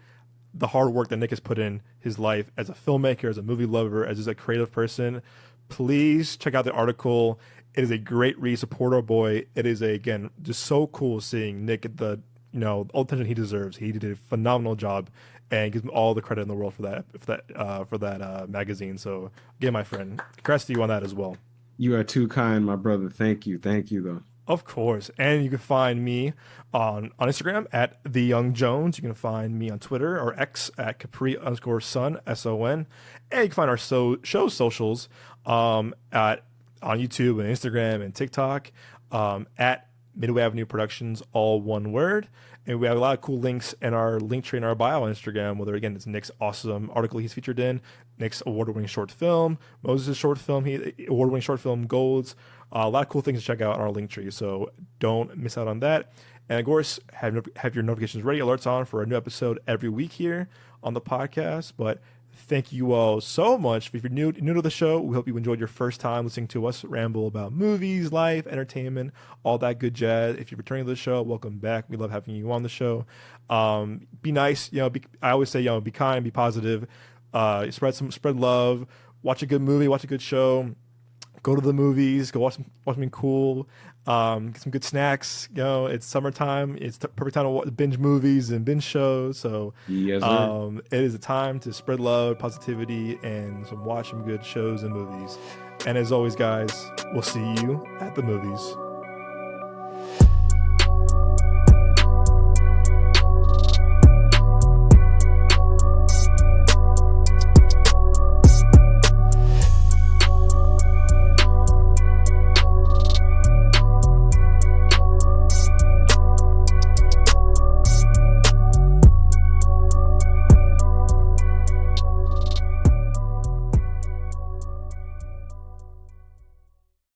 the hard work that Nick has put in his life as a filmmaker, as a movie lover, as a creative person. Please check out the article. It is a great read. Support our boy. It is again just so cool seeing Nick get the all the attention he deserves. He did a phenomenal job, and gives him all the credit in the world for that magazine. So again, my friend, congrats to you on that as well. You are too kind, my brother. Thank you. Thank you, though. Of course. And you can find me on Instagram at The Young Jones. You can find me on Twitter or X at Capri_Sun, SON. And you can find our show socials on YouTube and Instagram and TikTok at Midway Avenue Productions, all one word. And we have a lot of cool links in our link tree in our bio on Instagram, whether again it's Nick's awesome article he's featured in, Nick's award-winning short film, Moses' short film, award-winning short film Golds. A lot of cool things to check out on our link tree, so don't miss out on that. And of course, have your notifications ready, alerts on for a new episode every week here on the podcast. But thank you all so much. If you're new to the show, we hope you enjoyed your first time listening to us ramble about movies, life, entertainment, all that good jazz. If you're returning to the show, welcome back. We love having you on the show. Be nice. I always say, be kind, be positive. Spread love. Watch a good movie. Watch a good show. Go to the movies. Go watch something cool. Get some good snacks. It's summertime. It's the perfect time to binge movies and binge shows. So Yes, sir. it is a time to spread love, positivity, and watch some good shows and movies. And as always, guys, we'll see you at the movies.